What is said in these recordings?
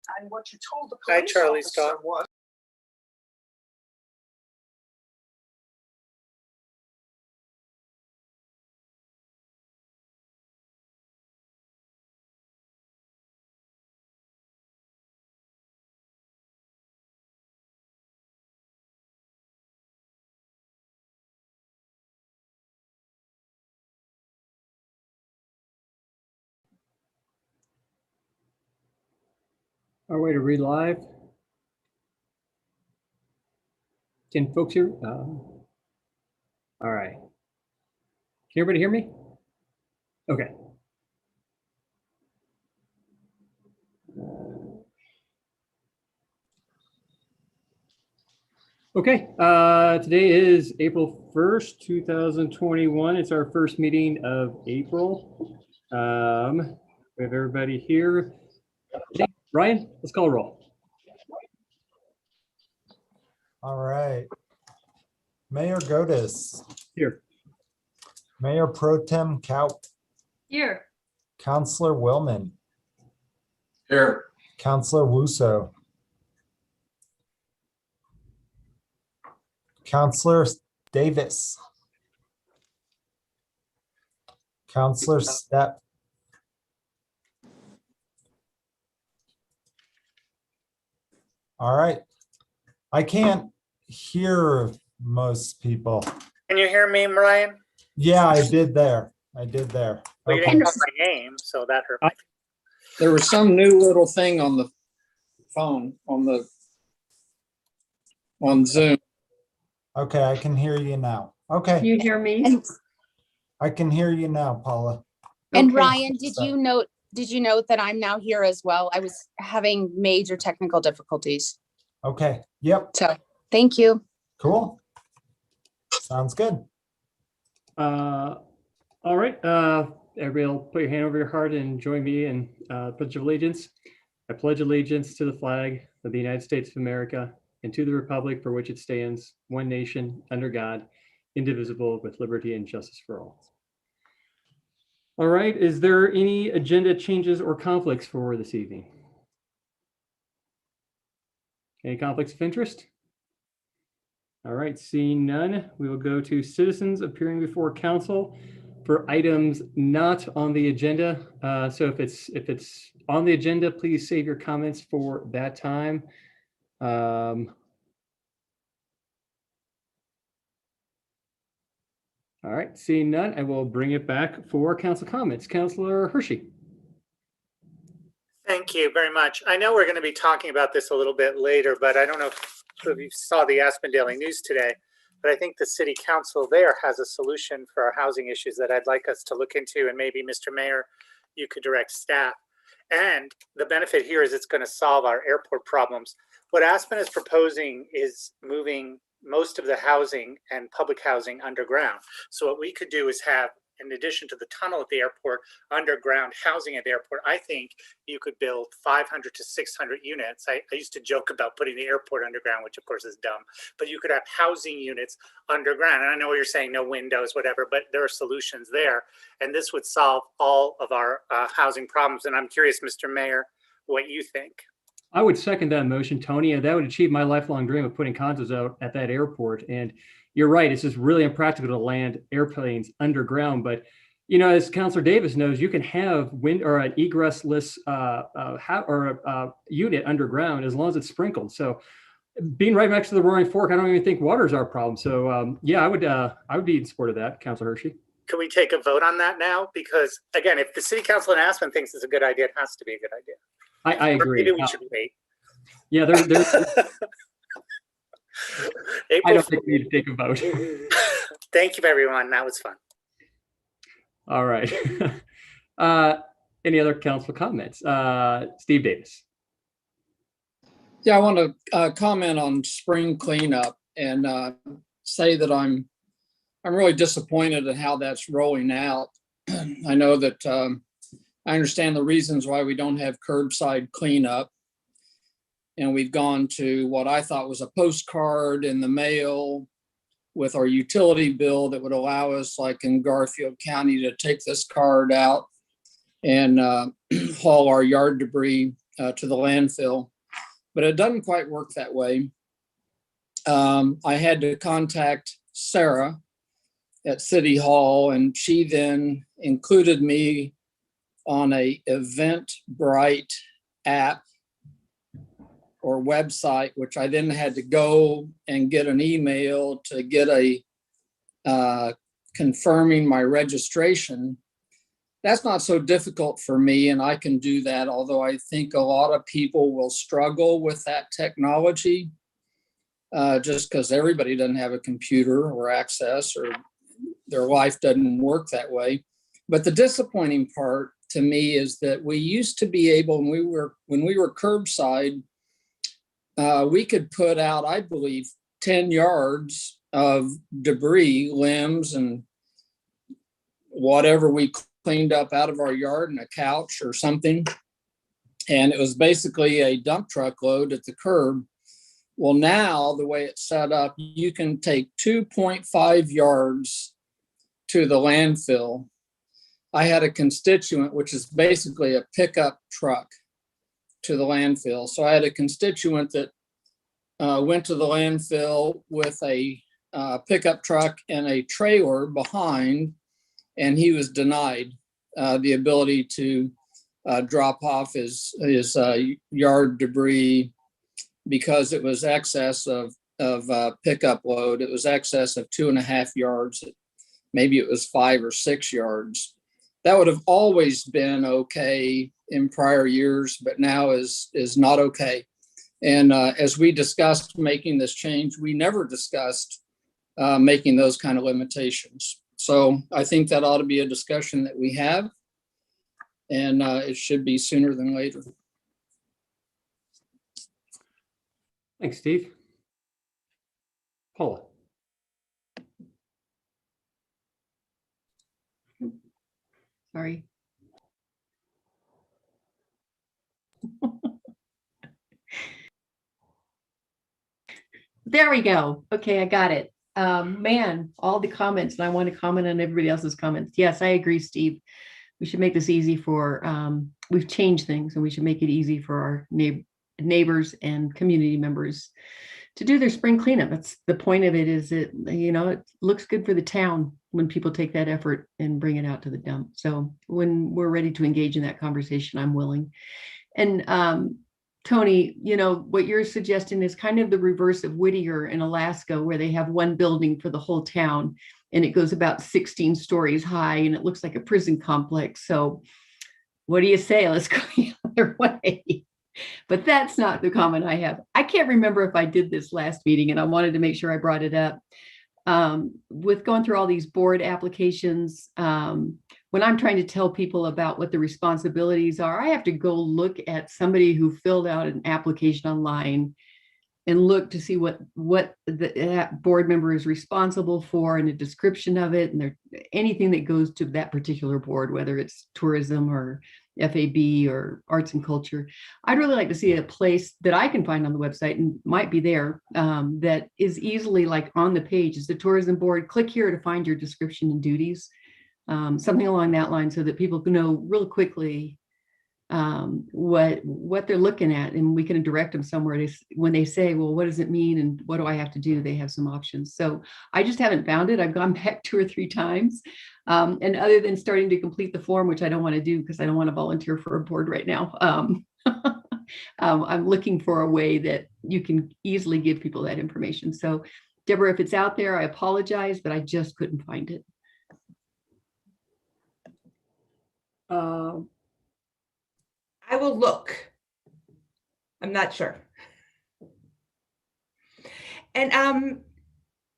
And what you told the Hi, police Charlie officer Scott. was, Our way to read live. Can folks hear? All right. Can everybody hear me? Okay. Okay, today is April 1st, 2021. It's our first meeting of April. We have everybody here. Hey, Ryan, let's call a roll. All right. Mayor Godis. Here. Mayor Pro Tem Kaup. Here. Counselor Willman. Here. Counselor Wuso. Counselor Davis. Counselor Stepp. All right. I can't hear most people. Can you hear me, Ryan? Yeah, I did there. Well, you didn't call my name, so that hurt. There was some new little thing on the phone on Zoom. Okay, I can hear you now. Okay, You hear me? I can hear you now, Paula. And Okay. Ryan, did you note that I'm now here as well? I was having major technical difficulties. Okay, yep, So thank you. cool. Sounds good. All right, everybody will put your hand over your heart and join me in Pledge of Allegiance. I pledge allegiance to the flag of the United States of America and to the republic for which it stands, one nation, under God, indivisible, with liberty and justice for all. All right, is there any agenda changes or conflicts for this evening? Any conflicts of interest? All right, seeing none, we will go to citizens appearing before council for items not on the agenda. So if it's on the agenda, please save your comments for that time. All right, seeing none, I will bring it back for council comments. Councilor Hershey. Thank you very much. I know we're going to be talking about this a little bit later, but I don't know if you saw the Aspen Daily News today, but I think the city council there has a solution for our housing issues that I'd like us to look into, and maybe Mr. Mayor, you could direct staff. And the benefit here is it's going to solve our airport problems. What Aspen is proposing is moving most of the housing and public housing underground. So what we could do is have, in addition to the tunnel at the airport, underground housing at the airport. I think you could build 500 to 600 units. I used to joke about putting the airport underground, which of course is dumb, but you could have housing units underground. And I know what you're saying, no windows, whatever, but there are solutions there. And this would solve all of our housing problems. And I'm curious, Mr. Mayor, what you think. I would second that motion, Tony. That would achieve my lifelong dream of putting condos out at that airport. And you're right, it's just really impractical to land airplanes underground. But, you know, as Councilor Davis knows, you can have wind or an egressless unit underground as long as it's sprinkled. So being right next to the Roaring Fork, I don't even think water is our problem. So yeah, I would be in support of that, Councilor Hershey. Can we take a vote on that now? Because again, if the city council in Aspen thinks it's a good idea, it has to be a good idea. I agree. Maybe we should wait. Yeah, there's I don't think we need to take a vote. Thank you, everyone. That was fun. All right. Any other council comments? Steve Davis. Yeah, I want to comment on spring cleanup and say that I'm really disappointed at how that's rolling out. I know that I understand the reasons why we don't have curbside cleanup. And we've gone to what I thought was a postcard in the mail with our utility bill that would allow us, like in Garfield County, to take this card out and haul our yard debris to the landfill, but it doesn't quite work that way. I had to contact Sarah at City Hall, and she then included me on a Eventbrite app or website, which I then had to go and get an email to get a confirming my registration. That's not so difficult for me, and I can do that, although I think a lot of people will struggle with that technology just because everybody doesn't have a computer or access, or their life doesn't work that way. But the disappointing part to me is that we used to be able, when we were curbside, we could put out, I believe, 10 yards of debris, limbs, and whatever we cleaned up out of our yard, and a couch or something. And it was basically a dump truck load at the curb. Well, now the way it's set up, you can take 2.5 yards to the landfill. I had a constituent, which is basically a pickup truck to the landfill. So I had a constituent that went to the landfill with a pickup truck and a trailer behind, and he was denied the ability to drop off his yard debris because it was excess of pickup load. It was excess of 2.5 yards. Maybe it was 5 or 6 yards. That would have always been okay in prior years, but now is not okay. And as we discussed making this change, we never discussed making those kind of limitations. So I think that ought to be a discussion that we have, and it should be sooner than later. Thanks, Steve. Paula. Sorry. There we go. Okay, I got it. Man, all the comments, and I want to comment on everybody else's comments. Yes, I agree, Steve. We should make this easy for, we've changed things, and we should make it easy for our neighbors and community members to do their spring cleanup. That's the point of it, is it, you know, it looks good for the town when people take that effort and bring it out to the dump. So when we're ready to engage in that conversation, I'm willing. And Tony, you know, what you're suggesting is kind of the reverse of Whittier in Alaska, where they have one building for the whole town, and it goes about 16 stories high, and it looks like a prison complex. So what do you say? Let's go the other way. But that's not the comment I have. I can't remember if I did this last meeting, and I wanted to make sure I brought it up. With going through all these board applications, when I'm trying to tell people about what the responsibilities are, I have to go look at somebody who filled out an application online and look to see what that board member is responsible for, and a description of it, and anything that goes to that particular board, whether it's tourism or FAB or arts and culture. I'd really like to see a place that I can find on the website, and might be there, that is easily, like, on the page is the tourism board. Click here to find your description and duties, something along that line, so that people can know real quickly what they're looking at, and we can direct them somewhere. When they say, well, what does it mean and what do I have to do, they have some options. So I just haven't found it. I've gone back 2 or 3 times, and other than starting to complete the form, which I don't want to do because I don't want to volunteer for a board right now, I'm looking for a way that you can easily give people that information. So Deborah, if it's out there, I apologize, but I just couldn't find it. I will look. I'm not sure. And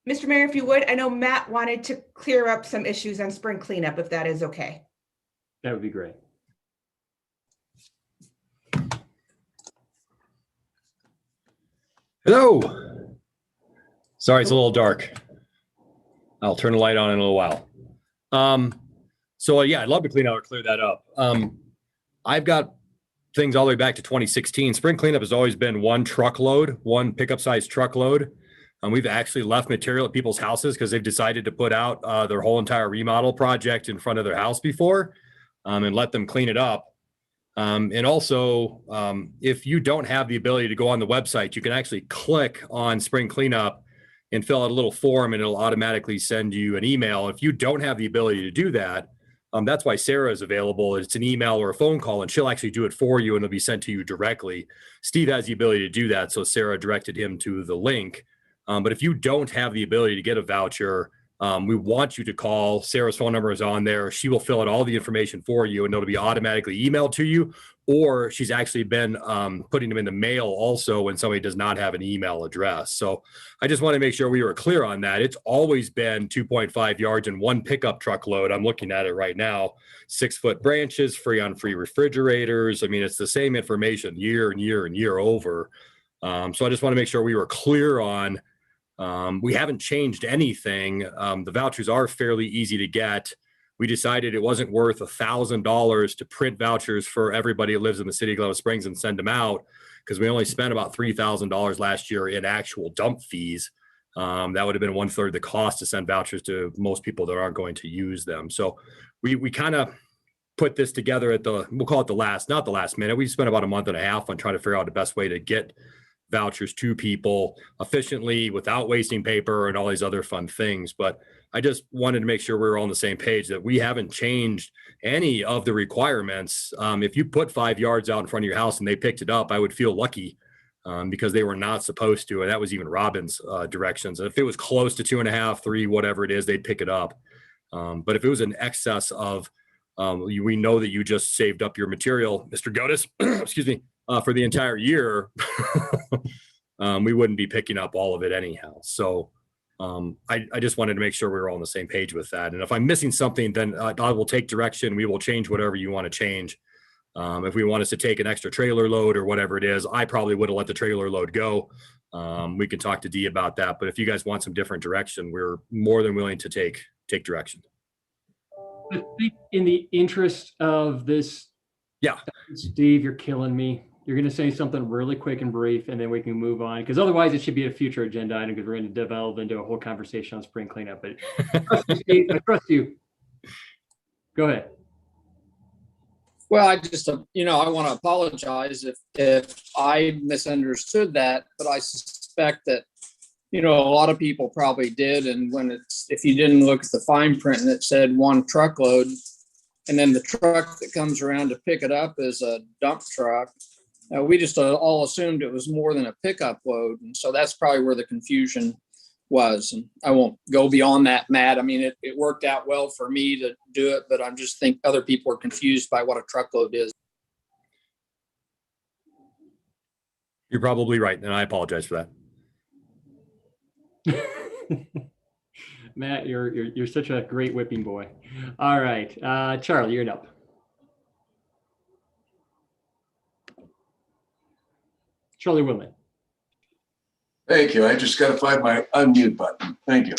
Mr. Mayor, if you would, I know Matt wanted to clear up some issues on spring cleanup, if that is okay. That would be great. Hello. Sorry, it's a little dark. I'll turn the light on in a little while. So yeah, I'd love to clear that up. I've got things all the way back to 2016. Spring cleanup has always been one truckload, one pickup size truckload. We've actually left material at people's houses because they've decided to put out their whole entire remodel project in front of their house before, and let them clean it up. And also, if you don't have the ability to go on the website, you can actually click on spring cleanup and fill out a little form, and it'll automatically send you an email. If you don't have the ability to do that, that's why Sarah is available. It's an email or a phone call, and she'll actually do it for you, and it'll be sent to you directly. Steve has the ability to do that, so Sarah directed him to the link. But if you don't have the ability to get a voucher, we want you to call. Sarah's phone number is on there. She will fill out all the information for you, and it'll be automatically emailed to you, or she's actually been putting them in the mail also when somebody does not have an email address. So I just want to make sure we were clear on that. It's always been 2.5 yards and one pickup truck load. I'm looking at it right now. 6-foot branches, free on free refrigerators. I mean, it's the same information year and year and year over. So I just want to make sure we were clear on, we haven't changed anything. The vouchers are fairly easy to get. We decided it wasn't worth $1,000 to print vouchers for everybody who lives in the city of Glenwood Springs and send them out, because we only spent about $3,000 last year in actual dump fees. That would have been 1/3 the cost to send vouchers to most people that aren't going to use them. So we kind of put this together at we'll call it not the last minute. We spent about a month and a half on trying to figure out the best way to get vouchers to people efficiently without wasting paper and all these other fun things. But I just wanted to make sure we were all on the same page, that we haven't changed any of the requirements. If you put 5 yards out in front of your house and they picked it up, I would feel lucky, because they were not supposed to. And that was even Robin's directions. And if it was close to 2.5, 3, whatever it is, they'd pick it up. But if it was in excess of, we know that you just saved up your material, Mr. Godis, excuse me, for the entire year, we wouldn't be picking up all of it anyhow. So I just wanted to make sure we were all on the same page with that. And if I'm missing something, then I will take direction. We will change whatever you want to change. If we want us to take an extra trailer load or whatever it is, I probably would have let the trailer load go. We can talk to Dee about that. But if you guys want some different direction, we're more than willing to take direction. I think in the interest of this, Yeah. Steve, you're killing me. You're going to say something really quick and brief, and then we can move on, because otherwise it should be a future agenda item, because we're going to develop into a whole conversation on spring cleanup. But Steve, I trust you. Go ahead. Well, I just, I want to apologize if I misunderstood that, but I suspect that, a lot of people probably did. And if you didn't look at the fine print and it said 1 truckload, and then the truck that comes around to pick it up is a dump truck, we just all assumed it was more than a pickup load. And so that's probably where the confusion was. And I won't go beyond that, Matt. I mean, it worked out well for me to do it, but I just think other people are confused by what a truckload is. You're probably right, and I apologize for that. Matt, you're such a great whipping boy. All right, Charlie, you're up. Charlie Woodland. Thank you. I just got to find my unmute button. Thank you.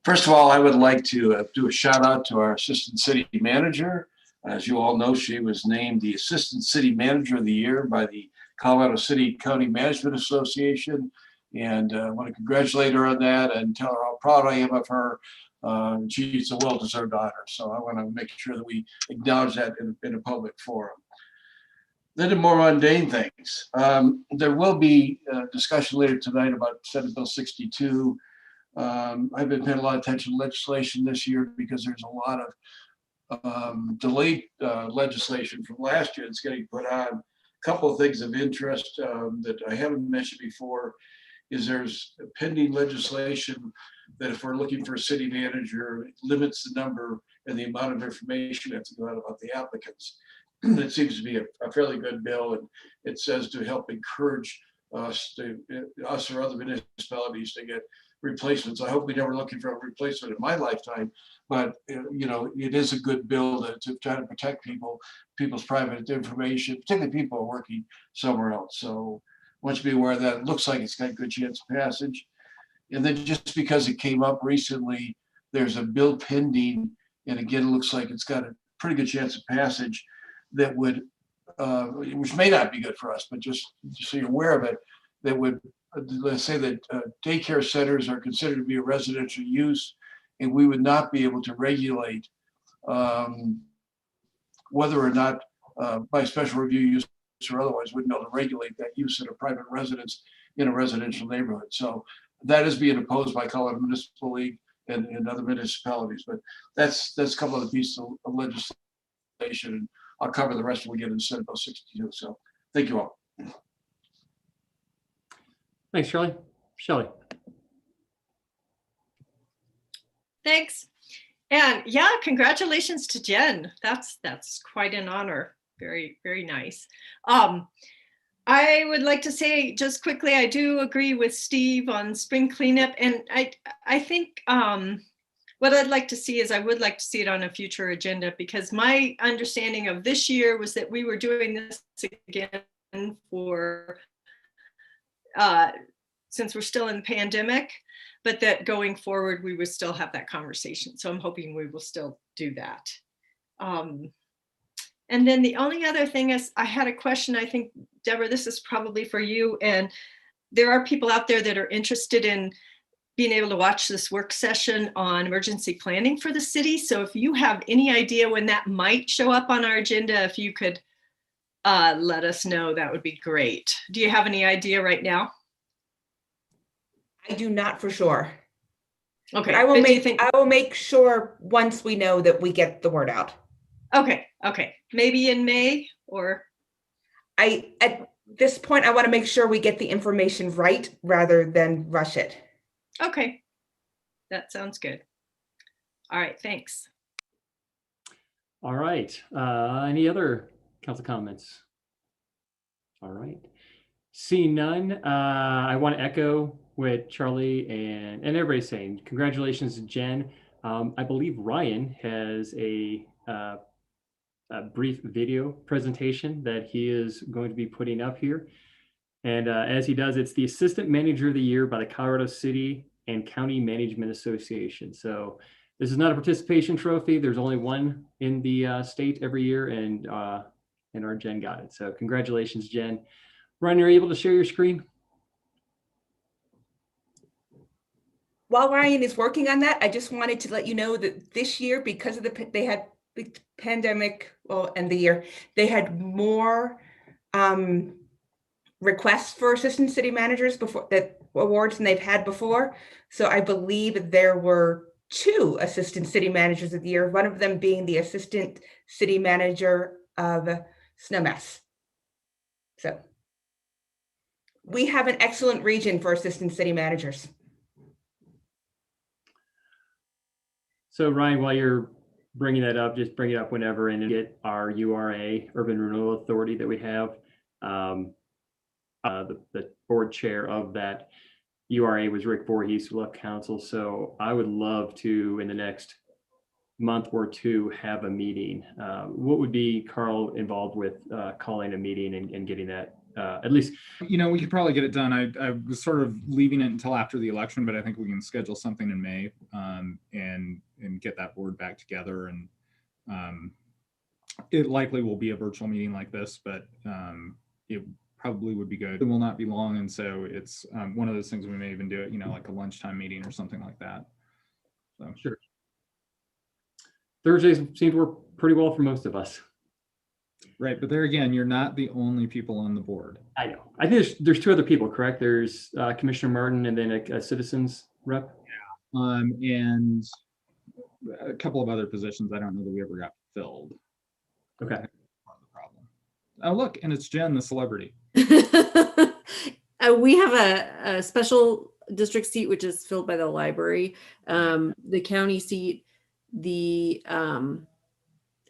First of all, I would like to do a shout out to our Assistant City Manager. As you all know, she was named the Assistant City Manager of the Year by the Colorado City County Management Association. And I want to congratulate her on that and tell her how proud I am of her. She's a well-deserved honor. So I want to make sure that we acknowledge that in a public forum. Then the more mundane things. There will be a discussion later tonight about Senate Bill 62. I've been paying a lot of attention to legislation this year because there's a lot of delayed legislation from last year that's getting put on. A couple of things of interest that I haven't mentioned before is there's pending legislation that if we're looking for a city manager, it limits the number and the amount of information that has to go out about the applicants. It seems to be a fairly good bill, and it says to help encourage us or other municipalities to get replacements. I hope we never looking for a replacement in my lifetime, but it is a good bill to try to protect people's private information, particularly people who are working somewhere else. So I want you to be aware of that. It looks like it's got a good chance of passage. And then just because it came up recently, there's a bill pending, and again, it looks like it's got a pretty good chance of passage that would, which may not be good for us, but just so you're aware of it, that would, let's say that daycare centers are considered to be a residential use, and we would not be able to regulate whether or not by special review use or otherwise, wouldn't be able to regulate that use in a private residence in a residential neighborhood. So that is being opposed by Colorado Municipal League and other municipalities. But that's a couple of the pieces of legislation. And I'll cover the rest when we get into Senate Bill 62. So thank you all. Thanks, Charlie. Shelley. Thanks. And yeah, congratulations to Jen. That's quite an honor. Very, very nice. I would like to say just quickly, I do agree with Steve on spring cleanup. And I think what I'd like to see is I would like to see it on a future agenda, because my understanding of this year was that we were doing this again for, since we're still in the pandemic, but that going forward, we would still have that conversation. So I'm hoping we will still do that. And then the only other thing is I had a question, I think, Deborah, this is probably for you. And there are people out there that are interested in being able to watch this work session on emergency planning for the city. So if you have any idea when that might show up on our agenda, if you could let us know, that would be great. Do you have any idea right now? I do not for sure. Okay. But I will make sure once we know that we get the word out. Okay. Maybe in May, or? At this point, I want to make sure we get the information right rather than rush it. Okay. That sounds good. All right. Thanks. All right. Any other council comments? All right. Seeing none, I want to echo what Charlie and everybody's saying. Congratulations to Jen. I believe Ryan has a brief video presentation that he is going to be putting up here. And as he does, it's the Assistant Manager of the Year by the Colorado City and County Management Association. So this is not a participation trophy. There's only one in the state every year, and our Jen got it. So congratulations, Jen. Ryan, you're able to share your screen? While Ryan is working on that, I just wanted to let you know that this year, because of they had the pandemic, and the year, they had more requests for assistant city managers before that awards than they've had before. So I believe there were 2 assistant city managers of the year, one of them being the assistant city manager of Snowmass. So we have an excellent region for assistant city managers. So Ryan, while you're bringing that up, just bring it up whenever and get our URA, Urban Renewal Authority, that we have. The board chair of that URA was Rick Voorhees, who left council. So I would love to, in the next month or 2, have a meeting. What would be Carl involved with calling a meeting and getting that at least? We could probably get it done. I was sort of leaving it until after the election, but I think we can schedule something in May and get that board back together. And it likely will be a virtual meeting like this, but it probably would be good. It will not be long, and so it's one of those things we may even do it, like a lunchtime meeting or something like that. So sure. Thursdays seem to work pretty well for most of us. Right, but there again, you're not the only people on the board. I know. I think there's 2 other people, correct? There's Commissioner Martin and then a citizens rep. Yeah. And a couple of other positions I don't know that we ever got filled. Okay. Part of the problem. Oh, look, and it's Jen, the celebrity. We have a special district seat, which is filled by the library. The county seat,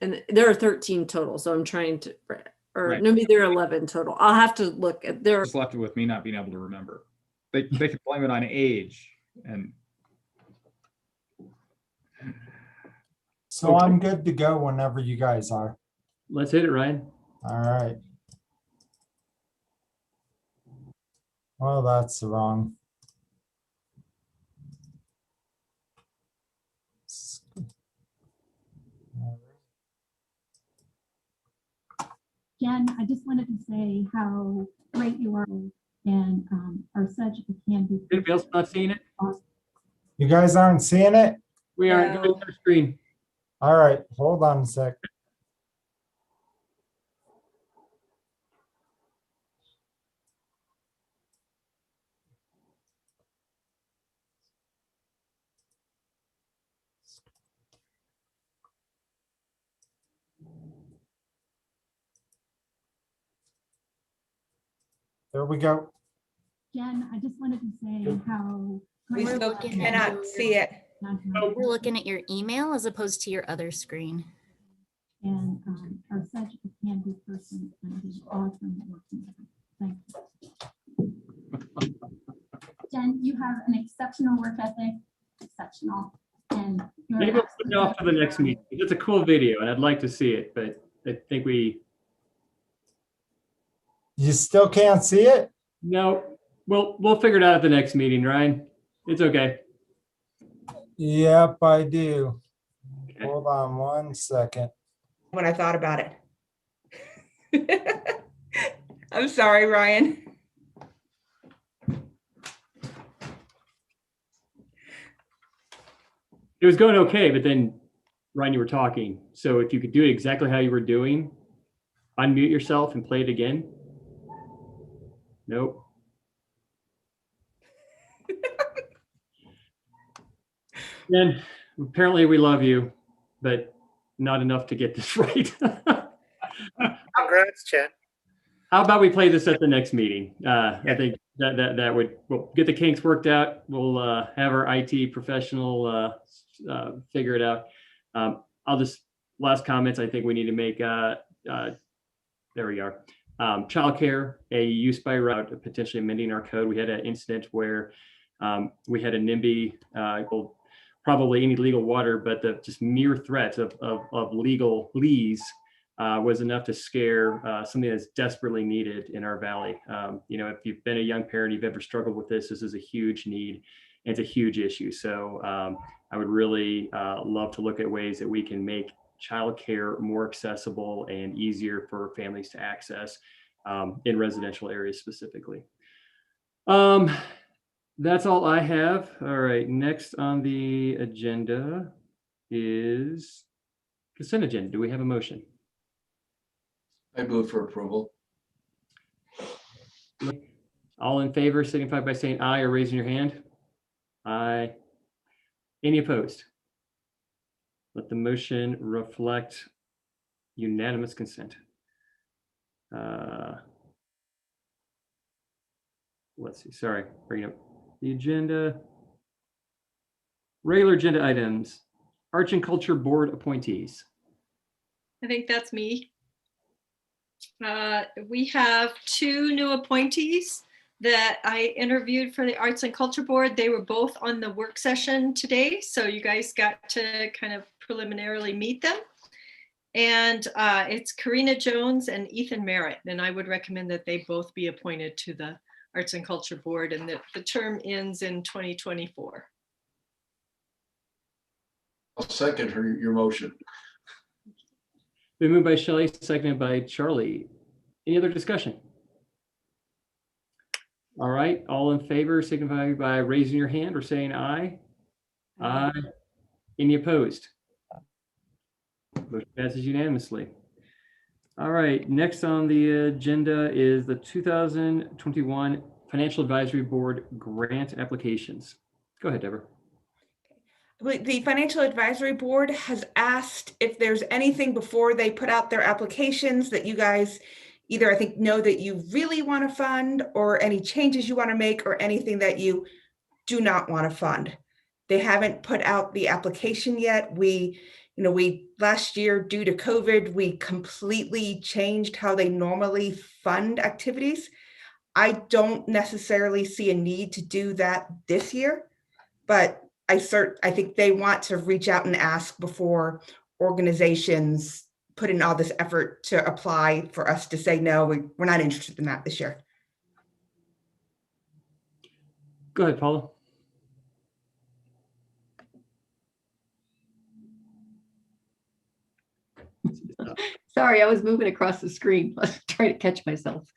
and there are 13 total. So I'm trying to, or right. Maybe there are 11 total. I'll have to look at there. Just left it with me not being able to remember. They could blame it on age and. So I'm good to go whenever you guys are. Let's hit it, Ryan. All right. Well, that's wrong. Jen, I just wanted to say how great you are and are such a handy. Anybody else not seeing it? You guys aren't seeing it? We aren't. Go to the screen. All right, hold on a sec. There we go. Jen, I just wanted to say how. We great still you are. cannot see it. We're looking at your email as opposed to your other screen. And are such a handy person and is awesome working with you. Thank you. Jen, you have an exceptional work ethic, exceptional. And you're Maybe we'll put it off to the next meeting. It's a cool video and I'd like to see it, but I think You still can't see it? no, we'll figure it out at the next meeting, Ryan. It's okay. Yep, I do. Okay. Hold on 1 second. When I thought about it. I'm sorry, Ryan. It was going okay, but then Ryan, you were talking. So if you could do it exactly how you were doing, unmute yourself and play it again. Nope. Then apparently we love you, but not enough to get this right. Congrats, Jen. How about we play this at the next meeting? I think that would, we'll get the kinks worked out. We'll have our IT professional figure it out. I'll just, last comments I think we need to make, there we are. Childcare, a use by route, potentially amending our code. We had an incident where we had a NIMBY, probably any legal water, but the just mere threat of legal lees was enough to scare something that's desperately needed in our valley. You know, if you've been a young parent, you've ever struggled with this is a huge need. It's a huge issue. So I would really love to look at ways that we can make childcare more accessible and easier for families to access in residential areas specifically. That's all I have. All right, next on the agenda is consent agenda. Do we have a motion? I move for approval. All in favor signify by saying aye or raising your hand. Aye. Any opposed? Let the motion reflect unanimous consent. Let's see, sorry, bringing up the agenda. Regular agenda items, Arts and Culture Board appointees. I think that's me. We have 2 new appointees that I interviewed for the Arts and Culture Board. They were both on the work session today, so you guys got to kind of preliminarily meet them. And it's Karina Jones and Ethan Merritt, and I would recommend that they both be appointed to the Arts and Culture Board, and the term ends in 2024. I'll second your motion. Been moved by Shelley, seconded by Charlie. Any other discussion? All right, all in favor signify by raising your hand or saying aye. Aye. Any opposed? Motion passes unanimously. All right, next on the agenda is the 2021 Financial Advisory Board grant applications. Go ahead, Deborah. The Financial Advisory Board has asked if there's anything before they put out their applications that you guys either I think know that you really want to fund, or any changes you want to make, or anything that you do not want to fund. They haven't put out the application yet. We last year, due to COVID, we completely changed how they normally fund activities. I don't necessarily see a need to do that this year, but I think they want to reach out and ask before organizations put in all this effort to apply for us to say, no, we're not interested in that this year. Go ahead, Paula. Sorry, I was moving across the screen. I was trying to catch myself.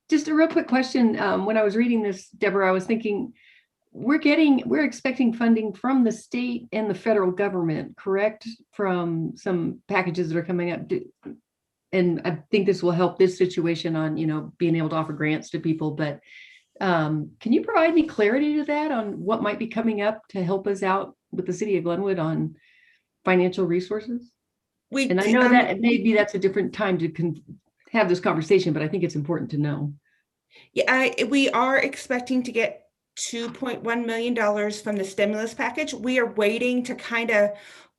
Just a real quick question. When I was reading this, Deborah, I was thinking, we're expecting funding from the state and the federal government, correct? From some packages that are coming up. And I think this will help this situation on, being able to offer grants to people. But can you provide any clarity to that on what might be coming up to help us out with the city of Glenwood on financial resources? And I know that maybe that's a different time to have this conversation, but I think it's important to know. Yeah, we are expecting to get $2.1 million from the stimulus package. We are waiting to kind of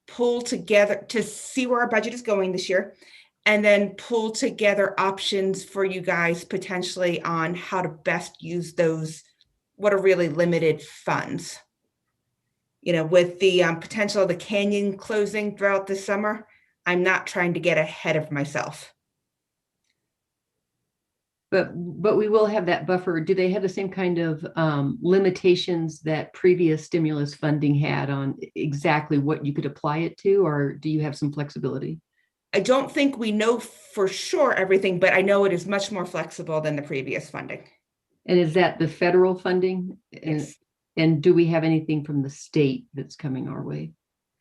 pull together to see where our budget is going this year, and then pull together options for you guys potentially on how to best use those, what are really limited funds. You know, with the potential of the canyon closing throughout the summer, I'm not trying to get ahead of myself. But we will have that buffer. Do they have the same kind of limitations that previous stimulus funding had on exactly what you could apply it to, or do you have some flexibility? I don't think we know for sure everything, but I know it is much more flexible than the previous funding. And is that the federal funding? Yes. And do we have anything from the state that's coming our way?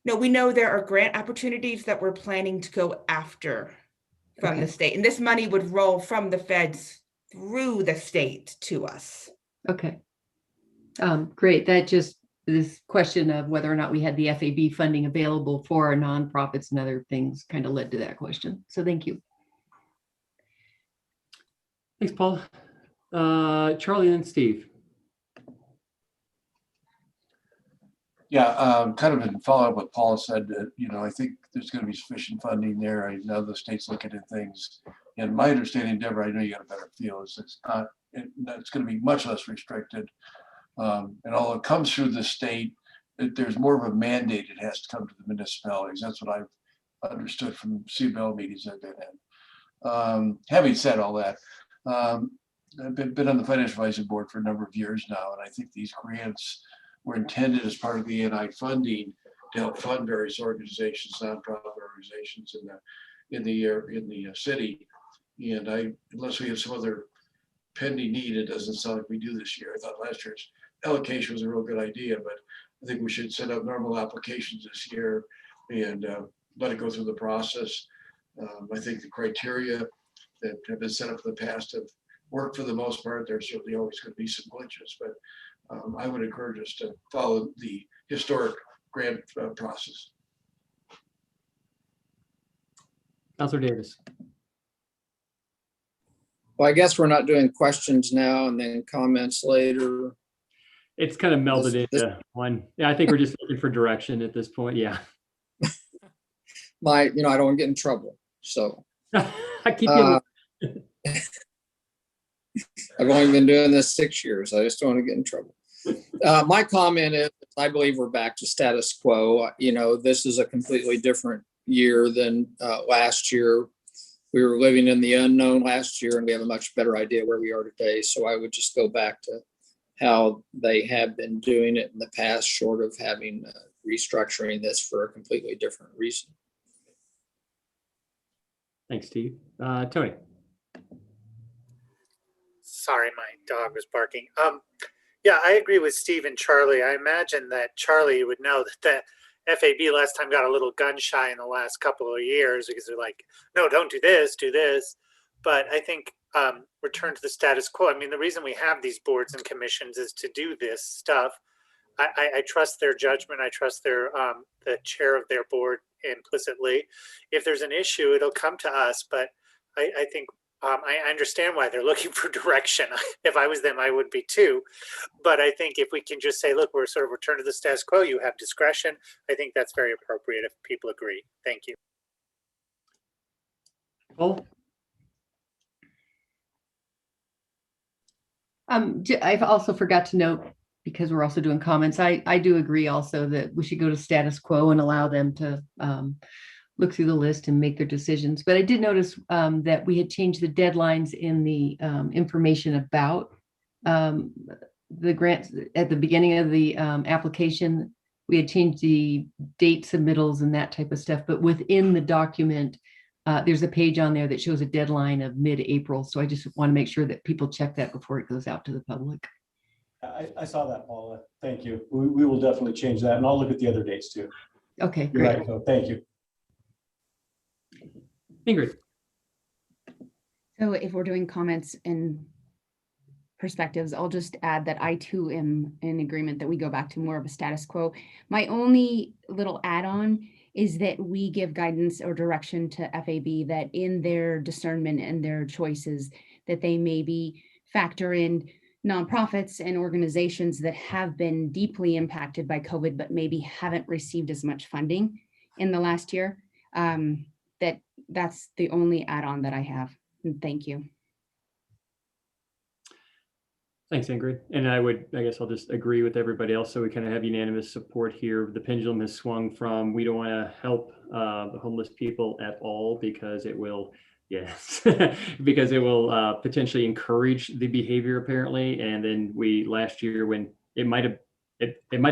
No, we know there are grant opportunities that we're planning to go after from the state, and this money would roll from the feds through the state to us. Okay. Great. That just, this question of whether or not we had the FAB funding available for our nonprofits and other things kind of led to that question. So thank you. Thanks, Paul. Charlie and Steve. Yeah, kind of in follow-up what Paul said, you know, I think there's going to be sufficient funding there. I know the state's looking at things. And my understanding, Deborah, I know you got a better feel, is it's not, it's going to be much less restricted. And although it comes through the state, there's more of a mandate. It has to come to the municipalities. That's what I've understood from CBL meetings I've been in. Having said all that, I've been on the Financial Advisory Board for a number of years now, and I think these grants were intended as part of the NI funding to help fund various organizations, nonprofit organizations in the city. And unless we have some other pending need, it doesn't sound like we do this year. I thought last year's allocation was a real good idea, but I think we should set up normal applications this year and let it go through the process. I think the criteria that have been set up in the past have worked for the most part. There's certainly always going to be some glitches, but I would encourage us to follow the historic grant process. Councilor Davis. Well, I guess we're not doing questions now and then comments later. It's kind of melded into one. Yeah, I think we're just looking for direction at this point. Yeah. I don't want to get in trouble. So I keep you. I've only been doing this 6 years. I just don't want to get in trouble. My comment is, I believe we're back to status quo. This is a completely different year than last year. We were living in the unknown last year, and we have a much better idea where we are today. So I would just go back to how they have been doing it in the past, short of having restructuring this for a completely different reason. Thanks, Steve. Tony. Sorry, my dog was barking. Yeah, I agree with Steve and Charlie. I imagine that Charlie would know that the FAB last time got a little gun shy in the last couple of years because they're like, no, don't do this, do this. But I think return to the status quo. I mean, the reason we have these boards and commissions is to do this stuff. I trust their judgment. I trust their the chair of their board implicitly. If there's an issue, it'll come to us. But I think I understand why they're looking for direction. If I was them, I would be too. But I think if we can just say, look, we're sort of return to the status quo, you have discretion. I think that's very appropriate if people agree. Thank you. Paul? I've also forgot to note, because we're also doing comments, I do agree also that we should go to status quo and allow them to look through the list and make their decisions. But I did notice that we had changed the deadlines in the information about the grants at the beginning of the application. We had changed the date submittals and that type of stuff. But within the document, there's a page on there that shows a deadline of mid-April. So I just want to make sure that people check that before it goes out to the public. I saw that, Paula. Thank you. We will definitely change that, and I'll look at the other dates too. Okay, You're great. right, so thank you. Ingrid. So if we're doing comments and perspectives, I'll just add that I too am in agreement that we go back to more of a status quo. My only little add-on is that we give guidance or direction to FAB that in their discernment and their choices, that they maybe factor in nonprofits and organizations that have been deeply impacted by COVID, but maybe haven't received as much funding in the last year. That's the only add-on that I have. And thank you. Thanks, Ingrid. And I guess I'll just agree with everybody else. So we kind of have unanimous support here. The pendulum has swung from, we don't want to help the homeless people at all because it will, yes, because it will potentially encourage the behavior apparently. And then last year when it might have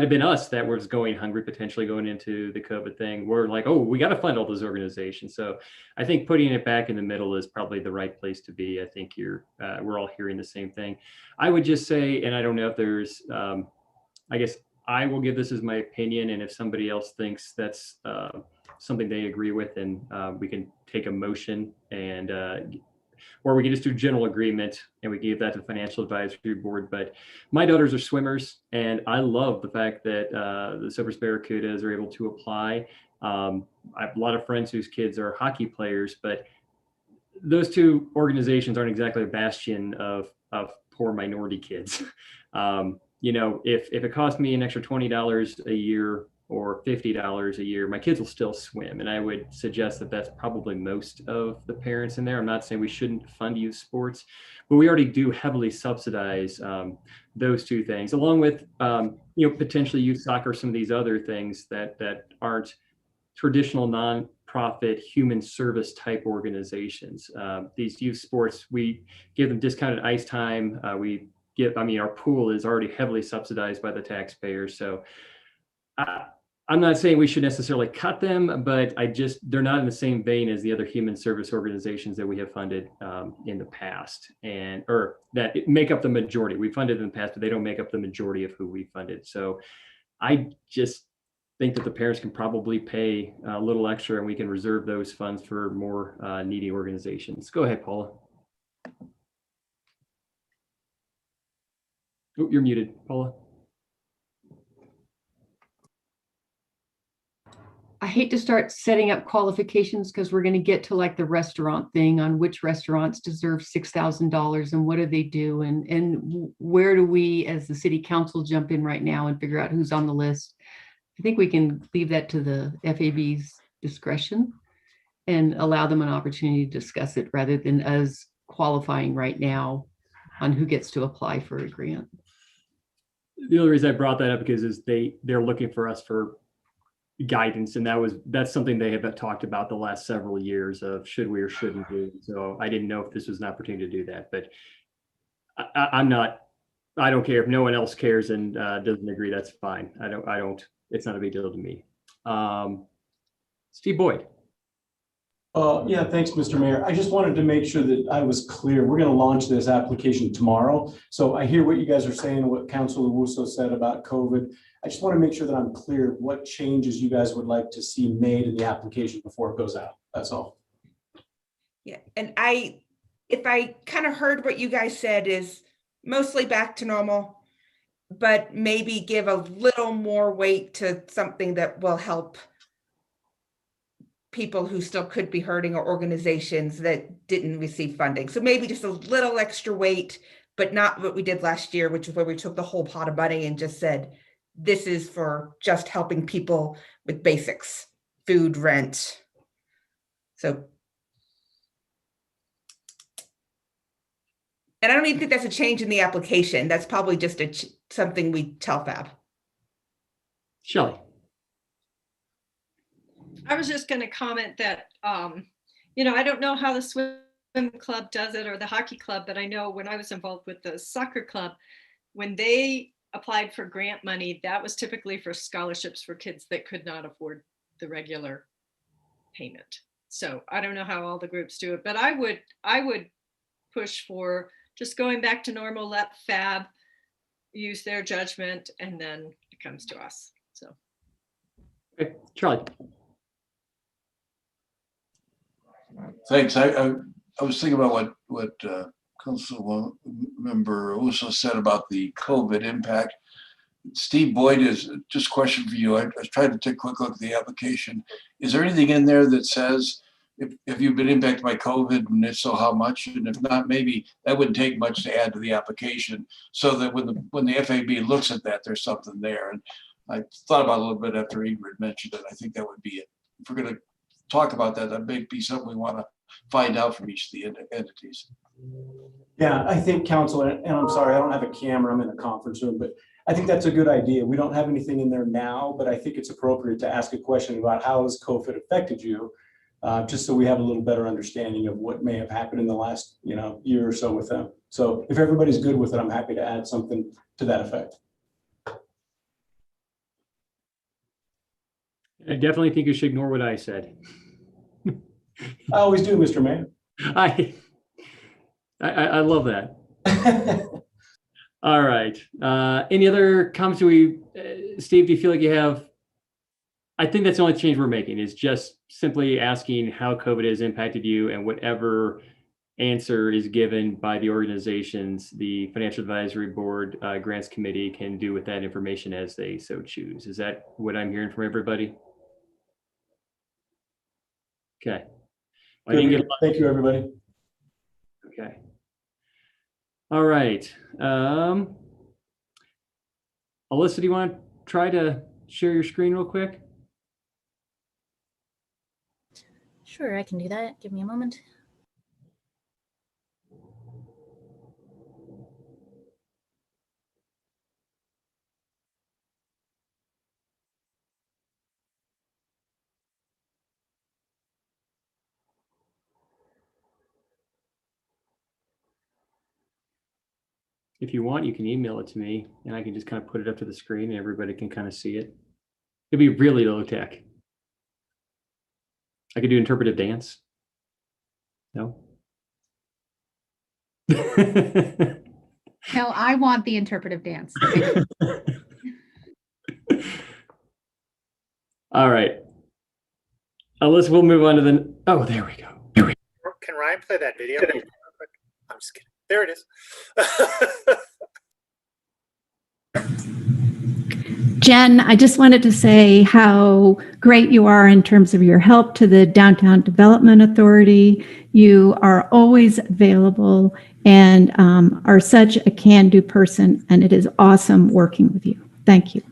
been us that was going hungry, potentially going into the COVID thing. We're like, oh, we got to fund all those organizations. So I think putting it back in the middle is probably the right place to be. I think we're all hearing the same thing. I would just say, and I don't know if there's, I guess I will give this as my opinion. And if somebody else thinks that's something they agree with, and we can take a motion and or we can just do general agreement and we give that to the Financial Advisory Board. But my daughters are swimmers, and I love the fact that the Silver Barracudas are able to apply. I have a lot of friends whose kids are hockey players, but those two organizations aren't exactly a bastion of poor minority kids. If it cost me an extra $20 a year or $50 a year, my kids will still swim. And I would suggest that that's probably most of the parents in there. I'm not saying we shouldn't fund youth sports, but we already do heavily subsidize those two things, along with potentially youth soccer, some of these other things that aren't traditional nonprofit human service type organizations. These youth sports, we give them discounted ice time. Our pool is already heavily subsidized by the taxpayers. So I'm not saying we should necessarily cut them, but they're not in the same vein as the other human service organizations that we have funded in the past, or that make up the majority. We funded in the past, but they don't make up the majority of who we funded. So I just think that the parents can probably pay a little extra and we can reserve those funds for more needy organizations. Go ahead, Paula. Oh, you're muted, Paula. I hate to start setting up qualifications because we're going to get to like the restaurant thing on which restaurants deserve $6,000 and what do they do, and where do we as the city council jump in right now and figure out who's on the list. I think we can leave that to the FAB's discretion and allow them an opportunity to discuss it rather than us qualifying right now on who gets to apply for a grant. The only reason I brought that up because they're looking for us for guidance, and that's something they have talked about the last several years of should we or shouldn't we. So I didn't know if this was an opportunity to do that, but I don't care if no one else cares and doesn't agree. That's fine. I don't. It's not a big deal to me. Steve Boyd. Yeah, thanks, Mr. Mayor. I just wanted to make sure that I was clear. We're going to launch this application tomorrow. So I hear what you guys are saying, what Councilor Wusso said about COVID. I just want to make sure that I'm clear what changes you guys would like to see made in the application before it goes out. That's all. Yeah, and if I kind of heard what you guys said is mostly back to normal, but maybe give a little more weight to something that will help people who still could be hurting or organizations that didn't receive funding. So maybe just a little extra weight, but not what we did last year, which is where we took the whole pot of money and just said, this is for just helping people with basics, food, rent. So, and I don't even think that's a change in the application. That's probably just something we tell FAB. Shelley. I was just going to comment that, I don't know how the swim club does it or the hockey club, but I know when I was involved with the soccer club, when they applied for grant money, that was typically for scholarships for kids that could not afford the regular payment. So I don't know how all the groups do it, but I would push for just going back to normal, let FAB use their judgment, and then it comes to us. So. Okay, Charlie. Thanks. I was thinking about what Council Member Uso said about the COVID impact. Steve Boyd, is just a question for you. I tried to take a quick look at the application. Is there anything in there that says if you've been impacted by COVID, and if so, how much? And if not, maybe that wouldn't take much to add to the application, so that when the FAB looks at that, there's something there. And I thought about it a little bit after Ingrid mentioned it. I think that would be it. If we're going to talk about that, that may be something we want to find out from each of the entities. Yeah, I think council, and I'm sorry, I don't have a camera, I'm in a conference room, but I think that's a good idea. We don't have anything in there now, but I think it's appropriate to ask a question about how has COVID affected you, just so we have a little better understanding of what may have happened in the last, year or so with them. So if everybody's good with it, I'm happy to add something to that effect. I definitely think you should ignore what I said. I always do, Mr. Mayor. I love that. All right. Any other comments? Steve, do you feel like you have? I think that's the only change we're making is just simply asking how COVID has impacted you, and whatever answer is given by the organizations, the Financial Advisory Board Grants Committee can do with that information as they so choose. Is that what I'm hearing from everybody? Okay. Thank you, everybody. Okay. All right. Alyssa, do you want to try to share your screen real quick? Sure, I can do that. Give me a moment. If you want, you can email it to me and I can just kind of put it up to the screen and everybody can kind of see it. It'd be really low tech. I could do interpretive dance. No? No, I want the interpretive dance. All right. Alyssa, we'll move on to the, oh, there we go. Can Ryan play that video? I'm just kidding. There it is. Jen, I just wanted to say how great you are in terms of your help to the Downtown Development Authority. You are always available and are such a can-do person, and it is awesome working with you. Thank you.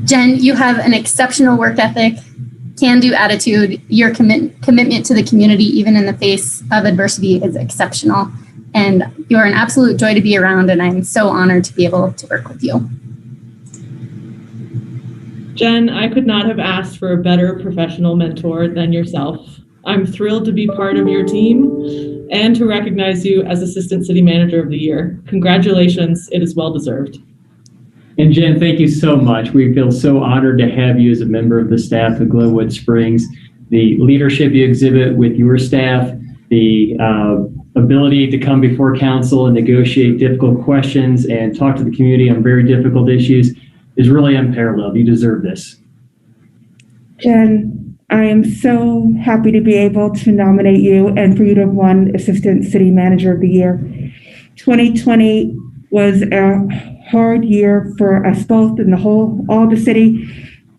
Jen, you have an exceptional work ethic, can-do attitude. Your commitment to the community, even in the face of adversity, is exceptional. And you're an absolute joy to be around, and I'm so honored to be able to work with you. Jen, I could not have asked for a better professional mentor than yourself. I'm thrilled to be part of your team and to recognize you as Assistant City Manager of the Year. Congratulations, it is well deserved. And Jen, thank you so much. We feel so honored to have you as a member of the staff of Glowwood Springs. The leadership you exhibit with your staff, the ability to come before council and negotiate difficult questions and talk to the community on very difficult issues is really unparalleled. You deserve this. Jen, I am so happy to be able to nominate you and for you to have won Assistant City Manager of the Year. 2020 was a hard year for us both in all the city,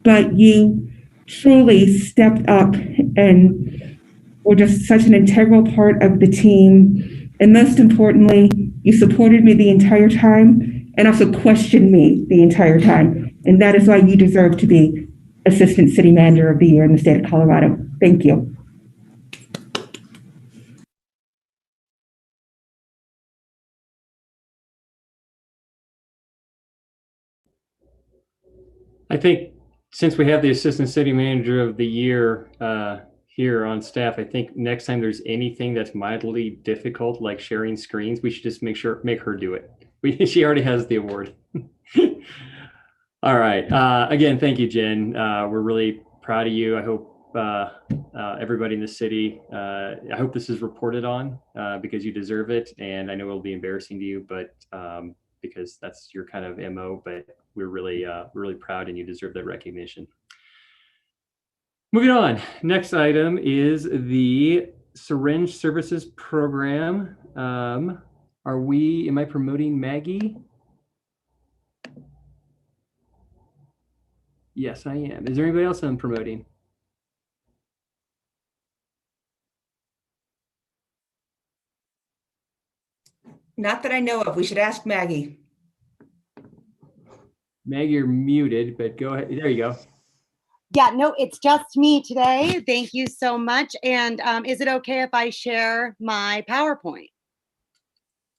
but you truly stepped up and were just such an integral part of the team. And most importantly, you supported me the entire time and also questioned me the entire time. And that is why you deserve to be Assistant City Manager of the Year in the state of Colorado. Thank you. I think since we have the Assistant City Manager of the Year here on staff, I think next time there's anything that's mildly difficult, like sharing screens, we should just make her do it. She already has the award. All right. Again, thank you, Jen. We're really proud of you. I hope everybody in the city, I hope this is reported on because you deserve it. And I know it'll be embarrassing to you, but because that's your kind of MO, but we're really proud and you deserve that recognition. Moving on, next item is the syringe services program. Am I promoting Maggie? Yes, I am. Is there anybody else I'm promoting? Not that I know of. We should ask Maggie. Meg, you're muted, but go ahead. There you go. Yeah, no, it's just me today. Thank you so much. And is it okay if I share my PowerPoint?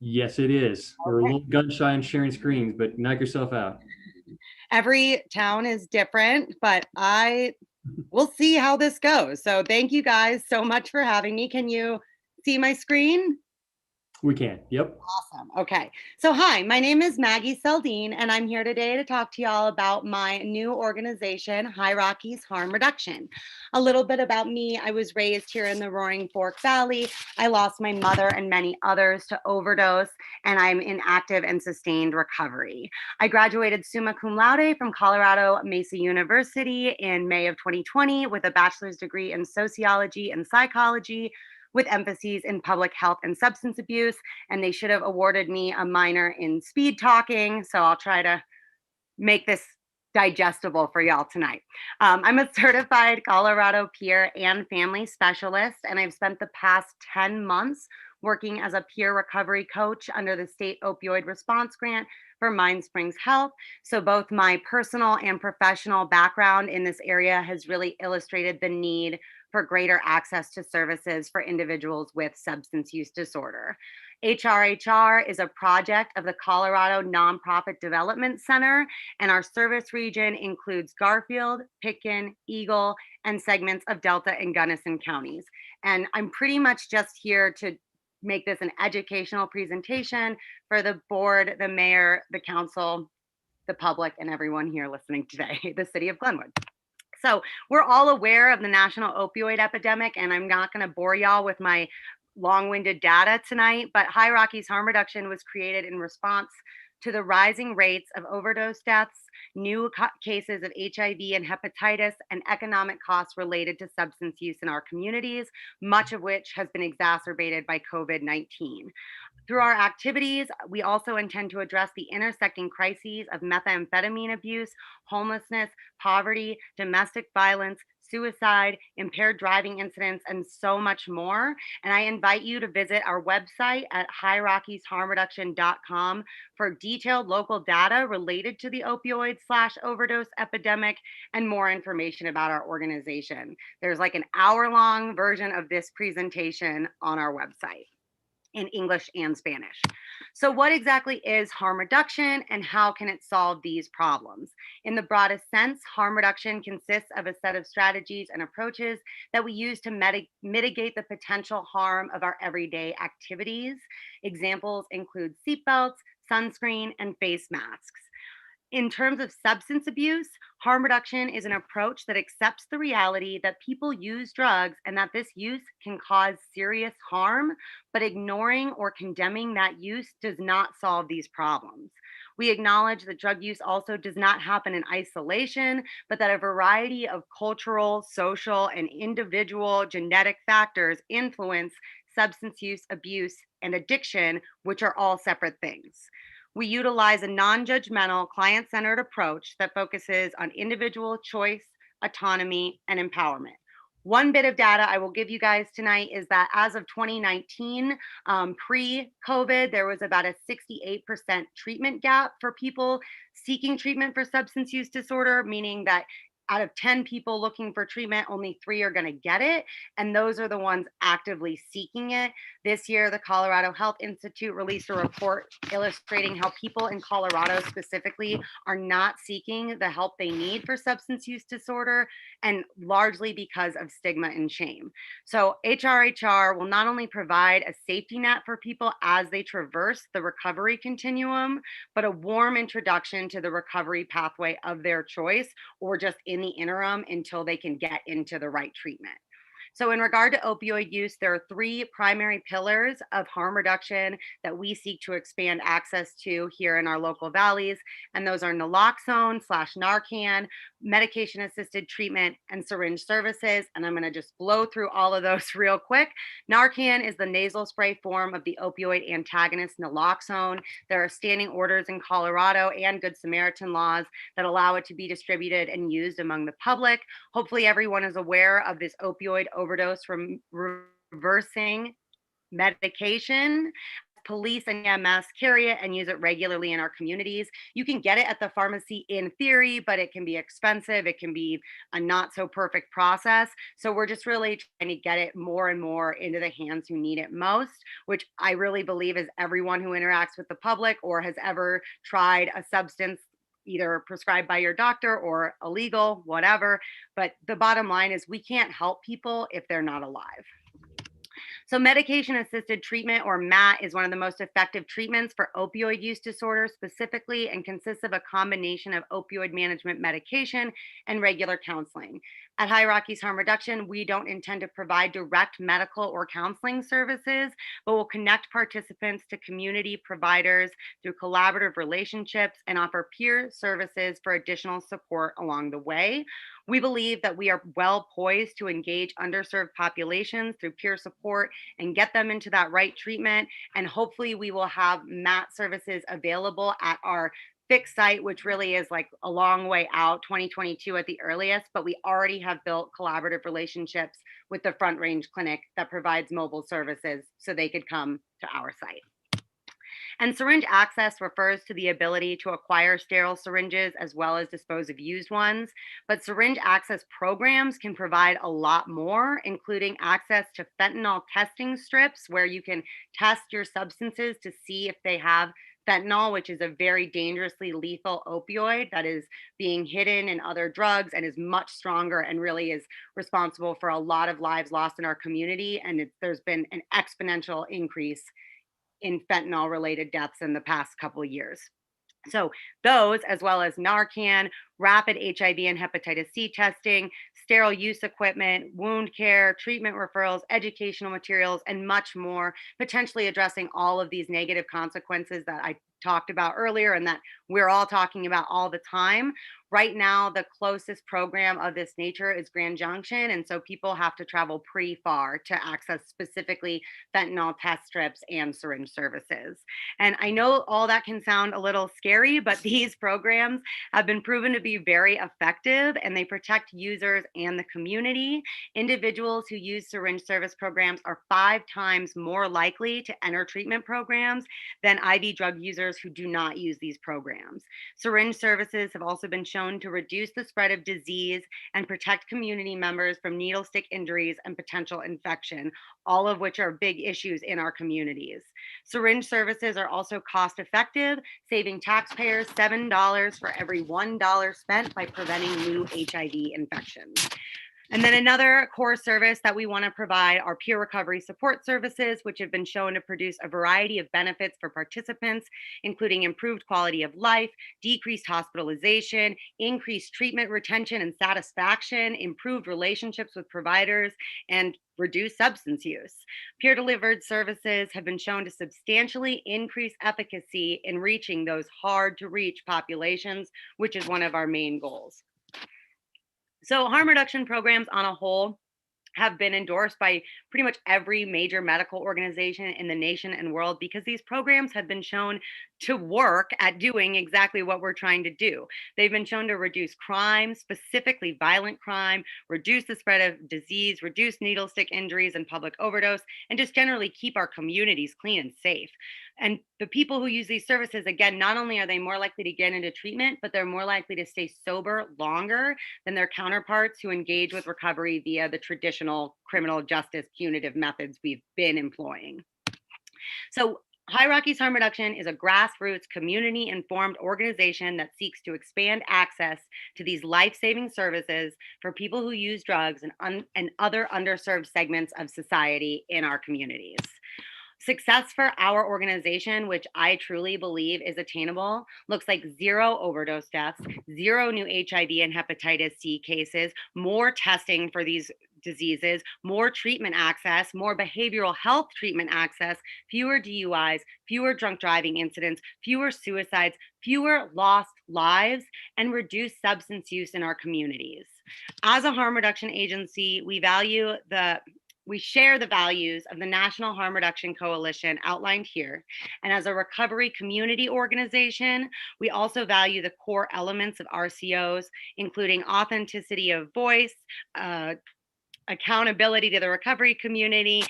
Yes, it is. We're a little gun shy on sharing screens, but knock yourself out. Every town is different, but we'll see how this goes. So thank you guys so much for having me. Can you see my screen? We can. Yep. Awesome. Okay. So hi, my name is Maggie Seldine, and I'm here today to talk to y'all about my new organization, High Rockies Harm Reduction. A little bit about me. I was raised here in the Roaring Fork Valley. I lost my mother and many others to overdose, and I'm in active and sustained recovery. I graduated summa cum laude from Colorado Mesa University in May of 2020 with a bachelor's degree in sociology and psychology, with emphases in public health and substance abuse, and they should have awarded me a minor in speed talking, so I'll try to make this digestible for y'all tonight. I'm a certified Colorado peer and family specialist, and I've spent the past 10 months working as a peer recovery coach under the state opioid response grant for Mind Springs Health. So both my personal and professional background in this area has really illustrated the need for greater access to services for individuals with substance use disorder. HRHR is a project of the Colorado Nonprofit Development Center, and our service region includes Garfield, Pitkin, Eagle, and segments of Delta and Gunnison counties. And I'm pretty much just here to make this an educational presentation for the board, the mayor, the council, the public, and everyone here listening today, the city of Glenwood. So we're all aware of the national opioid epidemic, and I'm not going to bore y'all with my long-winded data tonight, but High Rockies Harm Reduction was created in response to the rising rates of overdose deaths, new cases of HIV and hepatitis, and economic costs related to substance use in our communities, much of which has been exacerbated by COVID-19. Through our activities, we also intend to address the intersecting crises of methamphetamine abuse, homelessness, poverty, domestic violence, suicide, impaired driving incidents, and so much more. And I invite you to visit our website at highrockieharmreduction.com for detailed local data related to the opioid/overdose epidemic and more information about our organization. There's like an hour-long version of this presentation on our website in English and Spanish. So what exactly is harm reduction and how can it solve these problems? In the broadest sense, harm reduction consists of a set of strategies and approaches that we use to mitigate the potential harm of our everyday activities. Examples include seatbelts, sunscreen, and face masks. In terms of substance abuse, harm reduction is an approach that accepts the reality that people use drugs and that this use can cause serious harm, but ignoring or condemning that use does not solve these problems. We acknowledge that drug use also does not happen in isolation, but that a variety of cultural, social, and individual genetic factors influence substance use, abuse, and addiction, which are all separate things. We utilize a non-judgmental, client-centered approach that focuses on individual choice, autonomy, and empowerment. One bit of data I will give you guys tonight is that as of 2019, pre-COVID, there was about a 68% treatment gap for people seeking treatment for substance use disorder, meaning that out of 10 people looking for treatment, only 3 are going to get it. And those are the ones actively seeking it. This year, the Colorado Health Institute released a report illustrating how people in Colorado specifically are not seeking the help they need for substance use disorder, and largely because of stigma and shame. So HRHR will not only provide a safety net for people as they traverse the recovery continuum, but a warm introduction to the recovery pathway of their choice, or just in the interim until they can get into the right treatment. So in regard to opioid use, there are 3 primary pillars of harm reduction that we seek to expand access to here in our local valleys. And those are naloxone/Narcan, medication-assisted treatment, and syringe services. And I'm going to just blow through all of those real quick. Narcan is the nasal spray form of the opioid antagonist naloxone. There are standing orders in Colorado and Good Samaritan laws that allow it to be distributed and used among the public. Hopefully everyone is aware of this opioid overdose from reversing medication. police and EMS carry it and use it regularly in our communities. You can get it at the pharmacy in theory, but it can be expensive. It can be a not so perfect process. So we're just really trying to get it more and more into the hands who need it most, which I really believe is everyone who interacts with the public or has ever tried a substance either prescribed by your doctor or illegal, whatever. But the bottom line is we can't help people if they're not alive. So medication assisted treatment, or MAT, is one of the most effective treatments for opioid use disorder specifically, and consists of a combination of opioid management medication and regular counseling. At High Rockies Harm Reduction, we don't intend to provide direct medical or counseling services, but will connect participants to community providers through collaborative relationships and offer peer services for additional support along the way. We believe that we are well poised to engage underserved populations through peer support and get them into that right treatment. And hopefully we will have MAT services available at our fixed site, which really is like a long way out, 2022 at the earliest, but we already have built collaborative relationships with the Front Range Clinic that provides mobile services so they could come to our site. And syringe access refers to the ability to acquire sterile syringes as well as dispose of used ones. But syringe access programs can provide a lot more, including access to fentanyl testing strips, where you can test your substances to see if they have fentanyl, which is a very dangerously lethal opioid that is being hidden in other drugs and is much stronger and really is responsible for a lot of lives lost in our community. And there's been an exponential increase in fentanyl related deaths in the past couple of years. So those, as well as Narcan, rapid HIV and hepatitis C testing, sterile use equipment, wound care, treatment referrals, educational materials, and much more, potentially addressing all of these negative consequences that I talked about earlier and that we're all talking about all the time. Right now, the closest program of this nature is Grand Junction. And so people have to travel pretty far to access specifically fentanyl test strips and syringe services. And I know all that can sound a little scary, but these programs have been proven to be very effective and they protect users and the community. Individuals who use syringe service programs are 5 times more likely to enter treatment programs than IV drug users who do not use these programs. Syringe services have also been shown to reduce the spread of disease and protect community members from needle stick injuries and potential infection, all of which are big issues in our communities. Syringe services are also cost effective, saving taxpayers $7 for every $1 spent by preventing new HIV infections. And then another core service that we want to provide are peer recovery support services, which have been shown to produce a variety of benefits for participants, including improved quality of life, decreased hospitalization, increased treatment retention and satisfaction, improved relationships with providers, and reduced substance use. Peer-delivered services have been shown to substantially increase efficacy in reaching those hard-to-reach populations, which is one of our main goals. So harm reduction programs on a whole have been endorsed by pretty much every major medical organization in the nation and world because these programs have been shown to work at doing exactly what we're trying to do. They've been shown to reduce crime, specifically violent crime, reduce the spread of disease, reduce needle stick injuries and public overdose, and just generally keep our communities clean and safe. And the people who use these services, again, not only are they more likely to get into treatment, but they're more likely to stay sober longer than their counterparts who engage with recovery via the traditional criminal justice punitive methods we've been employing. So High Rockies Harm Reduction is a grassroots, community-informed organization that seeks to expand access to these life-saving services for people who use drugs and other underserved segments of society in our communities. Success for our organization, which I truly believe is attainable, looks like 0 overdose deaths, 0 new HIV and hepatitis C cases, more testing for these diseases, more treatment access, more behavioral health treatment access, fewer DUIs, fewer drunk driving incidents, fewer suicides, fewer lost lives, and reduced substance use in our communities. As a harm reduction agency, we share the values of the National Harm Reduction Coalition outlined here. And as a recovery community organization, we also value the core elements of RCOs, including authenticity of voice, accountability to the recovery community,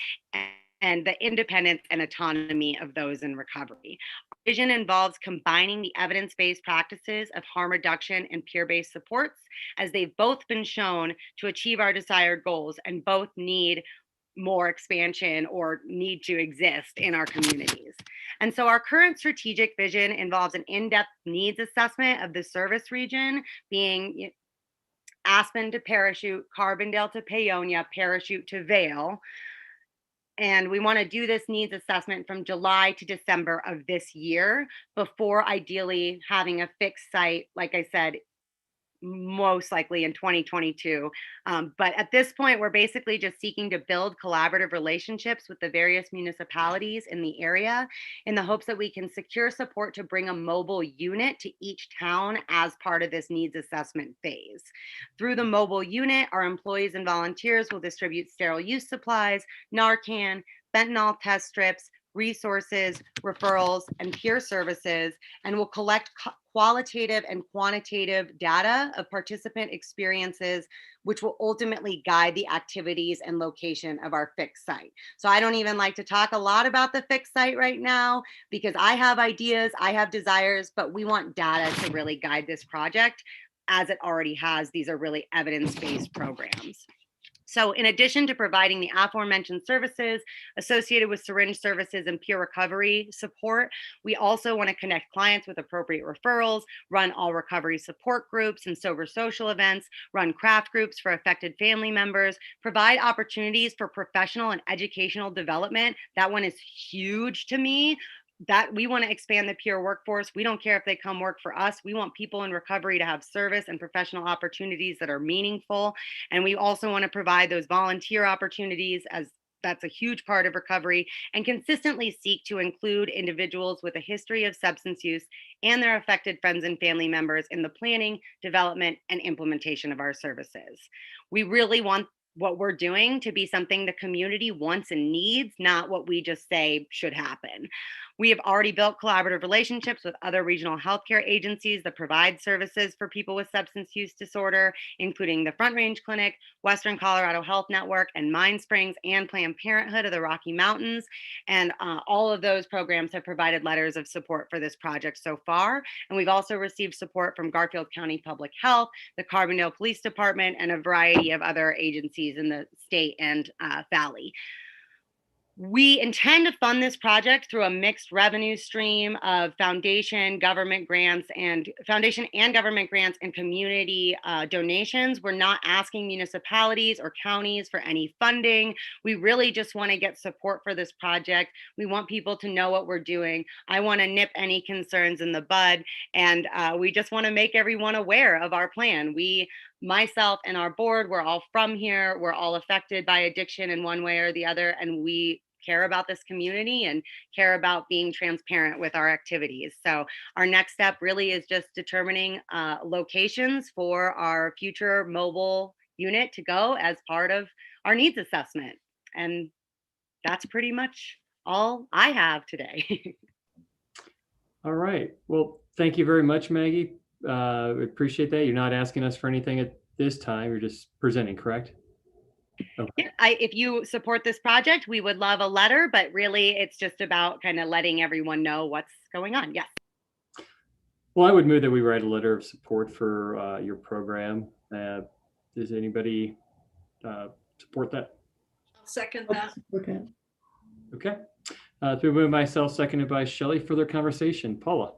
and the independence and autonomy of those in recovery. Our vision involves combining the evidence-based practices of harm reduction and peer-based supports, as they've both been shown to achieve our desired goals and both need more expansion or need to exist in our communities. And so our current strategic vision involves an in-depth needs assessment of the service region, being Aspen to Parachute, Carbondale to Paonia, Parachute to Vale. And we want to do this needs assessment from July to December of this year, before ideally having a fixed site, like I said, most likely in 2022. But at this point, we're basically just seeking to build collaborative relationships with the various municipalities in the area in the hopes that we can secure support to bring a mobile unit to each town as part of this needs assessment phase. Through the mobile unit, our employees and volunteers will distribute sterile use supplies, Narcan, fentanyl test strips, resources, referrals, and peer services, and will collect qualitative and quantitative data of participant experiences, which will ultimately guide the activities and location of our fixed site. So I don't even like to talk a lot about the fixed site right now, because I have ideas, I have desires, but we want data to really guide this project, as it already has. These are really evidence-based programs. So in addition to providing the aforementioned services associated with syringe services and peer recovery support, we also want to connect clients with appropriate referrals, run all recovery support groups and sober social events, run craft groups for affected family members, provide opportunities for professional and educational development. That one is huge to me. That we want to expand the peer workforce. We don't care if they come work for us. We want people in recovery to have service and professional opportunities that are meaningful. And we also want to provide those volunteer opportunities, as that's a huge part of recovery, and consistently seek to include individuals with a history of substance use and their affected friends and family members in the planning, development, and implementation of our services. We really want what we're doing to be something the community wants and needs, not what we just say should happen. We have already built collaborative relationships with other regional healthcare agencies that provide services for people with substance use disorder, including the Front Range Clinic, Western Colorado Health Network, and Mind Springs, and Planned Parenthood of the Rocky Mountains. And all of those programs have provided letters of support for this project so far. And we've also received support from Garfield County Public Health, the Carbondale Police Department, and a variety of other agencies in the state and valley. We intend to fund this project through a mixed revenue stream of foundation and government grants and community donations. We're not asking municipalities or counties for any funding. We really just want to get support for this project. We want people to know what we're doing. I want to nip any concerns in the bud, and we just want to make everyone aware of our plan. Myself and our board, we're all from here. We're all affected by addiction in one way or the other, and we care about this community and care about being transparent with our activities. So our next step really is just determining locations for our future mobile unit to go as part of our needs assessment. And that's pretty much all I have today. All right. Well, thank you very much, Maggie. We appreciate that. You're not asking us for anything at this time. You're just presenting, correct? Okay. If you support this project, we would love a letter, but really it's just about kind of letting everyone know what's going on. Yes. Well, I would move that we write a letter of support for your program. Does anybody support that? I'll second that. Okay. Okay. It's been moved by myself, seconded by Shelley. Further conversation. Paula.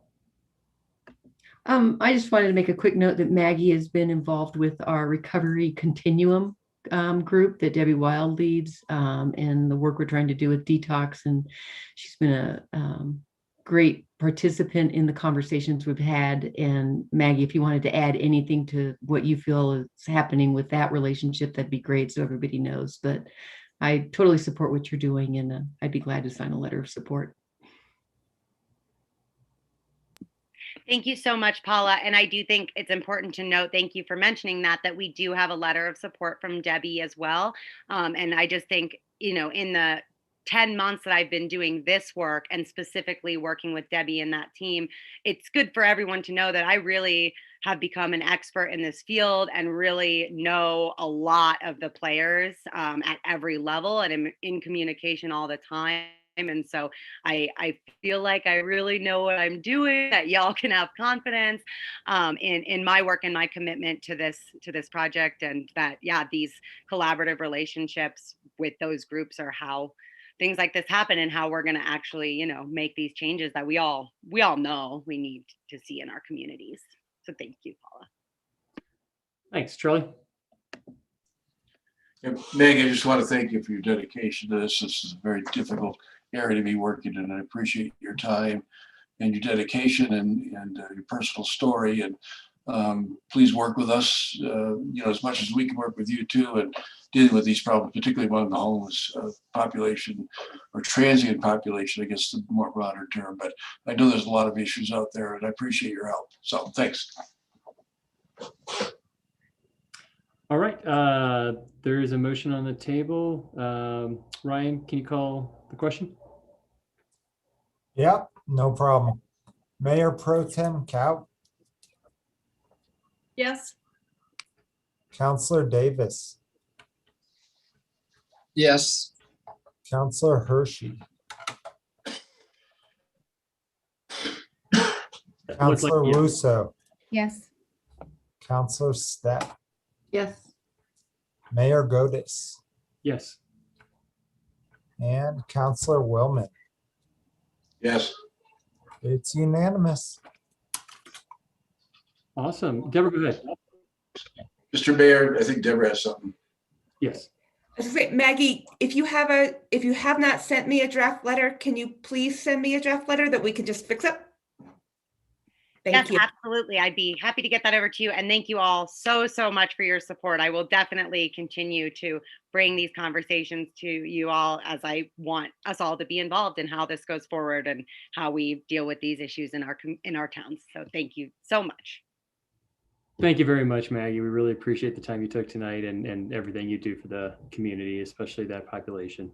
I just wanted to make a quick note that Maggie has been involved with our recovery continuum group that Debbie Wild leads, and the work we're trying to do with detox. And she's been a great participant in the conversations we've had. And Maggie, if you wanted to add anything to what you feel is happening with that relationship, that'd be great, so everybody knows. But I totally support what you're doing, and I'd be glad to sign a letter of support. Thank you so much, Paula. And I do think it's important to note, thank you for mentioning that we do have a letter of support from Debbie as well. And I just think, in the 10 months that I've been doing this work and specifically working with Debbie and that team, it's good for everyone to know that I really have become an expert in this field and really know a lot of the players at every level, and am in communication all the time. And so I feel like I really know what I'm doing, that y'all can have confidence in my work and my commitment to this project, and that, yeah, these collaborative relationships with those groups are how things like this happen, and how we're going to actually, you know, make these changes that we all know we need to see in our communities. So thank you, Paula. Thanks, Charlie. And Meg, I just want to thank you for your dedication to this. This is a very difficult area to be working in. I appreciate your time and your dedication and your personal story. And please work with us, you know, as much as we can work with you too, and dealing with these problems, particularly among the homeless population or transient population, I guess the more broader term. But I know there's a lot of issues out there, and I appreciate your help. So thanks. All right, there is a motion on the table. Ryan, can you call the question? Yep, no problem. Mayor Pro Tem Cow, Yes. Counselor Davis, Yes. Counselor Hershey, Counselor yes. Russo, Yes. Counselor Stepp, Yes. Mayor Godis, Yes. and Counselor Willman. Yes. It's unanimous. Awesome. Deborah, go ahead. Mr. Mayor, I think Deborah has something. Yes. I was gonna say, Maggie, if you have not sent me a draft letter, can you please send me a draft letter that we can just fix up? Thank Yes, you. absolutely. I'd be happy to get that over to you. And thank you all so much for your support. I will definitely continue to bring these conversations to you all, as I want us all to be involved in how this goes forward and how we deal with these issues in our towns. So thank you so much. Thank you very much, Maggie. We really appreciate the time you took tonight and everything you do for the community, especially that population.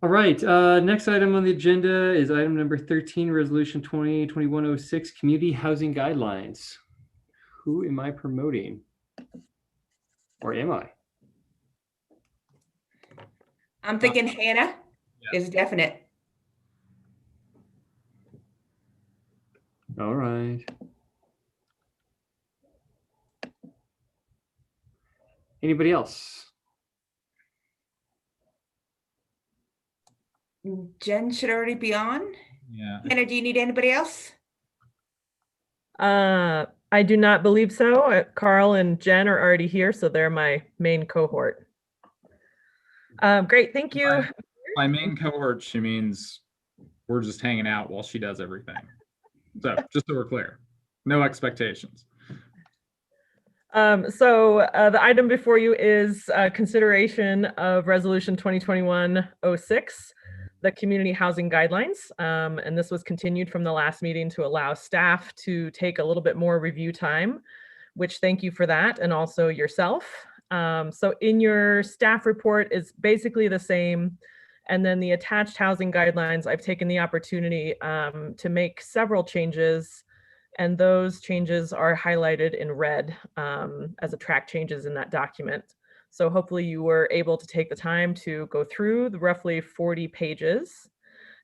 All right, next item on the agenda is item number 13, Resolution 2021-06, Community Housing Guidelines. Who am I promoting? Or am I? I'm thinking Hannah is definite. All right. Anybody else? Jen should already be on. Yeah. Hannah, do you need anybody else? I do not believe so. Carl and Jen are already here, so they're my main cohort. Great, thank you. By main cohort, she means we're just hanging out while she does everything. So just so we're clear, no expectations. So the item before you is consideration of Resolution 2021-06, the Community Housing Guidelines. And this was continued from the last meeting to allow staff to take a little bit more review time, which thank you for that, and also yourself. So in your staff report is basically the same. And then the attached housing guidelines, I've taken the opportunity to make several changes, and those changes are highlighted in red as track changes in that document. So hopefully you were able to take the time to go through the roughly 40 pages.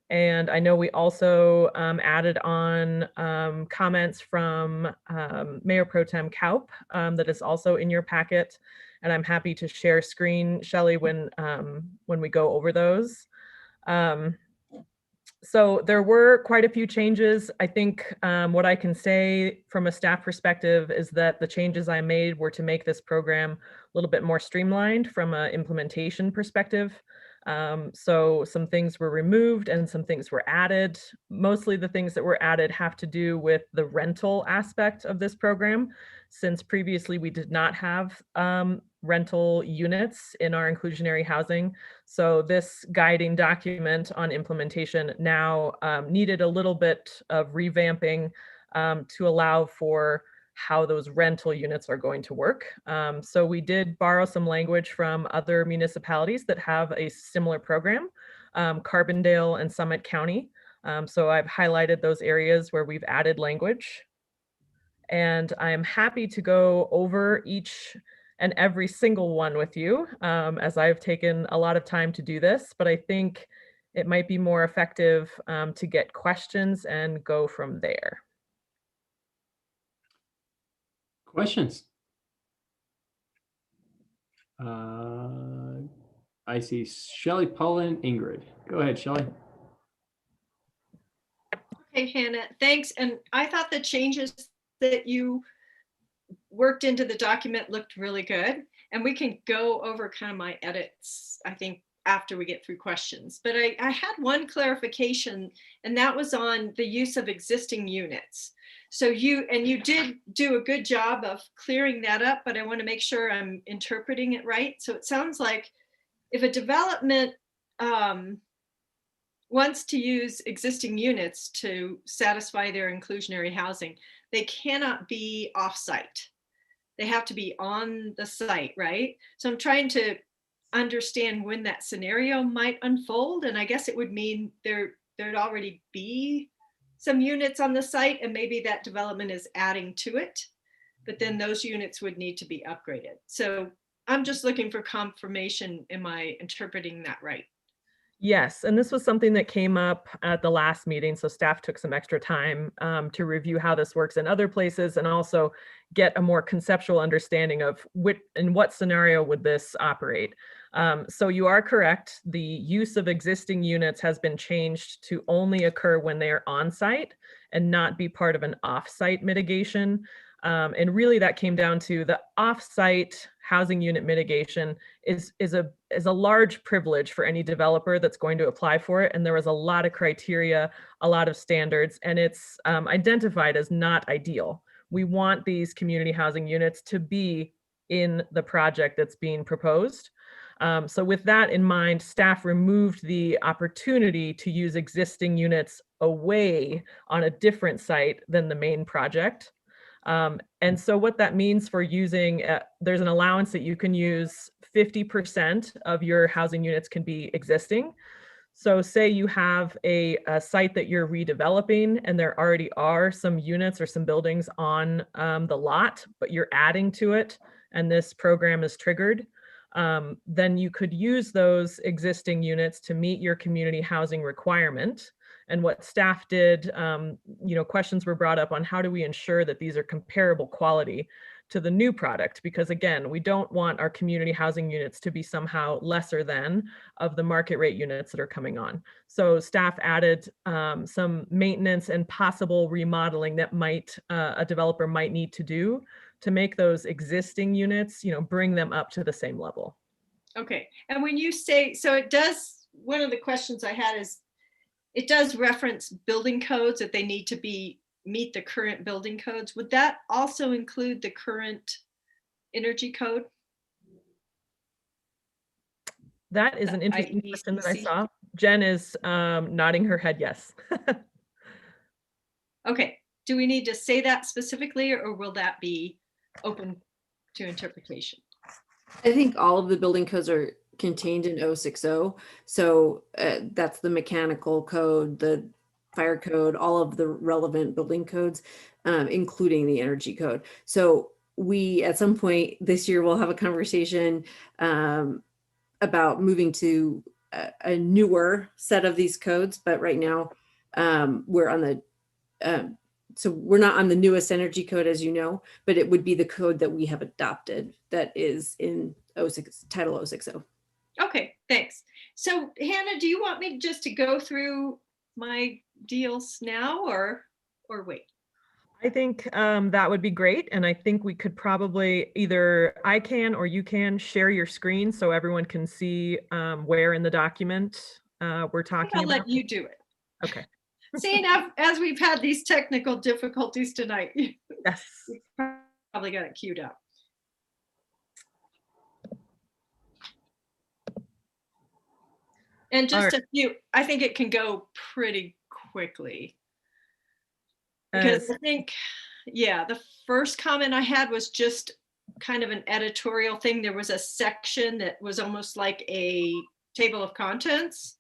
And I know we also added on comments from Mayor Pro Tem Kaup that is also in your packet. And I'm happy to share screen, Shelley, when we go over those. So there were quite a few changes. I think what I can say from a staff perspective is that the changes I made were to make this program a little bit more streamlined from an implementation perspective. So some things were removed and some things were added. Mostly the things that were added have to do with the rental aspect of this program, since previously we did not have rental units in our inclusionary housing. So this guiding document on implementation now needed a little bit of revamping to allow for how those rental units are going to work. So we did borrow some language from other municipalities that have a similar program, Carbondale and Summit County. So I've highlighted those areas where we've added language. And I am happy to go over each and every single one with you, as I've taken a lot of time to do this, but I think it might be more effective to get questions and go from there. Questions? I see Shelley, Paula, and Ingrid. Go ahead, Shelley. Okay, Hannah, thanks. And I thought the changes that you worked into the document looked really good. And we can go over kind of my edits, I think, after we get through questions. But I had one clarification, and that was on the use of existing units. So you did do a good job of clearing that up, but I want to make sure I'm interpreting it right. So it sounds like if a development wants to use existing units to satisfy their inclusionary housing, they cannot be off-site. They have to be on the site, right? So I'm trying to understand when that scenario might unfold. And I guess it would mean there'd already be some units on the site, and maybe that development is adding to it, but then those units would need to be upgraded. So I'm just looking for confirmation. Am I interpreting that right? Yes, and this was something that came up at the last meeting, so staff took some extra time to review how this works in other places and also get a more conceptual understanding of in what scenario would this operate. So you are correct, the use of existing units has been changed to only occur when they are on site and not be part of an off-site mitigation. And really that came down to the off-site housing unit mitigation is a large privilege for any developer that's going to apply for it. And there was a lot of criteria, a lot of standards, and it's identified as not ideal. We want these community housing units to be in the project that's being proposed. So with that in mind, staff removed the opportunity to use existing units away on a different site than the main project. And so what that means for using, there's an allowance that you can use 50% of your housing units can be existing. So say you have a site that you're redeveloping and there already are some units or some buildings on the lot, but you're adding to it and this program is triggered, then you could use those existing units to meet your community housing requirement. And what staff did, questions were brought up on how do we ensure that these are comparable quality to the new product? Because again, we don't want our community housing units to be somehow lesser than of the market rate units that are coming on. So staff added some maintenance and possible remodeling that a developer might need to do to make those existing units, bring them up to the same level. Okay, and when you say, so it does, one of the questions I had is, it does reference building codes that they need to meet the current building codes. Would that also include the current energy code? That is an interesting question that I saw. Jen is nodding her head yes. Okay, do we need to say that specifically, or will that be open to interpretation? I think all of the building codes are contained in 060. So that's the mechanical code, the fire code, all of the relevant building codes, including the energy code. So we, at some point this year, will have a conversation about moving to a newer set of these codes. But right now we're on the, so we're not on the newest energy code, as you know, but it would be the code that we have adopted that is in Title 060. Okay, thanks. So Hannah, do you want me just to go through my deals now or wait? I think that would be great. And I think we could probably either I can or you can share your screen so everyone can see where in the document we're talking I'll about. let you do it. Okay. Seeing as we've had these technical difficulties tonight, yes, we probably got it queued up. And just a few, I think it can go pretty quickly. Because I think, yeah, the first comment I had was just kind of an editorial thing. There was a section that was almost like a table of contents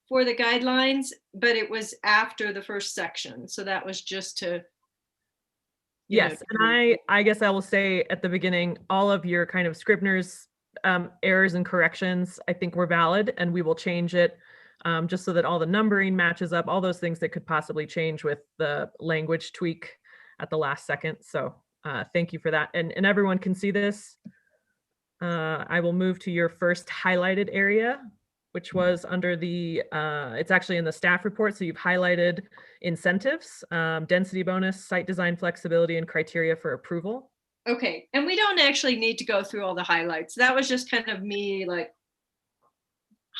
for the guidelines, but it was after the first section. So that was just to, you know, Yes, and I guess I will say at the beginning, all of your kind of Scribner's errors and corrections, I think were valid, and we will change it just so that all the numbering matches up, all those things that could possibly change with the language tweak at the last second. So thank you for that. And everyone can see this. I will move to your first highlighted area, which was under the, it's actually in the staff report. So you've highlighted incentives, density bonus, site design flexibility, and criteria for approval. okay. And we don't actually need to go through all the highlights. That was just kind of me like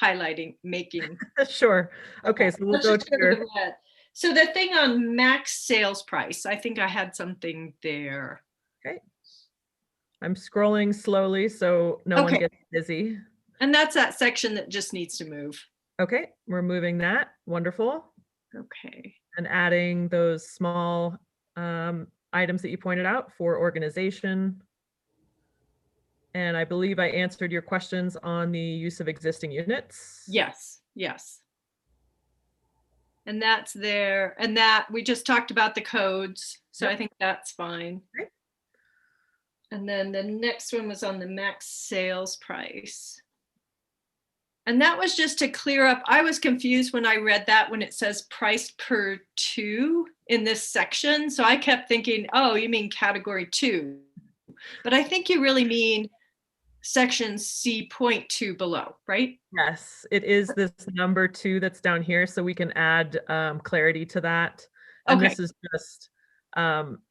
highlighting, making. Sure. Okay, so we'll Let's go just to go to your, the red. So the thing on max sales price, I think I had something there. okay. I'm scrolling slowly so no one Okay. gets busy. And that's that section that just needs to move. Okay, we're moving that. Wonderful. Okay. And adding those small items that you pointed out for organization. And I believe I answered your questions on the use of existing units. Yes, yes. And that's there. And that we just talked about the codes. So I think that's fine. Okay. And then the next one was on the max sales price. And that was just to clear up. I was confused when I read that when it says price per 2 in this section. So I kept thinking, oh, you mean category 2. But I think you really mean section C.2 below, right? Yes, it is this number 2 that's down here. So we can add clarity to that. And Okay. this is just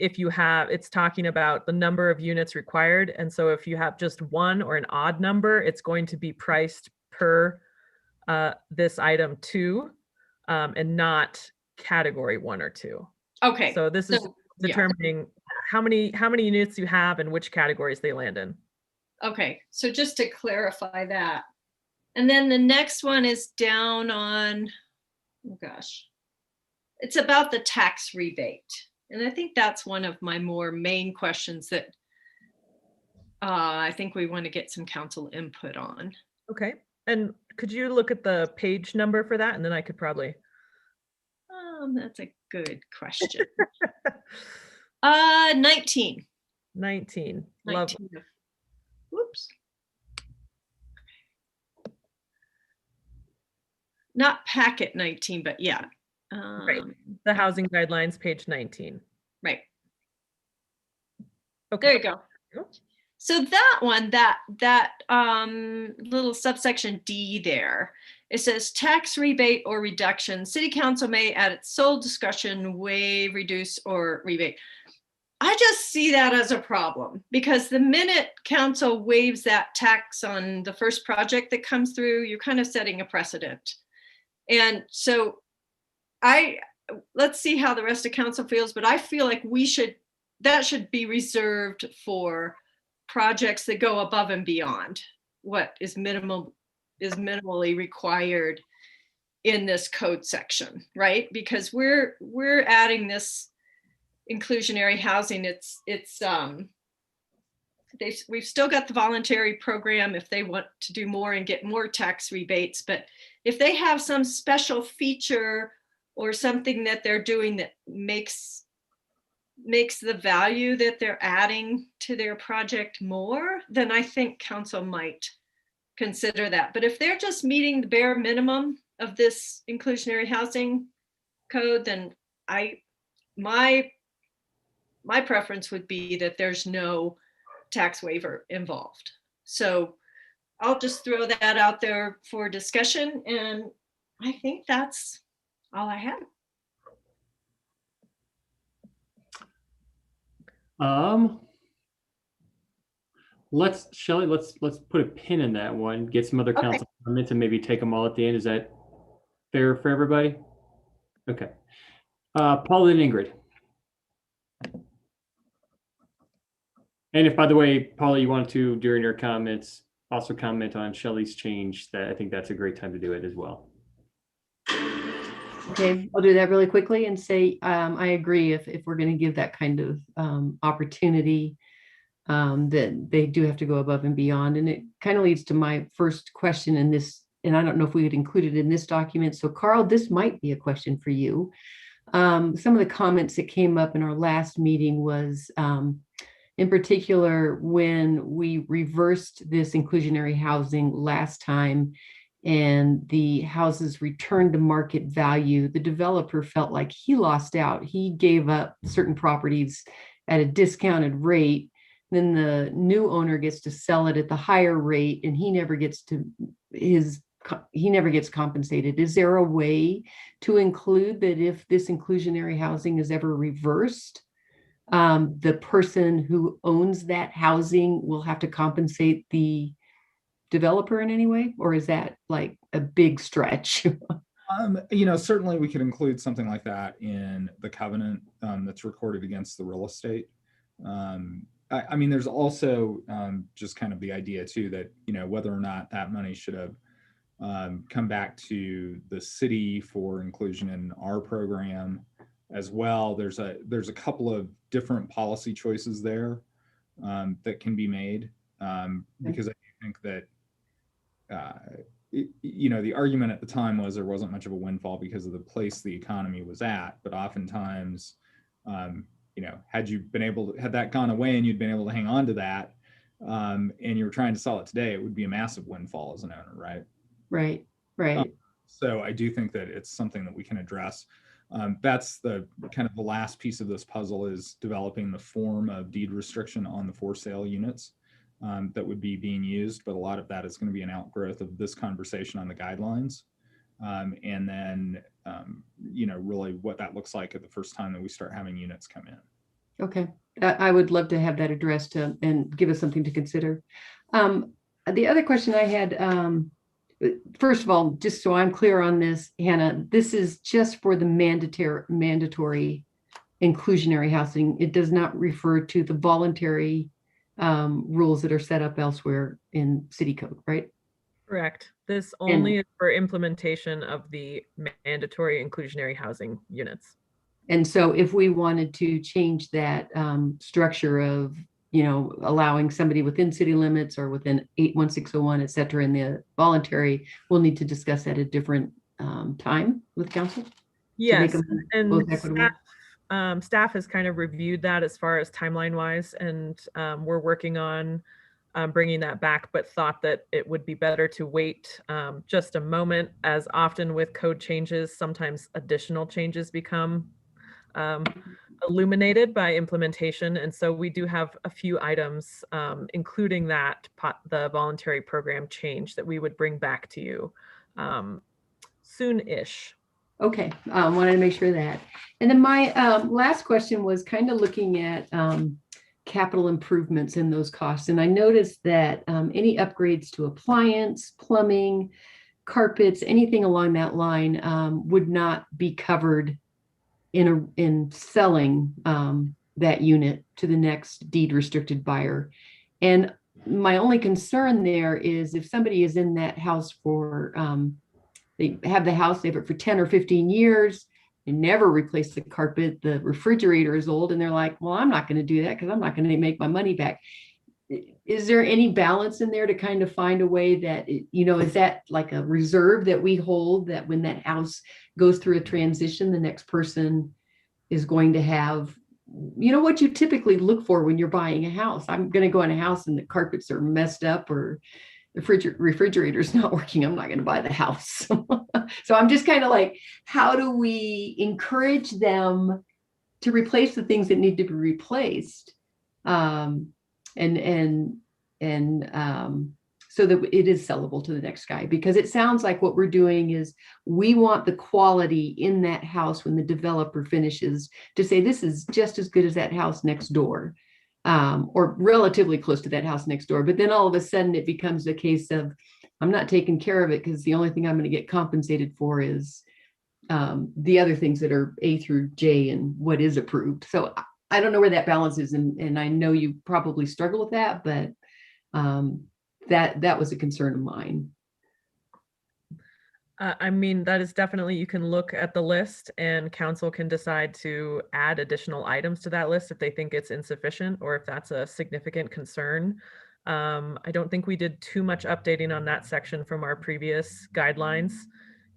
if you have, it's talking about the number of units required. And so if you have just one or an odd number, it's going to be priced per this item 2 and not category 1 or 2. Okay. So this is yeah. determining how many units you have and which categories they land in. Okay, so just to clarify that. And then the next one is down on, oh gosh, it's about the tax rebate. And I think that's one of my more main questions that I think we want to get some council input on. Okay, and could you look at the page number for that? And then I could probably. That's a good question. 19. 19. Love. 19. Whoops. Not packet 19, but yeah. Right. The housing guidelines, page 19. Right. Okay. There you go. So that one, that little subsection D there, it says tax rebate or reduction. City council may at its sole discretion waive, reduce, or rebate. I just see that as a problem because the minute council waives that tax on the first project that comes through, you're kind of setting a precedent. And so let's see how the rest of council feels, but I feel like that should be reserved for projects that go above and beyond what is minimally required in this code section, right? Because we're adding this inclusionary housing. We've still got the voluntary program if they want to do more and get more tax rebates, but if they have some special feature or something that they're doing that makes the value that they're adding to their project more, then I think council might consider that. But if they're just meeting the bare minimum of this inclusionary housing code, then my preference would be that there's no tax waiver involved. So I'll just throw that out there for discussion. And I think that's all I have. Shelley, let's put a pin in that one, get some other council comments and maybe take them all at the end. Is that fair for everybody? Okay. Paul and Ingrid. And if, by the way, Paula, you want to, during your comments, also comment on Shelley's change, that I think that's a great time to do it as well. Okay, I'll do that really quickly and say, I agree if we're going to give that kind of opportunity, that they do have to go above and beyond. And it kind of leads to my first question in this, and I don't know if we would include it in this document. So Carl, this might be a question for you. Some of the comments that came up in our last meeting was, in particular, when we reversed this inclusionary housing last time and the houses returned to market value, the developer felt like he lost out. He gave up certain properties at a discounted rate. Then the new owner gets to sell it at the higher rate, and he never gets compensated. Is there a way to include that if this inclusionary housing is ever reversed, the person who owns that housing will have to compensate the developer in any way? Or is that like a big stretch? Certainly we could include something like that in the covenant that's recorded against the real estate. I mean, there's also just kind of the idea too that, whether or not that money should have come back to the city for inclusion in our program as well. There's a couple of different policy choices there that can be made, because I think that the argument at the time was there wasn't much of a windfall because of the place the economy was at, but oftentimes had that gone away and you'd been able to hang on to that, and you were trying to sell it today, it would be a massive windfall as an owner, right? Right. So I do think that it's something that we can address. That's the kind of the last piece of this puzzle, is developing the form of deed restriction on the for sale units that would be being used. But a lot of that is going to be an outgrowth of this conversation on the guidelines. And then, really what that looks like at the first time that we start having units come in. Okay, I would love to have that addressed and give us something to consider. The other question I had, first of all, just so I'm clear on this, Hannah, this is just for the mandatory inclusionary housing. It does not refer to the voluntary rules that are set up elsewhere in city code, right? Correct. This only is for implementation of the mandatory inclusionary housing units. And so if we wanted to change that structure of, allowing somebody within city limits or within 81601, et cetera, in the voluntary, we'll need to discuss that at a different time with council. Yes, and staff has kind of reviewed that as far as timeline wise, and we're working on bringing that back, but thought that it would be better to wait just a moment. As often with code changes, sometimes additional changes become illuminated by implementation. And so we do have a few items, including the voluntary program change, that we would bring back to you soon-ish. Okay, wanted to make sure of that. And then my last question was kind of looking at capital improvements in those costs. And I noticed that any upgrades to appliance, plumbing, carpets, anything along that line would not be covered in selling that unit to the next deed restricted buyer. And my only concern there is if somebody is in that house for, they have the house, they have it for 10 or 15 years, they never replace the carpet, the refrigerator is old, and they're like, well, I'm not going to do that because I'm not going to make my money back. Is there any balance in there to kind of find a way that, is that like a reserve that we hold, that when that house goes through a transition, the next person is going to have, what you typically look for when you're buying a house? I'm going to go in a house and the carpets are messed up or the refrigerator's not working. I'm not going to buy the house. So I'm just kind of like, how do we encourage them to replace the things that need to be replaced? So that it is sellable to the next guy, because it sounds like what we're doing is we want the quality in that house when the developer finishes to say, this is just as good as that house next door, or relatively close to that house next door. But then all of a sudden it becomes a case of, I'm not taking care of it because the only thing I'm going to get compensated for is the other things that are A through J and what is approved. So I don't know where that balance is. And I know you probably struggle with that, but that was a concern of mine. I mean, that is definitely, you can look at the list and council can decide to add additional items to that list if they think it's insufficient or if that's a significant concern. I don't think we did too much updating on that section from our previous guidelines.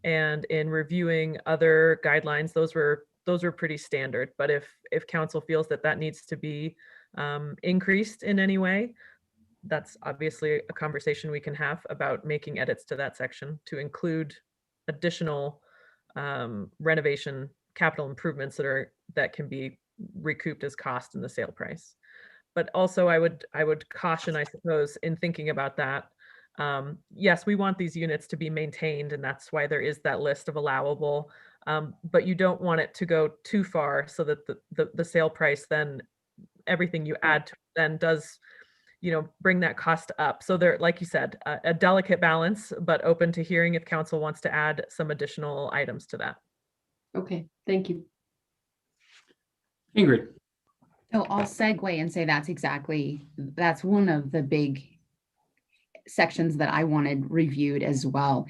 And in reviewing other guidelines, those were pretty standard. But if council feels that that needs to be increased in any way, that's obviously a conversation we can have about making edits to that section to include additional renovation capital improvements that can be recouped as cost in the sale price. But also I would caution, I suppose, in thinking about that. Yes, we want these units to be maintained, and that's why there is that list of allowable, but you don't want it to go too far so that the sale price, then everything you add to it then does, bring that cost up. So there, like you said, a delicate balance, but open to hearing if council wants to add some additional items to that. Okay, thank you. Ingrid. So I'll segue and say that's one of the big sections that I wanted reviewed as well.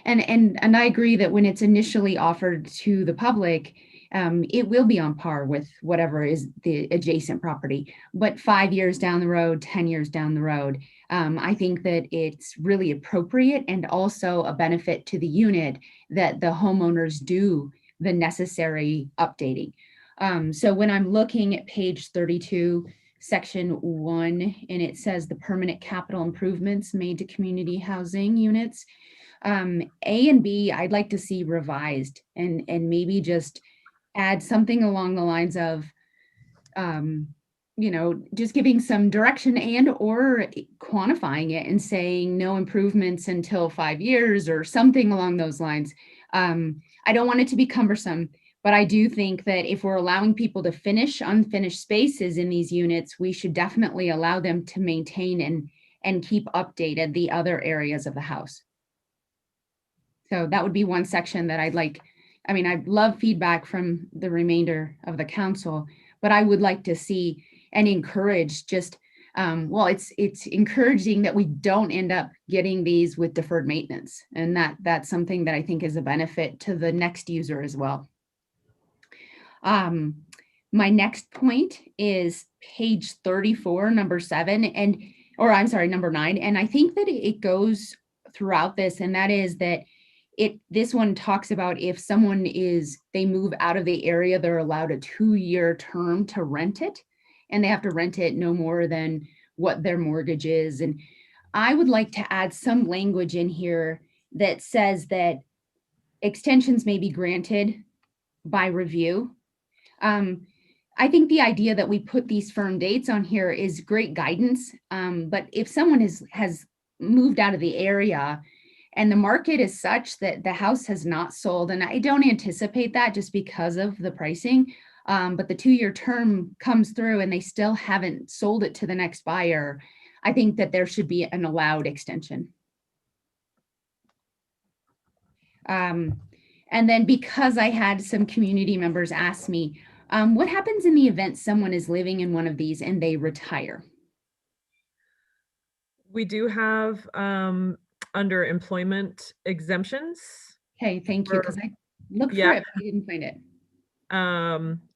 And I agree that when it's initially offered to the public, it will be on par with whatever is the adjacent property. But 5 years down the road, 10 years down the road, I think that it's really appropriate and also a benefit to the unit that the homeowners do the necessary updating. So when I'm looking at page 32, section 1, and it says the permanent capital improvements made to community housing units, A and B, I'd like to see revised and maybe just add something along the lines of, just giving some direction and or quantifying it and saying no improvements until 5 years or something along those lines. I don't want it to be cumbersome, but I do think that if we're allowing people to finish unfinished spaces in these units, we should definitely allow them to maintain and keep updated the other areas of the house. So that would be one section that I'd like. I mean, I'd love feedback from the remainder of the council, but I would like to see and encourage just, it's encouraging that we don't end up getting these with deferred maintenance. And that's something that I think is a benefit to the next user as well. My next point is page 34, number 7, number 9. And I think that it goes throughout this, and that is that this one talks about if someone they move out of the area, they're allowed a 2-year term to rent it, and they have to rent it no more than what their mortgage is. And I would like to add some language in here that says that extensions may be granted by review. I think the idea that we put these firm dates on here is great guidance. But if someone has moved out of the area and the market is such that the house has not sold, and I don't anticipate that just because of the pricing, but the 2-year term comes through and they still haven't sold it to the next buyer, I think that there should be an allowed extension. And then because I had some community members ask me, what happens in the event someone is living in one of these and they retire? We do have under employment exemptions. Okay, thank you, because I looked for it, but I didn't find it.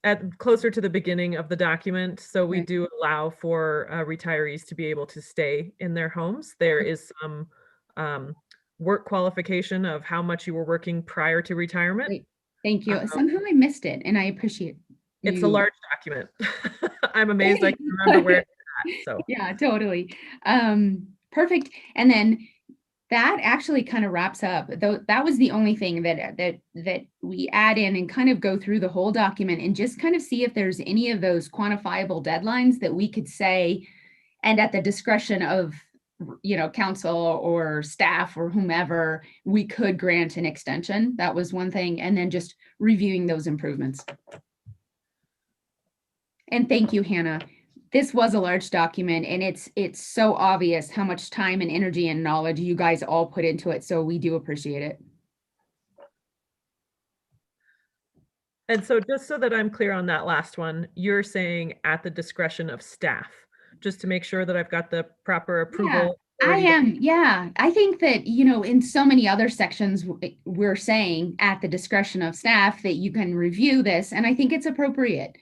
At closer to the beginning of the document. So we do allow for retirees to be able to stay in their homes. There is some work qualification of how much you were working prior to retirement. Great. Thank you. Somehow I missed it, and I appreciate it. It's a large document. I'm amazed I can remember where it's at. So yeah, totally. Perfect. And then that actually kind of wraps up. Though that was the only thing that we add in and kind of go through the whole document and just kind of see if there's any of those quantifiable deadlines that we could say, and at the discretion of council or staff or whomever, we could grant an extension. That was one thing. And then just reviewing those improvements. And thank you, Hannah. This was a large document, and it's so obvious how much time and energy and knowledge you guys all put into it. So we do appreciate it. And so just so that I'm clear on that last one, you're saying at the discretion of staff, just to make sure that I've got the proper approval. I am, yeah. I think that, in so many other sections, we're saying at the discretion of staff that you can review this. And I think it's appropriate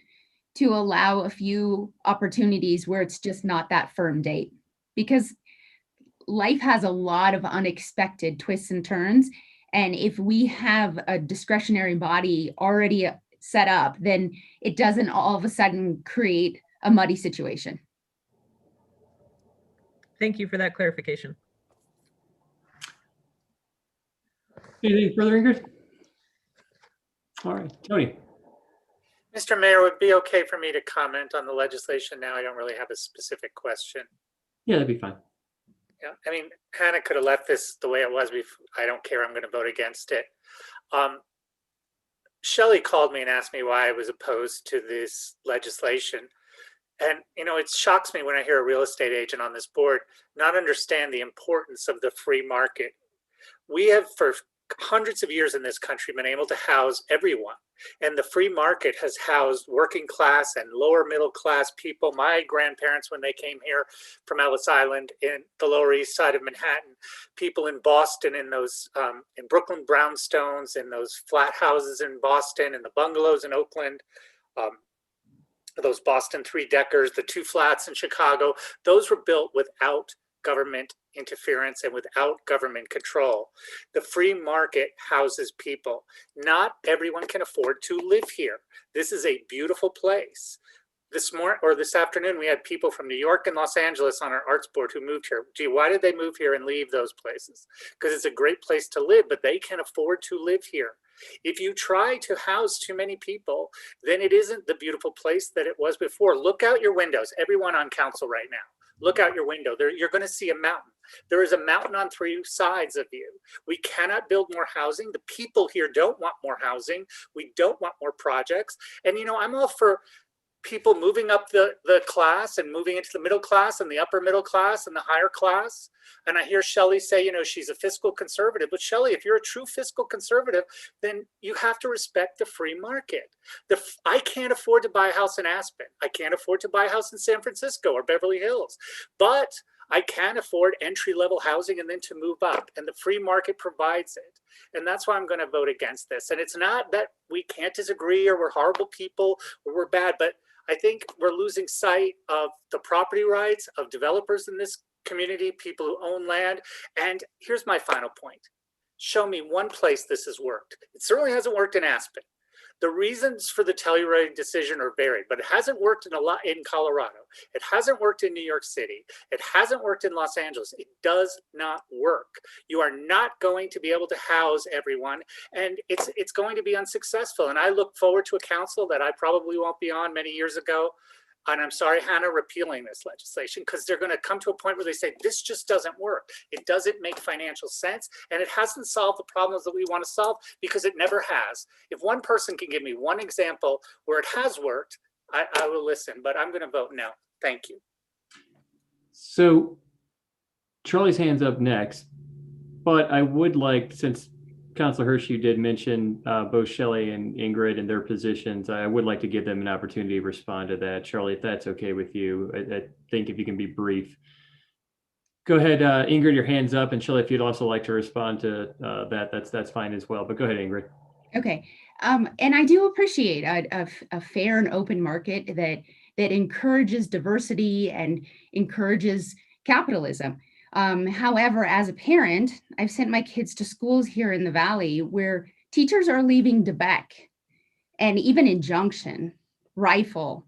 to allow a few opportunities where it's just not that firm date. Because life has a lot of unexpected twists and turns. And if we have a discretionary body already set up, then it doesn't all of a sudden create a muddy situation. Thank you for that clarification. Anything further, Ingrid? All right, Tony. Mr. Mayor, would it be okay for me to comment on the legislation now? I don't really have a specific question. Yeah, that'd be fine. Yeah, I mean, Hannah could have left this the way it was before. I don't care. I'm going to vote against it. Shelley called me and asked me why I was opposed to this legislation. And, it shocks me when I hear a real estate agent on this board not understand the importance of the free market. We have, for hundreds of years in this country, been able to house everyone. And the free market has housed working class and lower middle class people. My grandparents, when they came here from Ellis Island in the Lower East Side of Manhattan, people in Boston, in those in Brooklyn brownstones, in those flat houses in Boston, in the bungalows in Oakland, those Boston 3-deckers, the 2 flats in Chicago, those were built without government interference and without government control. The free market houses people. Not everyone can afford to live here. This is a beautiful place. This afternoon, we had people from New York and Los Angeles on our arts board who moved here. Gee, why did they move here and leave those places? Because it's a great place to live, but they can afford to live here. If you try to house too many people, then it isn't the beautiful place that it was before. Look out your windows, everyone on council right now. Look out your window. You're going to see a mountain. There is a mountain on 3 sides of you. We cannot build more housing. The people here don't want more housing. We don't want more projects. And, I'm all for people moving up the class and moving into the middle class and the upper middle class and the higher class. And I hear Shelley say, she's a fiscal conservative. But Shelley, if you're a true fiscal conservative, then you have to respect the free market. I can't afford to buy a house in Aspen. I can't afford to buy a house in San Francisco or Beverly Hills. But I can afford entry-level housing and then to move up. And the free market provides it. And that's why I'm going to vote against this. And it's not that we can't disagree or we're horrible people or we're bad, but I think we're losing sight of the property rights of developers in this community, people who own land. And here's my final point. Show me one place this has worked. It certainly hasn't worked in Aspen. The reasons for the Telluride decision are varied, but it hasn't worked in Colorado. It hasn't worked in New York City. It hasn't worked in Los Angeles. It does not work. You are not going to be able to house everyone, and it's going to be unsuccessful. And I look forward to a council that I probably won't be on many years ago. And I'm sorry, Hannah, repealing this legislation, because they're going to come to a point where they say, this just doesn't work. It doesn't make financial sense. And it hasn't solved the problems that we want to solve, because it never has. If one person can give me one example where it has worked, I will listen, but I'm going to vote no. Thank you. So Charlie's hand's up next, but I would like, since Councilor Hershey did mention both Shelley and Ingrid and their positions, I would like to give them an opportunity to respond to that. Charlie, if that's okay with you, I think if you can be brief. Go ahead, Ingrid, your hand's up, and Shelley, if you'd also like to respond to that's fine as well, but go ahead, Ingrid. Okay, and I do appreciate a fair and open market that encourages diversity and encourages capitalism. However, as a parent, I've sent my kids to schools here in the Valley where teachers are leaving DeBeck and even in Junction, Rifle,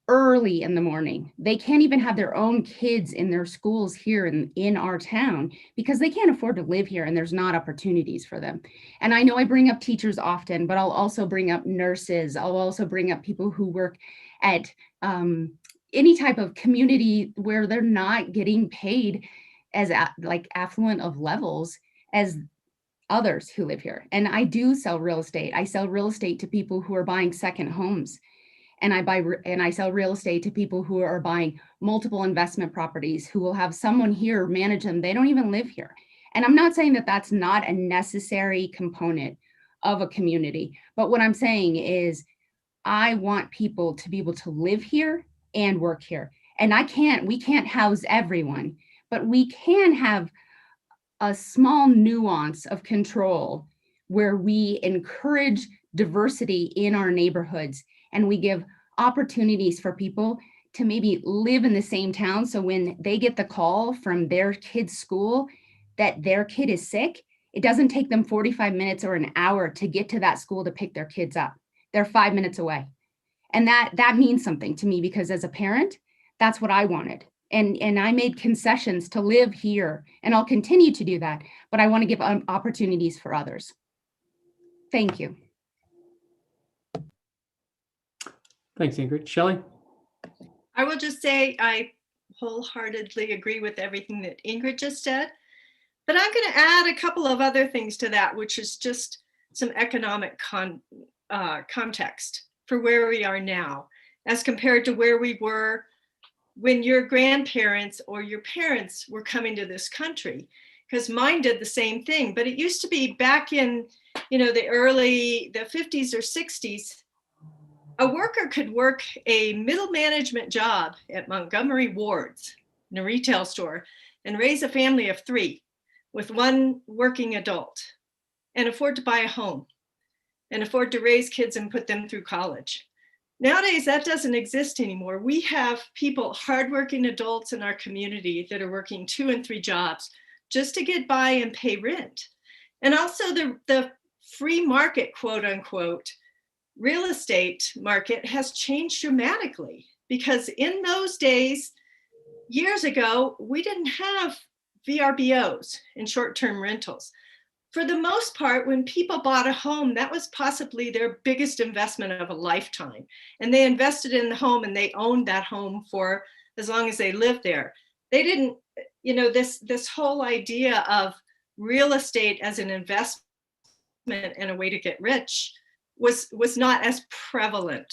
early in the morning. They can't even have their own kids in their schools here in our town because they can't afford to live here and there's not opportunities for them. And I know I bring up teachers often, but I'll also bring up nurses. I'll also bring up people who work at any type of community where they're not getting paid as like affluent of levels as others who live here. And I do sell real estate. I sell real estate to people who are buying second homes. And I sell real estate to people who are buying multiple investment properties, who will have someone here manage them. They don't even live here. And I'm not saying that that's not a necessary component of a community. But what I'm saying is I want people to be able to live here and work here. And we can't house everyone. but we can have a small nuance of control where we encourage diversity in our neighborhoods and we give opportunities for people to maybe live in the same town. So when they get the call from their kid's school that their kid is sick, it doesn't take them 45 minutes or an hour to get to that school to pick their kids up. They're 5 minutes away. And that means something to me because as a parent, that's what I wanted. And I made concessions to live here and I'll continue to do that, but I want to give opportunities for others. Thank you. Thanks, Ingrid. Shelley? I will just say I wholeheartedly agree with everything that Ingrid just said, but I'm going to add a couple of other things to that, which is just some economic context for where we are now as compared to where we were when your grandparents or your parents were coming to this country, because mine did the same thing. But it used to be back in, the 50s or 60s, a worker could work a middle management job at Montgomery Ward's in a retail store and raise a family of 3 with 1 working adult and afford to buy a home and afford to raise kids and put them through college. Nowadays, that doesn't exist anymore. We have people, hardworking adults in our community that are working 2 and 3 jobs just to get by and pay rent. And also the free market, quote unquote, real estate market has changed dramatically because in those days, years ago, we didn't have VRBOs and short-term rentals. For the most part, when people bought a home, that was possibly their biggest investment of a lifetime. And they invested in the home and they owned that home for as long as they lived there. They didn't, this whole idea of real estate as an investment and a way to get rich was not as prevalent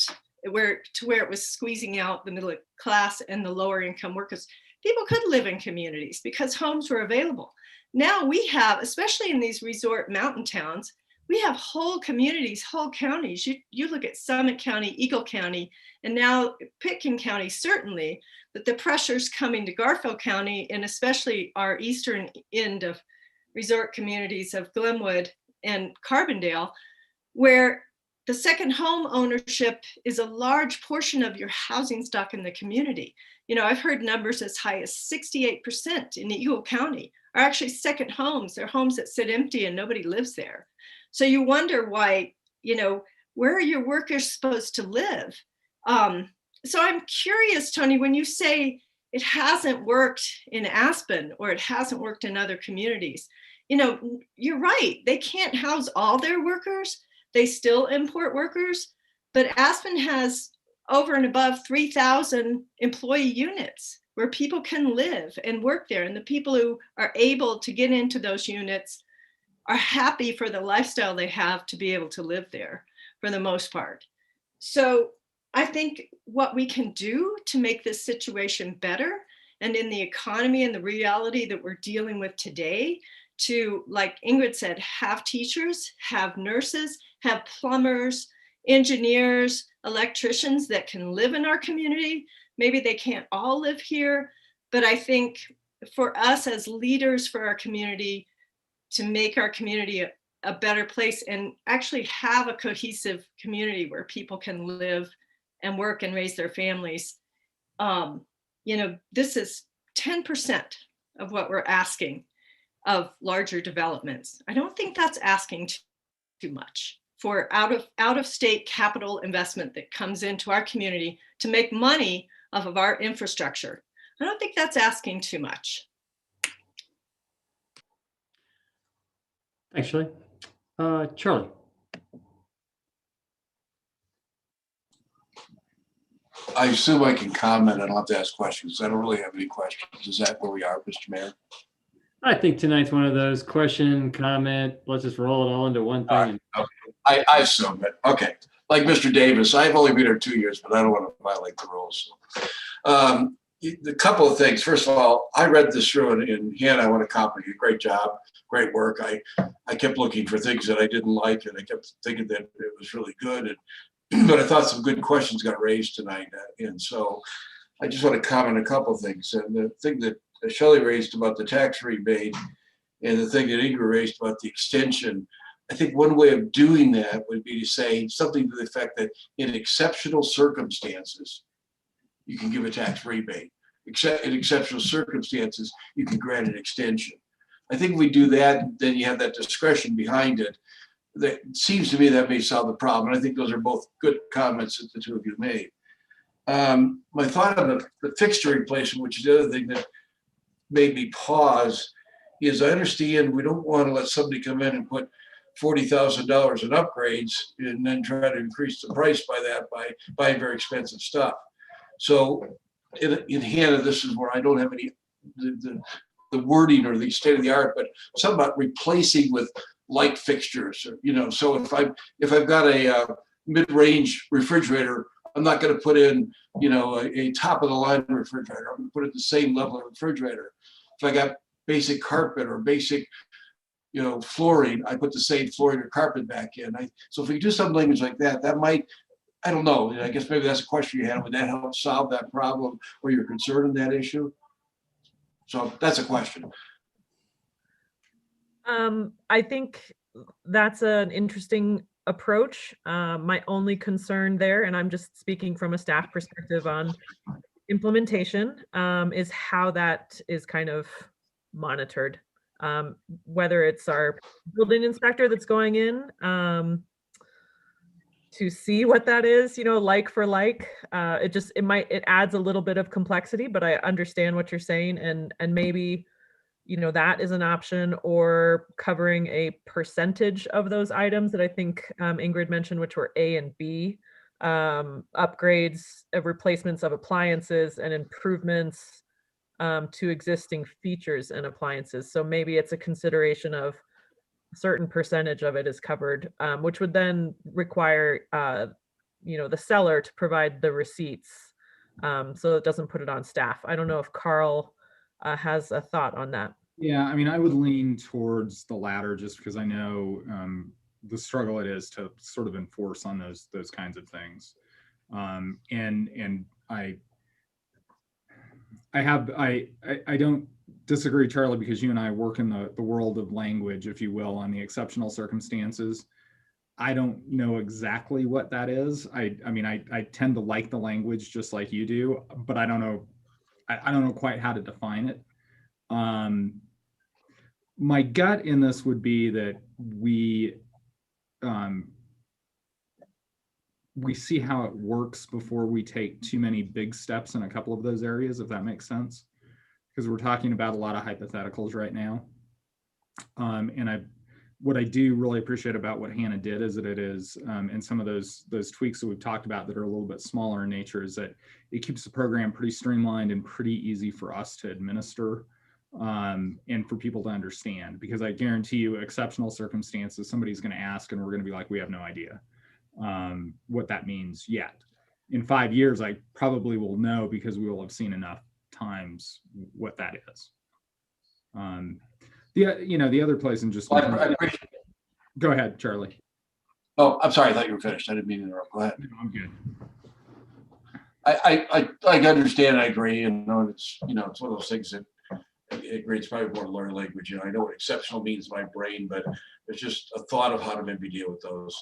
where it was squeezing out the middle class and the lower income workers. People could live in communities because homes were available. Now we have, especially in these resort mountain towns, we have whole communities, whole counties. You look at Summit County, Eagle County, and now Pitkin County, certainly, but the pressure's coming to Garfield County and especially our eastern end of resort communities of Glenwood and Carbondale, where the second home ownership is a large portion of your housing stock in the community. I've heard numbers as high as 68% in Eagle County are actually second homes. They're homes that sit empty and nobody lives there. So you wonder why, where are your workers supposed to live? So I'm curious, Tony, when you say it hasn't worked in Aspen or it hasn't worked in other communities, you're right. They can't house all their workers. They still import workers, but Aspen has over and above 3,000 employee units where people can live and work there. And the people who are able to get into those units are happy for the lifestyle they have to be able to live there for the most part. So I think what we can do to make this situation better and in the economy and the reality that we're dealing with today to, like Ingrid said, have teachers, have nurses, have plumbers, engineers, electricians that can live in our community. Maybe they can't all live here, but I think for us as leaders for our community to make our community a better place and actually have a cohesive community where people can live and work and raise their families. This is 10% of what we're asking of larger developments. I don't think that's asking too much for out of state capital investment that comes into our community to make money off of our infrastructure. I don't think that's asking too much. Thanks, Shelley. Charlie. I assume I can comment. I don't have to ask questions. I don't really have any questions. Is that where we are, Mr. Mayor? I think tonight's one of those question, comment, let's just roll it all into one thing. Okay. I assume it. Okay. Like Mr. Davis, I've only been here 2 years, but I don't want to violate the rules. The couple of things. First of all, I read this through and Hannah, I want to compliment you. Great job. Great work. I kept looking for things that I didn't like and I kept thinking that it was really good. But I thought some good questions got raised tonight. And so I just want to comment a couple of things. And the thing that Shelley raised about the tax rebate and the thing that Ingrid raised about the extension, I think one way of doing that would be to say something to the effect that in exceptional circumstances, you can give a tax rebate. Except in exceptional circumstances, you can grant an extension. I think if we do that, then you have that discretion behind it. That seems to me that may solve the problem. And I think those are both good comments that the two of you made. My thought on the fixture replacement, which is the other thing that made me pause, is I understand we don't want to let somebody come in and put $40,000 in upgrades and then try to increase the price by that by buying very expensive stuff. So in Hannah, this is where I don't have any the wording or the state of the art, but something about replacing with light fixtures. Or, you know, so if I've got a mid-range refrigerator, I'm not going to put in, you know, a top of the line refrigerator. I'm going to put it the same level of refrigerator. If I got basic carpet or basic, you know, flooring, I put the same flooring or carpet back in. So if we do some language like that, that might, I don't know. I guess maybe that's a question you had. Would that help solve that problem or your concern in that issue? So that's a question. I think that's an interesting approach. My only concern there, and I'm just speaking from a staff perspective on implementation, is how that is kind of monitored. Whether it's our building inspector that's going in to see what that is, you know, like for like, it adds a little bit of complexity, but I understand what you're saying, and maybe, you know, that is an option, or covering a percentage of those items that I think Ingrid mentioned, which were A and B, upgrades, replacements of appliances, and improvements to existing features and appliances. So maybe it's a consideration of a certain percentage of it is covered, which would then require, you know, the seller to provide the receipts, so it doesn't put it on staff. I don't know if Carl has a thought on that. Yeah, I mean, I would lean towards the latter, just because I know the struggle it is to sort of enforce on those kinds of things. And I don't disagree, Charlie, because you and I work in the world of language, if you will, on the exceptional circumstances. I don't know exactly what that is. I mean, I tend to like the language just like you do, but I don't know quite how to define it. My gut in this would be that we see how it works before we take too many big steps in a couple of those areas, if that makes sense, because we're talking about a lot of hypotheticals right now. And what I do really appreciate about what Hannah did is that it is, and some of those tweaks that we've talked about that are a little bit smaller in nature, is that it keeps the program pretty streamlined and pretty easy for us to administer, and for people to understand, because I guarantee you exceptional circumstances, somebody's going to ask and we're going to be like, we have no idea what that means yet. In 5 years, I probably will know, because we will have seen enough times what that is. The other place, and just go ahead, Charlie. Oh, I'm sorry. I thought you were finished. I didn't mean to interrupt. Go ahead. No, I'm good. I understand. I agree. You know, it's one of those things that it's probably more to learn language. You know, I know what exceptional means in my brain, but it's just a thought of how to maybe deal with those.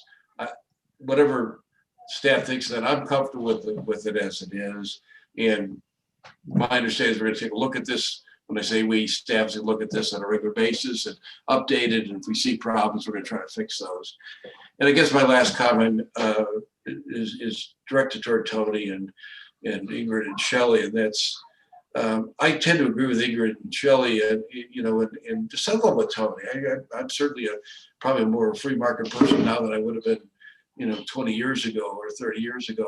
Whatever staff thinks, that I'm comfortable with it as it is. And my understanding is we're going to take a look at this. When I say we, staffs will look at this on a regular basis and update it. And if we see problems, we're going to try to fix those. And I guess my last comment is directed toward Tony and Ingrid and Shelley. And that's, I tend to agree with Ingrid and Shelley, and to some level with Tony. I'm certainly probably more of a free market person now than I would have been, 20 years ago or 30 years ago.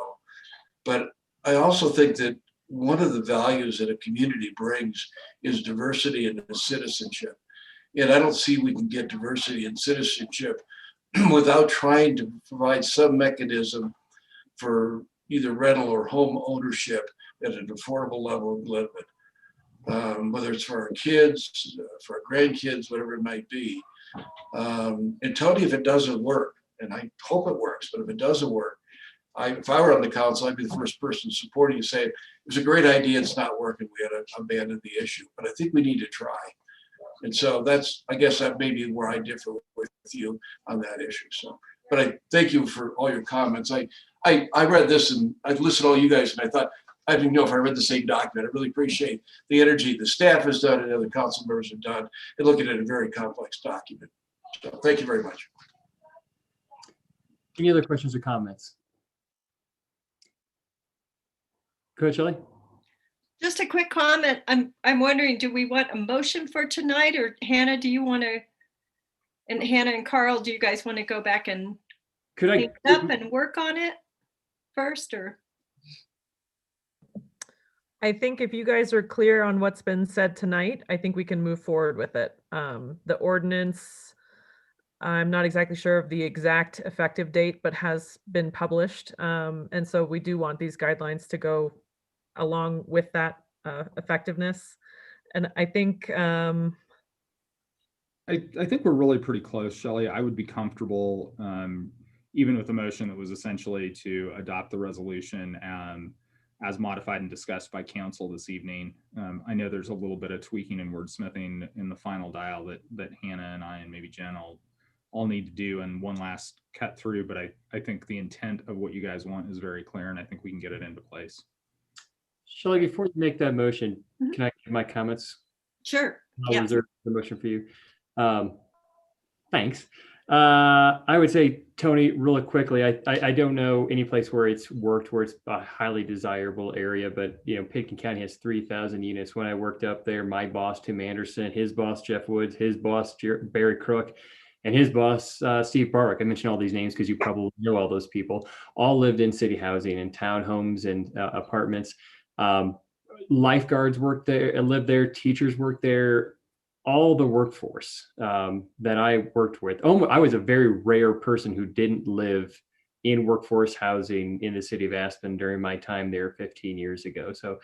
But I also think that one of the values that a community brings is diversity and citizenship. And I don't see we can get diversity and citizenship without trying to provide some mechanism for either rental or home ownership at an affordable level of living, whether it's for our kids, for our grandkids, whatever it might be. And Tony, if it doesn't work, and I hope it works, but if it doesn't work, if I were on the council, I'd be the first person supporting you, saying, it was a great idea, it's not working, we had to abandon the issue. But I think we need to try. And so I guess that may be where I differ with you on that issue. So, but I thank you for all your comments. I read this and I listened to all you guys and I thought, I didn't know if I read the same document. I really appreciate the energy the staff has done and the other council members have done in looking at a very complex document. So thank you very much. Any other questions or comments? Go ahead, Shelley. Just a quick comment. I'm wondering, do we want a motion for tonight, or Hannah, do you want to, and Hannah and Carl, do you guys want to go back and pick it up and work on it first, or? I think if you guys are clear on what's been said tonight, I think we can move forward with it. The ordinance, I'm not exactly sure of the exact effective date, but has been published. And so we do want these guidelines to go along with that effectiveness. And I think I think we're really pretty close, Shelley. I would be comfortable even with a motion that was essentially to adopt the resolution as modified and discussed by council this evening. I know there's a little bit of tweaking and wordsmithing in the final dial that Hannah and I and maybe Jen all need to do, and one last cut through, but I think the intent of what you guys want is very clear, and I think we can get it into place. Shelley, before you make that motion, can I give my comments? Sure. I'll reserve the motion for you. Thanks. I would say, Tony, really quickly, I don't know any place where it's worked where it's a highly desirable area, but Pitkin County has 3,000 units. When I worked up there, my boss, Tim Anderson, his boss, Jeff Woods, his boss, Barry Crook, and his boss, Steve Barwick. I mentioned all these names because you probably know all those people, all lived in city housing and townhomes and apartments. Lifeguards worked there, lived there, teachers worked there. All the workforce that I worked with. I was a very rare person who didn't live in workforce housing in the city of Aspen during my time there 15 years ago. So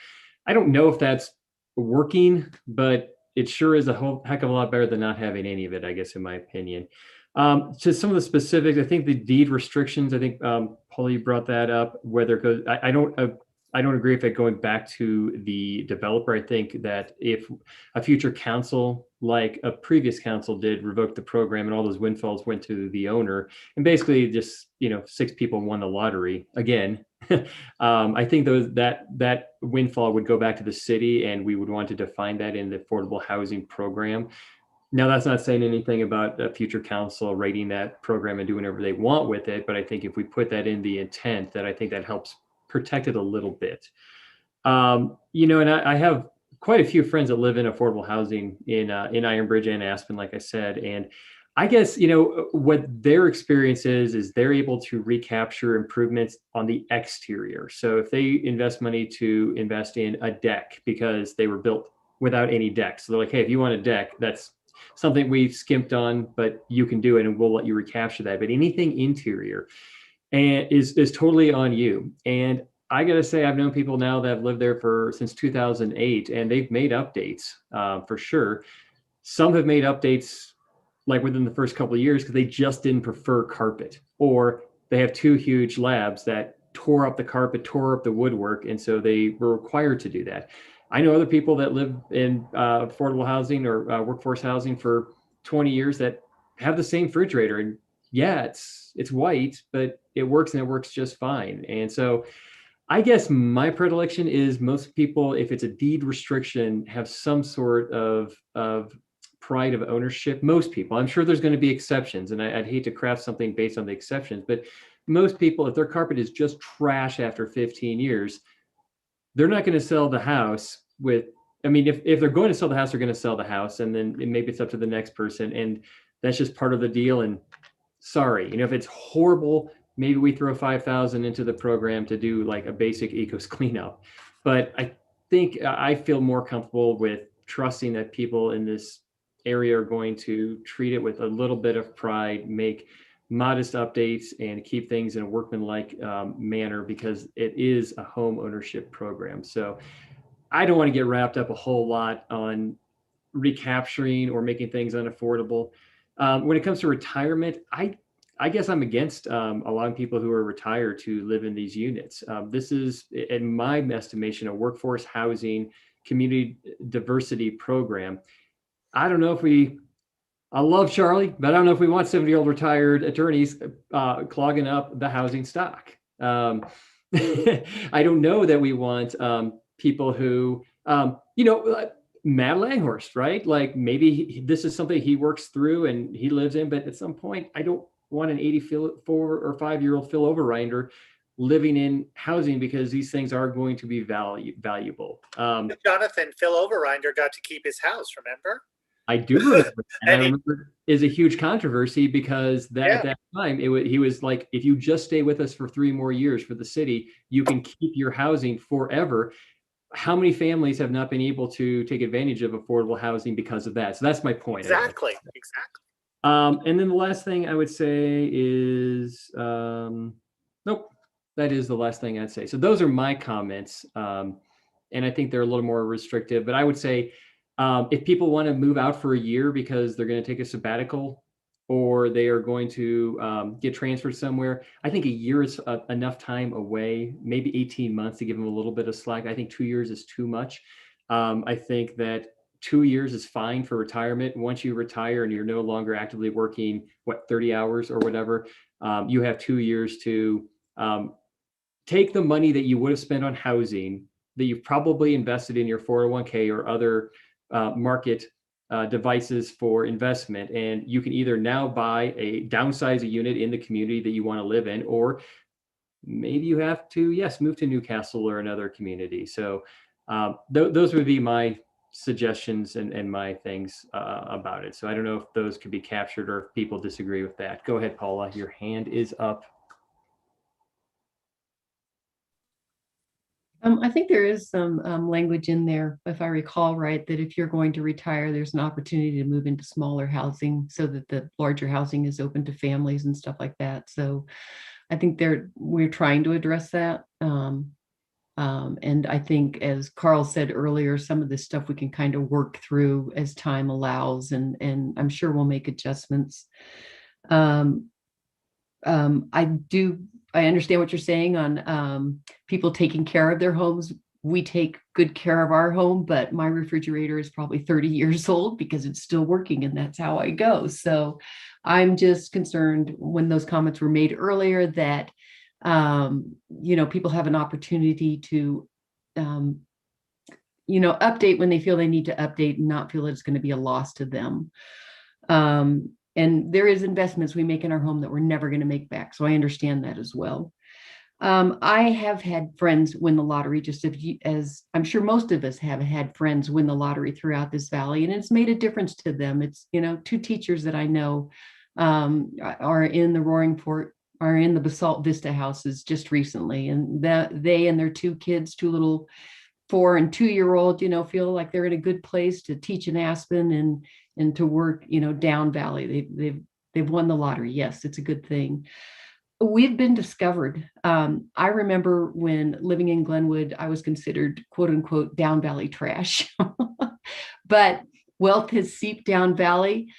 I don't know if that's working, but it sure is a whole heck of a lot better than not having any of it, I guess, in my opinion. To some of the specifics, I think the deed restrictions, I think, Paul, you brought that up, whether it goes, I don't agree with it going back to the developer. I think that if a future council, like a previous council did, revoke the program and all those windfalls went to the owner, and basically just 6 people won the lottery again, I think that windfall would go back to the city, and we would want to define that in the affordable housing program. Now, that's not saying anything about a future council rating that program and doing whatever they want with it, but I think if we put that in the intent, that I think that helps protect it a little bit. And I have quite a few friends that live in affordable housing in Ironbridge and Aspen, like I said, and I guess what their experience is they're able to recapture improvements on the exterior. So if they invest money to invest in a deck because they were built without any deck, so they're like, hey, if you want a deck, that's something we've skimped on, but you can do it and we'll let you recapture that. But anything interior and is totally on you. And I gotta say, I've known people now that have lived there since 2008, and they've made updates for sure. Some have made updates like within the first couple of years because they just didn't prefer carpet, or they have 2 huge labs that tore up the carpet, tore up the woodwork, and so they were required to do that. I know other people that live in affordable housing or workforce housing for 20 years that have the same refrigerator, and yeah, it's white, but it works, and it works just fine. And so I guess my predilection is most people, if it's a deed restriction, have some sort of pride of ownership. Most people, I'm sure there's going to be exceptions, and I'd hate to craft something based on the exceptions, but most people, if their carpet is just trash after 15 years, they're not going to sell the house if they're going to sell the house, they're going to sell the house, and then maybe it's up to the next person, and that's just part of the deal. And sorry, if it's horrible, maybe we throw 5,000 into the program to do like a basic ecos cleanup. But I think I feel more comfortable with trusting that people in this area are going to treat it with a little bit of pride, make modest updates, and keep things in a workmanlike manner, because it is a home ownership program. So I don't want to get wrapped up a whole lot on recapturing or making things unaffordable. When it comes to retirement, I guess I'm against allowing people who are retired to live in these units. This is, in my estimation, a workforce housing community diversity program. I don't know if I love Charlie, but I don't know if we want 70-year-old retired attorneys clogging up the housing stock. I don't know that we want people who, Matt Langhorst, right? Like maybe this is something he works through and he lives in, but at some point, I don't want an 84 or 5-year-old Phil Overrinder living in housing because these things are going to be valuable. Jonathan, Phil Overrinder got to keep his house, remember? I do remember, and I remember is a huge controversy because at that time he was like, if you just stay with us for 3 more years for the city, you can keep your housing forever. How many families have not been able to take advantage of affordable housing because of that? So that's my point. Exactly. And then the last thing I would say is, nope, that is the last thing I'd say. So those are my comments. And I think they're a little more restrictive, but I would say, if people want to move out for a year because they're going to take a sabbatical or they are going to get transferred somewhere, I think a year is enough time away, maybe 18 months to give them a little bit of slack. I think 2 years is too much. I think that 2 years is fine for retirement. Once you retire and you're no longer actively working, 30 hours or whatever, you have 2 years to take the money that you would have spent on housing that you've probably invested in your 401k or other market devices for investment. And you can either now downsize a unit in the community that you want to live in, or maybe you have to, move to Newcastle or another community. So those would be my suggestions and my things about it. So I don't know if those could be captured or if people disagree with that. Go ahead, Paula, your hand is up. I think there is some language in there, if I recall right, that if you're going to retire, there's an opportunity to move into smaller housing so that the larger housing is open to families and stuff like that. So I think we're trying to address that. And I think, as Carl said earlier, some of this stuff we can kind of work through as time allows, and I'm sure we'll make adjustments. I understand what you're saying on people taking care of their homes. We take good care of our home, but my refrigerator is probably 30 years old because it's still working, and that's how I go. So I'm just concerned when those comments were made earlier that people have an opportunity to update when they feel they need to update and not feel that it's going to be a loss to them. And there is investments we make in our home that we're never going to make back. So I understand that as well. I have had friends win the lottery, just as I'm sure most of us have had friends win the lottery throughout this valley, and it's made a difference to them. It's, 2 teachers that I know are in the are in the Basalt Vista houses just recently, and they and their 2 kids, 2 little 4 and 2-year-old, feel like they're in a good place to teach in Aspen and to work, down valley. They've won the lottery. Yes, it's a good thing. We've been discovered. I remember when living in Glenwood, I was considered quote unquote down valley trash, but wealth has seeped down valley.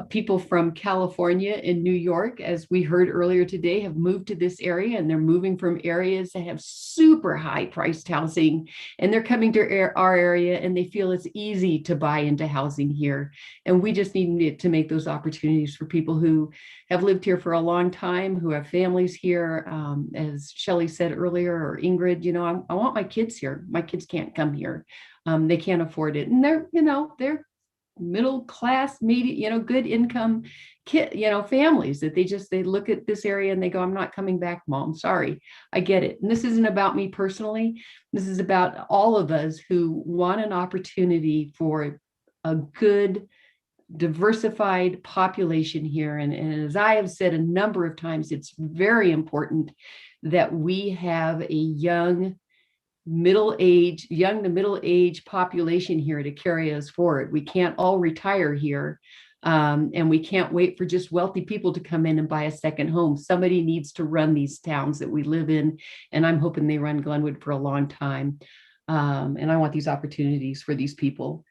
People from California and New York, as we heard earlier today, have moved to this area, and they're moving from areas that have super high priced housing, and they're coming to our area, and they feel it's easy to buy into housing here. And we just need to make those opportunities for people who have lived here for a long time, who have families here. As Shelley said earlier, or Ingrid, I want my kids here. My kids can't come here. They can't afford it. And they're middle class, maybe, good income families that they look at this area and they go, I'm not coming back, Mom. Sorry, I get it. And this isn't about me personally. This is about all of us who want an opportunity for a good, diversified population here. And as I have said a number of times, it's very important that we have a young to middle age population here to carry us forward. We can't all retire here. And we can't wait for just wealthy people to come in and buy a second home. Somebody needs to run these towns that we live in. And I'm hoping they run Glenwood for a long time. And I want these opportunities for these people.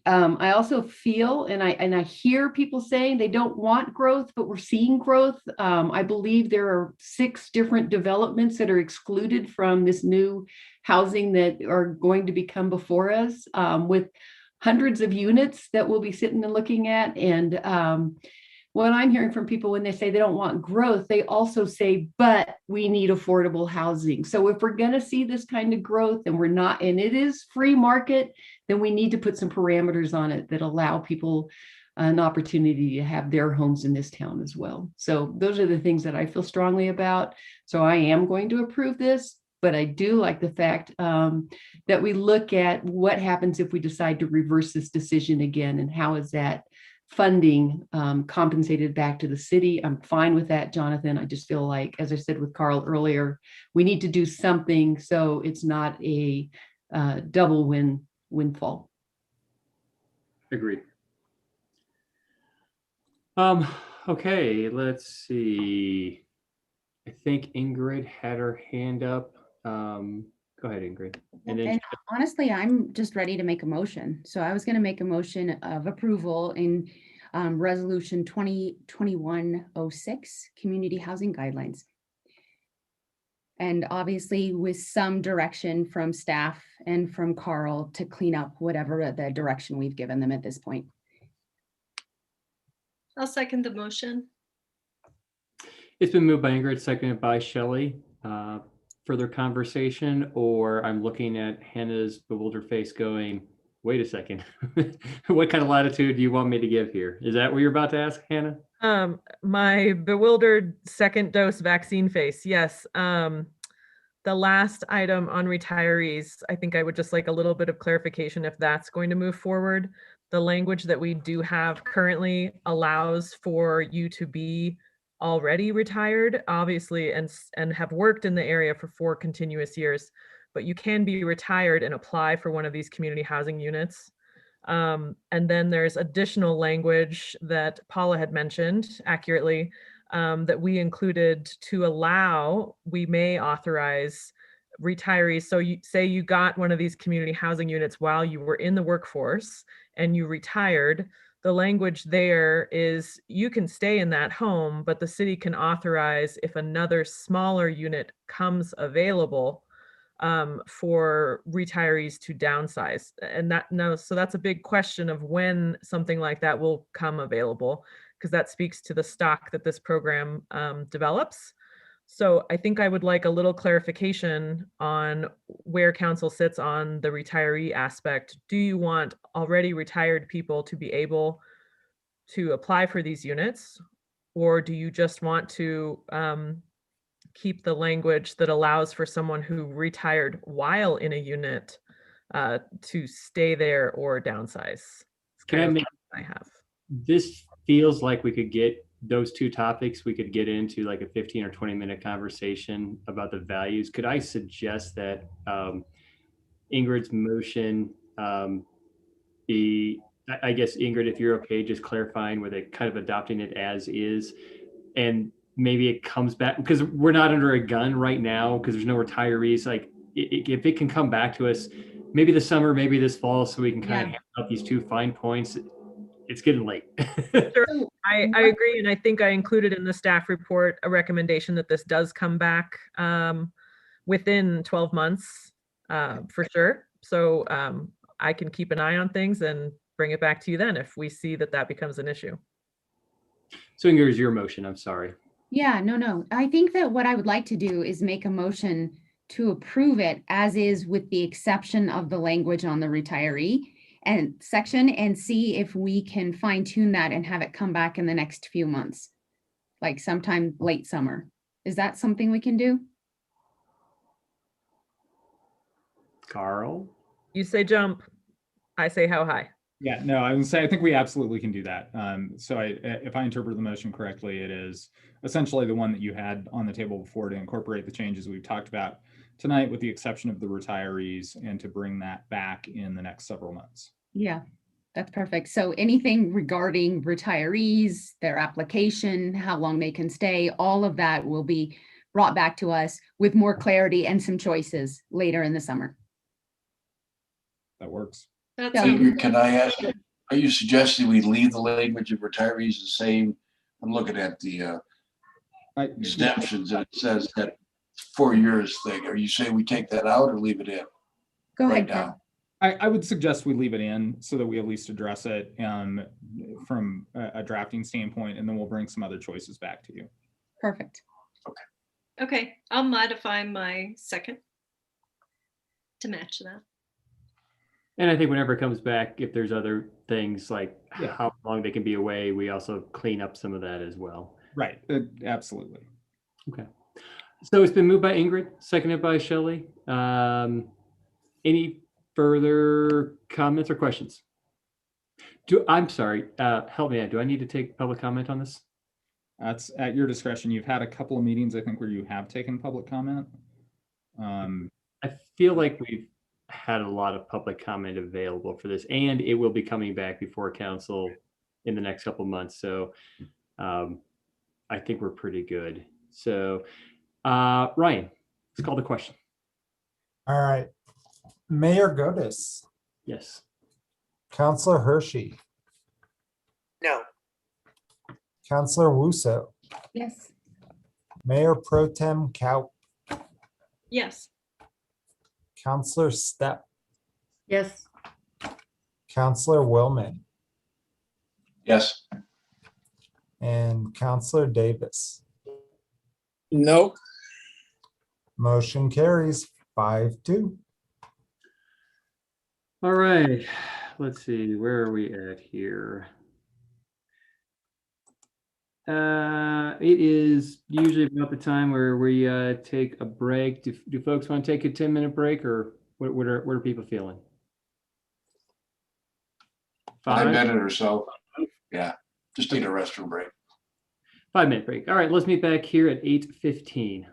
I also feel, and I hear people saying they don't want growth, but we're seeing growth. I believe there are 6 different developments that are excluded from this new housing that are going to become before us, with hundreds of units that we'll be sitting and looking at. And what I'm hearing from people when they say they don't want growth, they also say, but we need affordable housing. So if we're going to see this kind of growth and we're not, and it is free market, then we need to put some parameters on it that allow people an opportunity to have their homes in this town as well. So those are the things that I feel strongly about. So I am going to approve this, but I do like the fact that we look at what happens if we decide to reverse this decision again, and how is that funding compensated back to the city. I'm fine with that, Jonathan. I just feel like, as I said with Carl earlier, we need to do something so it's not a double windfall. Agreed. Okay, let's see. I think Ingrid had her hand up. Go ahead, Ingrid. And then And honestly, I'm just ready to make a motion. So I was going to make a motion of approval in resolution 2021-06, community housing guidelines. And obviously with some direction from staff and from Carl to clean up whatever the direction we've given them at this point. I'll second the motion. it's been moved by Ingrid, seconded by Shelley. Further conversation, or I'm looking at Hannah's bewildered face going, wait a second, what kind of latitude do you want me to give here? Is that what you're about to ask, Hannah? My bewildered second dose vaccine face. Yes. The last item on retirees, I think I would just like a little bit of clarification if that's going to move forward. The language that we do have currently allows for you to be already retired, obviously, and have worked in the area for 4 continuous years, but you can be retired and apply for one of these community housing units. And then there's additional language that Paula had mentioned accurately, that we included to allow, we may authorize retirees. So you say you got one of these community housing units while you were in the workforce and you retired. The language there is you can stay in that home, but the city can authorize, if another smaller unit comes available, for retirees to downsize. And so that's a big question of when something like that will come available, because that speaks to the stock that this program develops. So I think I would like a little clarification on where council sits on the retiree aspect. Do you want already retired people to be able to apply for these units? Or do you just want to keep the language that allows for someone who retired while in a unit to stay there or downsize? I have. This feels like we could get those 2 topics, we could get into like a 15 or 20-minute conversation about the values. Could I suggest that Ingrid's motion be, I guess, Ingrid, if you're okay, just clarifying with it, kind of adopting it as is, and maybe it comes back, because we're not under a gun right now, because there's no retirees. Like if it can come back to us, maybe this summer, maybe this fall, so we can kind of hammer out these 2 fine points. It's getting late. Sure. I agree. And I think I included in the staff report a recommendation that this does come back within 12 months for sure. So I can keep an eye on things and bring it back to you then if we see that that becomes an issue. So Ingrid, is your motion? I'm sorry. Yeah, no. I think that what I would like to do is make a motion to approve it as is, with the exception of the language on the retiree and section, and see if we can fine tune that and have it come back in the next few months, like sometime late summer. Is that something we can do? Carl? You say jump, I say how high. Yeah, no, I would say I think we absolutely can do that. So if I interpret the motion correctly, it is essentially the one that you had on the table before, to incorporate the changes we've talked about tonight, with the exception of the retirees, and to bring that back in the next several months. Yeah, that's perfect. So anything regarding retirees, their application, how long they can stay, all of that will be brought back to us with more clarity and some choices later in the summer. That works. That's Yeah. Ingrid, can I ask, are you suggesting we leave the language of retirees the same? I'm looking at the exemptions and it says that 4 years thing. Are you saying we take that out or leave it in? Go Right ahead, Craig. now. I would suggest we leave it in so that we at least address it from a drafting standpoint, and then we'll bring some other choices back to you. Perfect. okay. I'll modify my second to match that. And I think whenever it comes back, if there's other things like Yeah. how long they can be away, we also clean up some of that as well. Right. Absolutely. Okay. So it's been moved by Ingrid, seconded by Shelley. Any further comments or questions? I'm sorry, help me out. Do I need to take public comment on this? That's at your discretion. You've had a couple of meetings, I think, where you have taken public comment. I feel like we've had a lot of public comment available for this, and it will be coming back before council in the next couple of months. So I think we're pretty good. So Ryan, let's call the question. All right. Mayor Godis, Yes. Counselor Hershey, No. Counselor Wusso, Yes. Mayor Pro Tem Kaut, Yes. Counselor Stepp, Yes. Counselor Willman, Yes. and Counselor Davis. Nope. Motion carries 5-2. All right. Let's see. Where are we at here? It is usually about the time where we take a break. Do folks want to take a 10-minute break, or what are people feeling? 5 minutes or so. Yeah. Just need a restroom break. 5-minute break. All right. Let's meet back here at 8:15.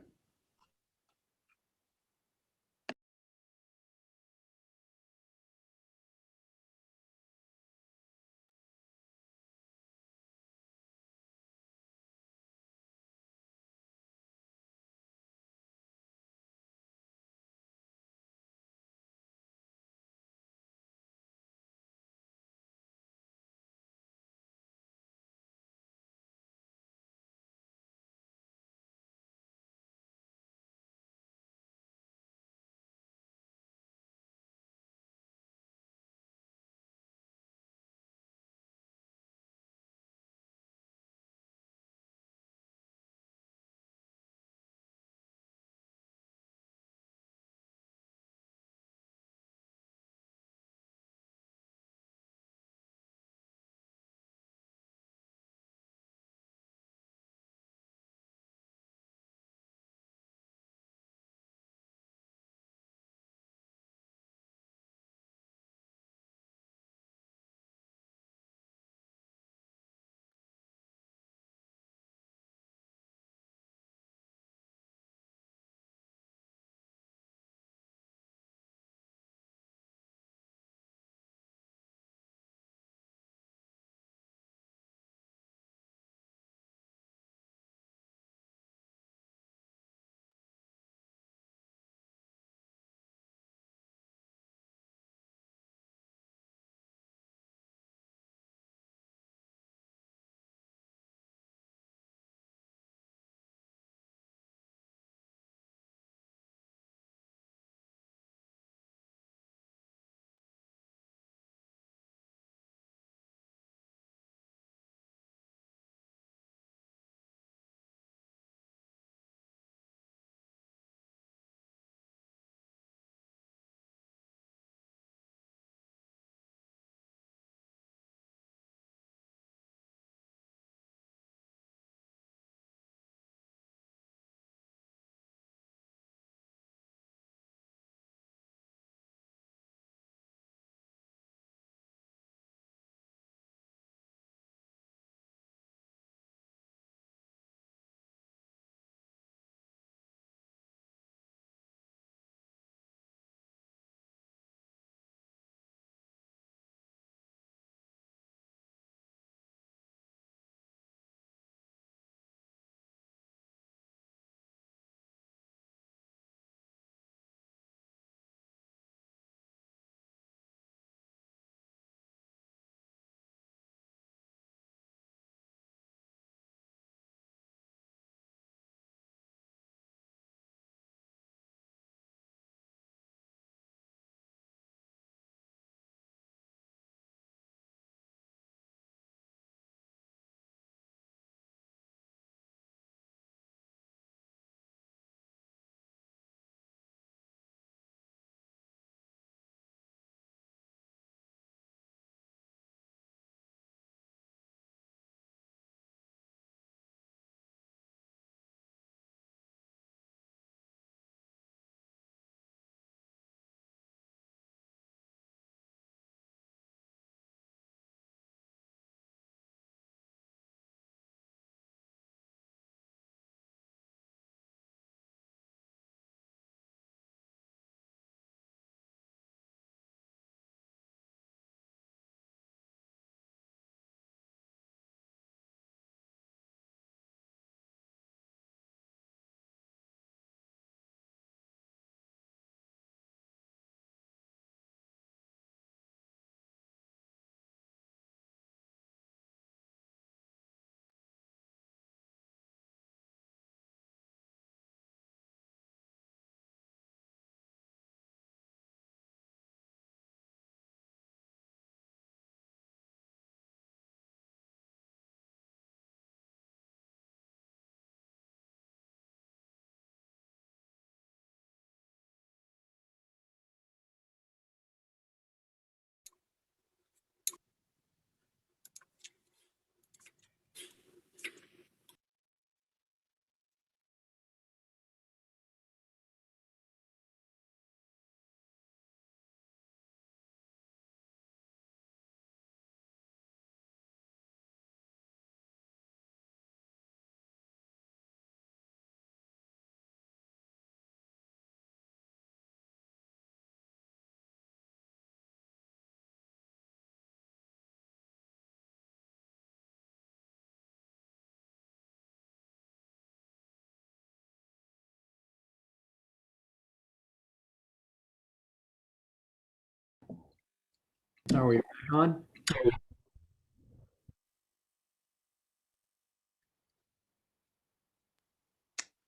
Are we on?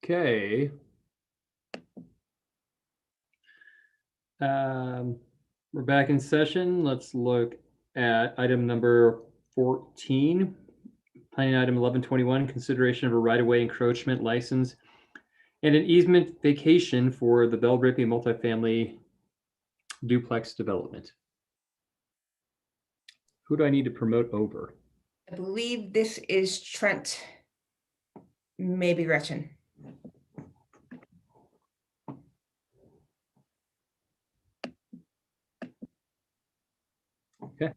Okay. We're back in session. Let's look at item number 14. Planning item 1121, consideration of a right-of-way encroachment license and an easement vacation for the Bell Rippey multifamily duplex development. Who do I need to promote over? I believe this is Trent, maybe Gretchen. Okay.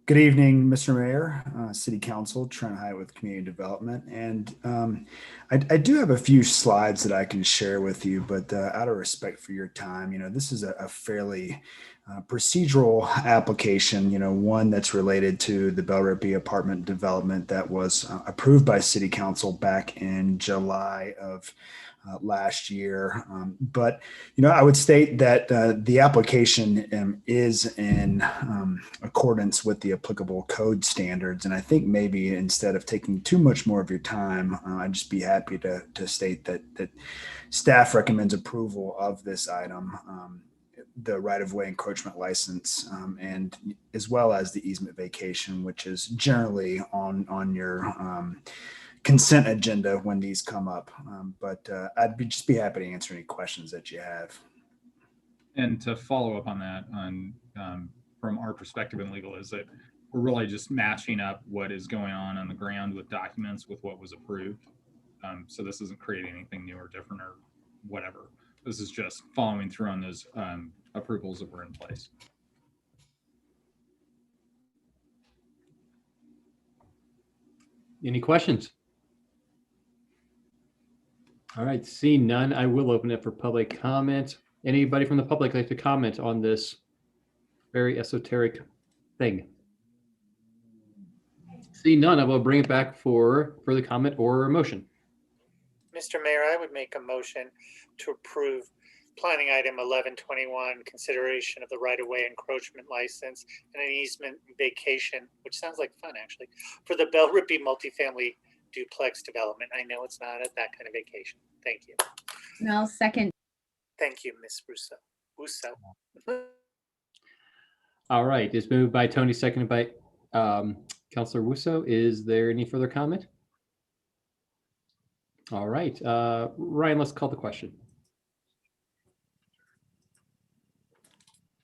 Good evening, Mr. Mayor, City Council, Trent Hyatt with Community Development. And I do have a few slides that I can share with you, but out of respect for your time, this is a fairly procedural application, one that's related to the Bell Rippey apartment development that was approved by City Council back in July of last year. But I would state that the application is in accordance with the applicable code standards. And I think maybe instead of taking too much more of your time, I'd just be happy to state that staff recommends approval of this item, the right-of-way encroachment license, and as well as the easement vacation, which is generally on your consent agenda when these come up. But I'd just be happy to answer any questions that you have. And to follow up on that, from our perspective in legal, is that we're really just matching up what is going on the ground with documents with what was approved. So this isn't creating anything new or different or whatever. This is just following through on those approvals that were in place. Any questions? All right, seeing none, I will open it for public comment. Anybody from the public like to comment on this very esoteric thing? Seeing none, I will bring it back for further comment or a motion. Mr. Mayor, I would make a motion to approve planning item 1121, consideration of the right-of-way encroachment license and an easement vacation, which sounds like fun actually, for the Bell Rippey multifamily duplex development. I know it's not at that kind of vacation. Thank you. And I'll second. Thank you, Ms. Russo. All right, it's moved by Tony, seconded by Councilor Wusso. Is there any further comment? All right, Ryan, let's call the question.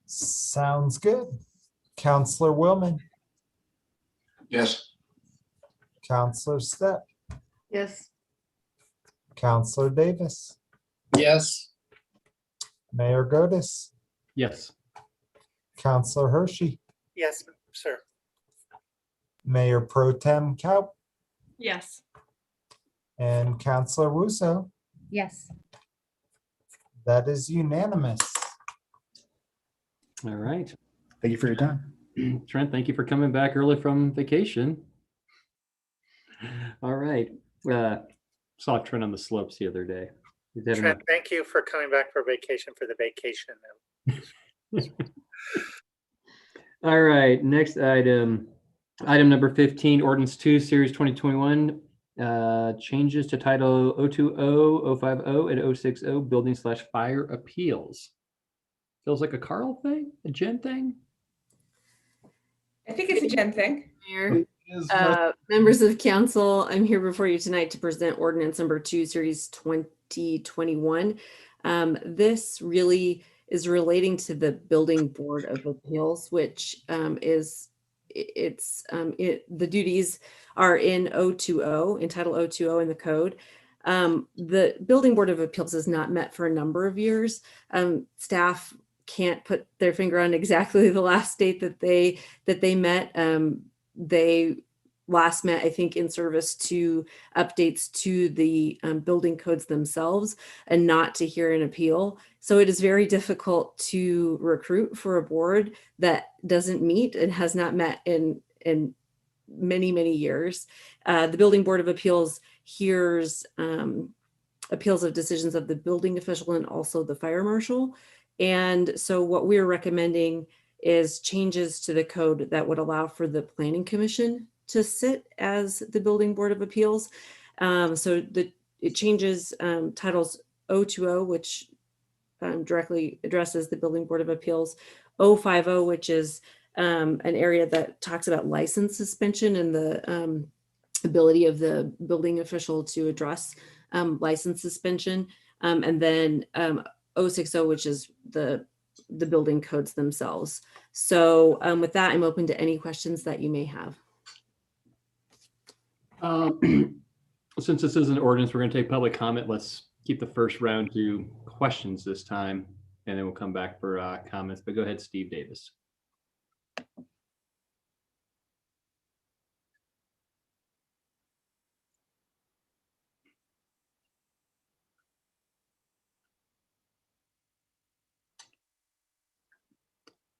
Sounds good. Counselor Willman. Yes. Counselor Stepp. Yes. Counselor Davis. Yes. Mayor Godis. Yes. Counselor Hershey. Yes, sir. Mayor Pro Tem Kaup. Yes. And Counselor Russo. Yes. That is unanimous. All right. Thank you for your time. Trent, thank you for coming back early from vacation. All right. Saw Trent on the slopes the other day. Trent, thank you for coming back for vacation for the vacation. All right, next item. Item number 15, ordinance 2, series 2021. Changes to title 020, 050, and 060 building/fire appeals. Feels like a Carl thing, a Jen thing. I think it's a Jen thing. Mayor, members of council, I'm here before you tonight to present ordinance number 2, series 2021. This really is relating to the Building Board of Appeals, which the duties are in 020, in title 020 in the code. The Building Board of Appeals is not met for a number of years. Staff can't put their finger on exactly the last date that they met. They last met, I think, in service to updates to the building codes themselves and not to hear an appeal. So it is very difficult to recruit for a board that doesn't meet and has not met in many, many years. The Building Board of Appeals hears appeals of decisions of the building official and also the fire marshal. And so what we're recommending is changes to the code that would allow for the planning commission to sit as the building board of appeals. It changes titles 020, which directly addresses the building board of appeals, 050, which is an area that talks about license suspension and the ability of the building official to address license suspension, and then 060, which is the building codes themselves. So with that, I'm open to any questions that you may have. Since this is an ordinance, we're going to take public comment. Let's keep the first round to questions this time, and then we'll come back for comments. But go ahead, Steve Davis.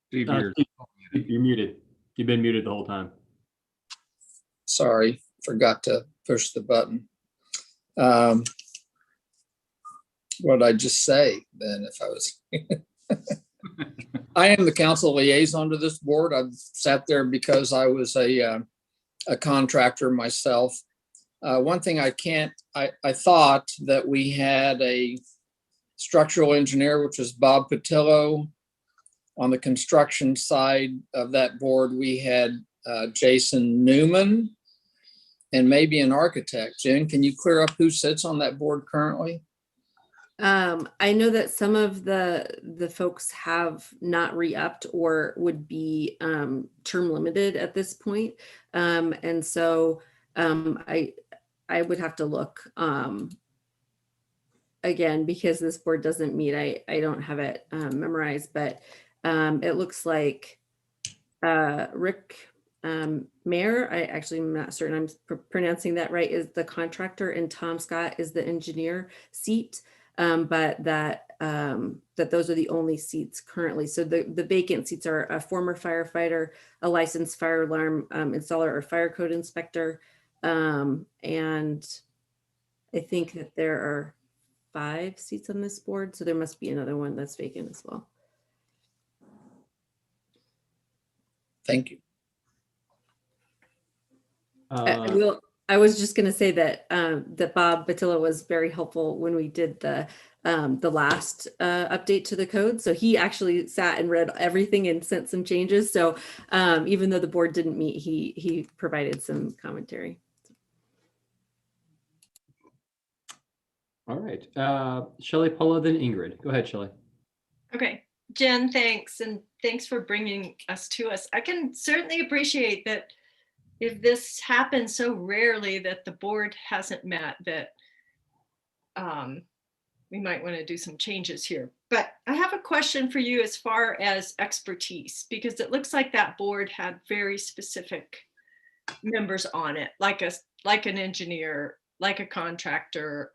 Steve, you're muted. You've been muted the whole time. Sorry, forgot to push the button. What did I just say then if I was? I am the council liaison to this board. I've sat there because I was a contractor myself. One thing I thought that we had a structural engineer, which was Bob Patillo. On the construction side of that board, we had Jason Newman and maybe an architect. Jen, can you clear up who sits on that board currently? I know that some of the folks have not re-upped or would be term limited at this point. And so I would have to look again, because this board doesn't meet. I don't have it memorized, but it looks like Rick Mayer, I actually am not certain I'm pronouncing that right, is the contractor, and Tom Scott is the engineer seat. But that those are the only seats currently. So the vacant seats are a former firefighter, a licensed fire alarm installer or fire code inspector. And I think that there are 5 seats on this board. So there must be another one that's vacant as well. Thank you. I was just going to say that that Bob Batillo was very helpful when we did the last update to the code. So he actually sat and read everything and sent some changes. So even though the board didn't meet, he provided some commentary. All right, Shelley, Paula, then Ingrid. Go ahead, Shelley. Okay, Jen, thanks. And thanks for bringing us to us. I can certainly appreciate that if this happens so rarely that the board hasn't met, that we might want to do some changes here. But I have a question for you as far as expertise, because it looks like that board had very specific members on it, like an engineer, like a contractor,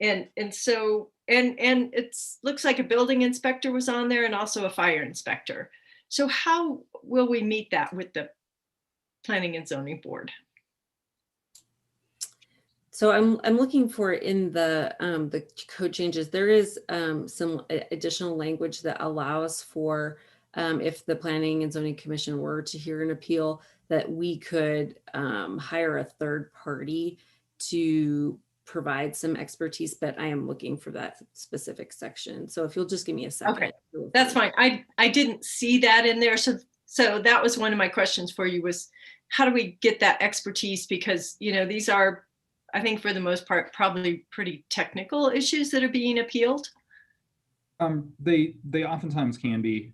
and it looks like a building inspector was on there and also a fire inspector. So how will we meet that with the Planning and Zoning Board? So I'm looking for in the code changes, there is some additional language that allows for if the Planning and Zoning Commission were to hear an appeal, that we could hire a third party to provide some expertise, but I am looking for that specific section. So if you'll just give me a second. Okay, that's fine. I didn't see that in there. So that was one of my questions for you, was how do we get that expertise? Because, you know, these are, I think for the most part, probably pretty technical issues that are being appealed. They oftentimes can be.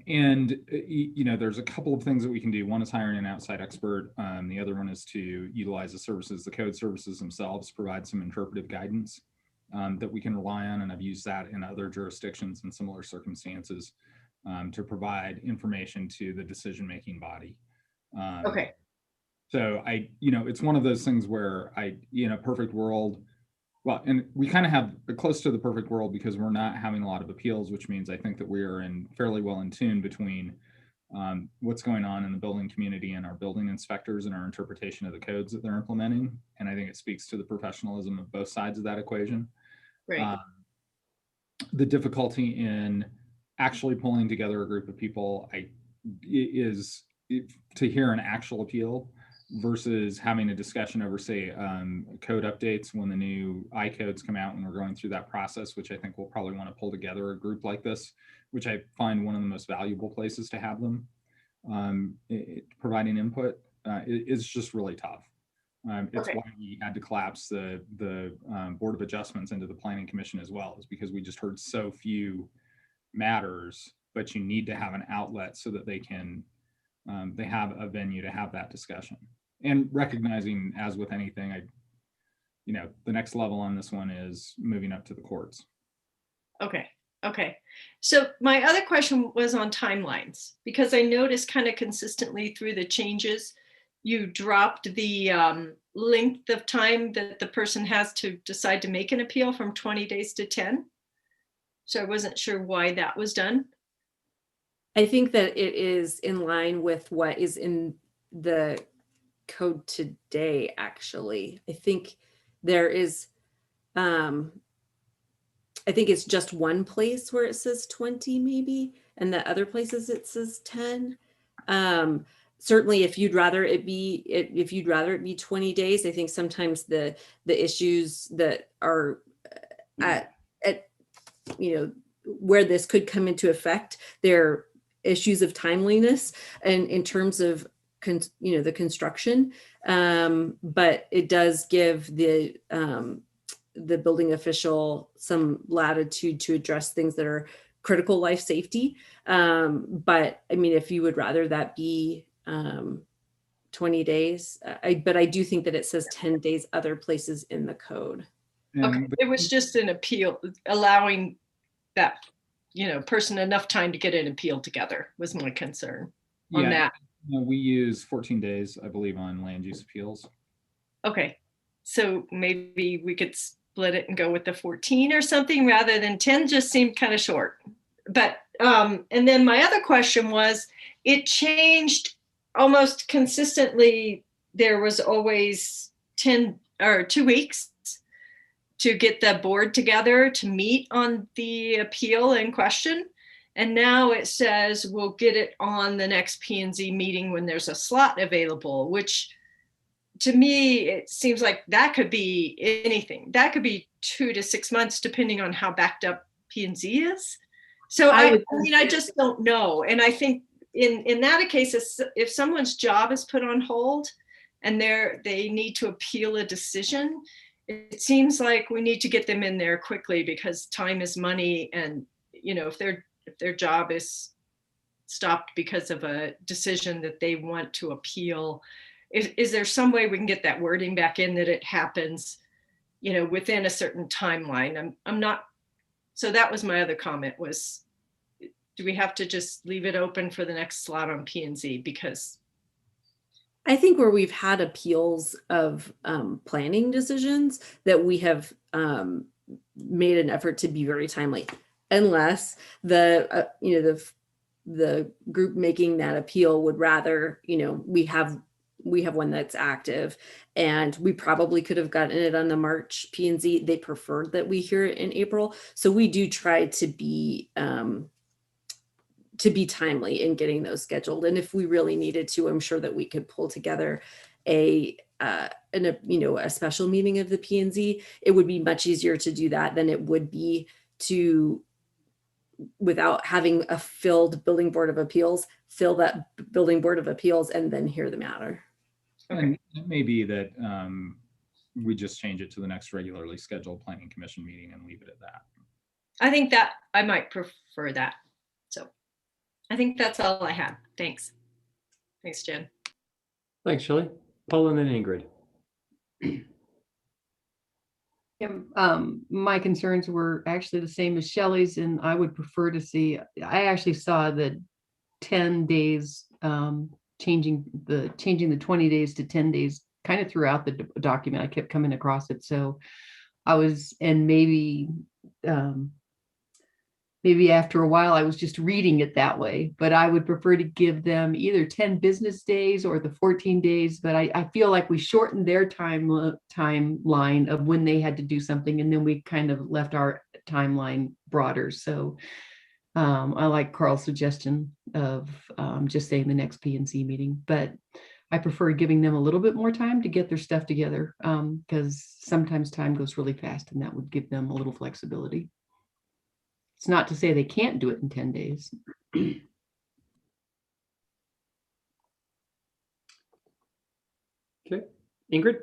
And, you know, there's a couple of things that we can do. One is hiring an outside expert. The other one is to utilize the services, the code services themselves, provide some interpretive guidance that we can rely on. And I've used that in other jurisdictions in similar circumstances to provide information to the decision-making body. Okay. So it's one of those things where in a perfect world, well, and we kind of have close to the perfect world because we're not having a lot of appeals, which means I think that we are fairly well in tune between what's going on in the building community and our building inspectors and our interpretation of the codes that they're implementing. And I think it speaks to the professionalism of both sides of that equation. Right. The difficulty in actually pulling together a group of people is to hear an actual appeal versus having a discussion over, say, code updates when the new I-codes come out and we're going through that process, which I think we'll probably want to pull together a group like this, which I find one of the most valuable places to have them. Providing input is just really tough. It's why we had to collapse the Board of Adjustments into the Planning Commission as well, is because we just heard so few matters, but you need to have an outlet so that they can, they have a venue to have that discussion. And recognizing, as with anything, the next level on this one is moving up to the courts. Okay. Okay. So my other question was on timelines, because I noticed kind of consistently through the changes, you dropped the length of time that the person has to decide to make an appeal from 20 days to 10. So I wasn't sure why that was done. I think that it is in line with what is in the code today, actually. I think there is, I think it's just one place where it says 20 maybe, and the other places it says 10. Certainly if you'd rather it be 20 days, I think sometimes the issues that are at where this could come into effect, they're issues of timeliness and in terms of the construction, but it does give the building official some latitude to address things that are critical life safety. But I mean, if you would rather that be 20 days, but I do think that it says 10 days other places in the code. Okay, it was just an appeal, allowing that person enough time to get an appeal together was my concern on that. We use 14 days, I believe, on land use appeals. Okay, so maybe we could split it and go with the 14 or something rather than 10. Just seemed kind of short. But and then my other question was, it changed almost consistently. There was always 10 or 2 weeks to get the board together to meet on the appeal in question. And now it says we'll get it on the next P&Z meeting when there's a slot available, which to me, it seems like that could be anything. That could be 2 to 6 months, depending on how backed up P&Z is. So I just don't know. And I think in that case, if someone's job is put on hold and they need to appeal a decision, it seems like we need to get them in there quickly because time is money. And, if their job is stopped because of a decision that they want to appeal, is there some way we can get that wording back in that it happens, within a certain timeline? I'm not, so that was my other comment was, do we have to just leave it open for the next slot on P&Z? Because I think where we've had appeals of planning decisions that we have made an effort to be very timely, unless the group making that appeal would rather, we have one that's active, and we probably could have gotten it on the March P&Z. They preferred that we hear it in April, so we do try to be timely in getting those scheduled. And if we really needed to, I'm sure that we could pull together a special meeting of the P&Z. It would be much easier to do that than it would be without having a filled building board of appeals, fill that building board of appeals and then hear the matter. Okay. And it may be that we just change it to the next regularly scheduled planning commission meeting and leave it at that. I think that I might prefer that. So I think that's all I had. Thanks. Thanks, Jen. Thanks, Shelley. Paul and then Ingrid. My concerns were actually the same as Shelley's, and I would prefer to see, I actually saw the 10 days, changing the 20 days to 10 days kind of throughout the document. I kept coming across it. So I was, and maybe maybe after a while I was just reading it that way, but I would prefer to give them either 10 business days or the 14 days. But I feel like we shortened their timeline of when they had to do something, and then we kind of left our timeline broader. So I like Carl's suggestion of just saying the next P&Z meeting, but I prefer giving them a little bit more time to get their stuff together, because sometimes time goes really fast, and that would give them a little flexibility. It's not to say they can't do it in 10 days. Okay, Ingrid?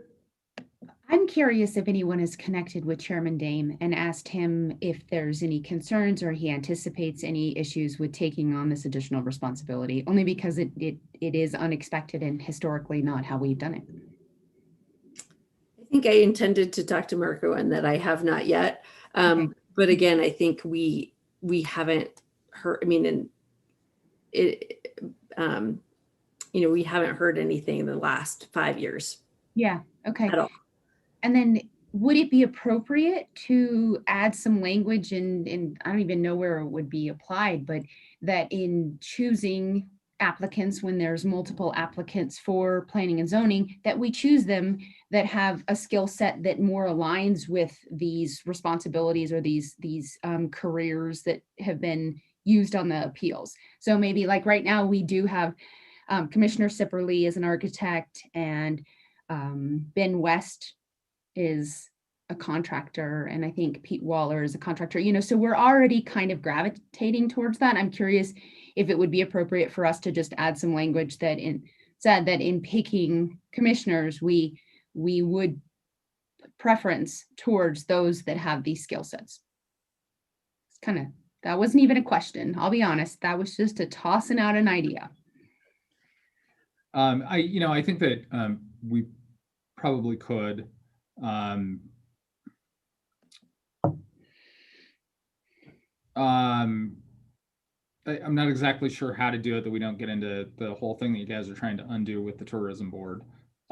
I'm curious if anyone has connected with Chairman Dame and asked him if there's any concerns or he anticipates any issues with taking on this additional responsibility, only because it is unexpected and historically not how we've done it. I think I intended to talk to Marco and that I have not yet. But again, I think we haven't heard, I mean, and it, you know, we haven't heard anything in the last 5 years. Yeah, okay. At all. And then would it be appropriate to add some language and I don't even know where it would be applied, but that in choosing applicants, when there's multiple applicants for planning and zoning, that we choose them that have a skill set that more aligns with these responsibilities or these careers that have been used on the appeals. So maybe like right now we do have Commissioner Sipperly as an architect, and Ben West is a contractor, and I think Pete Waller is a contractor, you know, so we're already kind of gravitating towards that. I'm curious if it would be appropriate for us to just add some language that said that in picking commissioners, we would preference towards those that have these skill sets. It's kind of, that wasn't even a question. I'll be honest. That was just a tossing out an idea. I think that we probably could. I'm not exactly sure how to do it, that we don't get into the whole thing that you guys are trying to undo with the tourism board.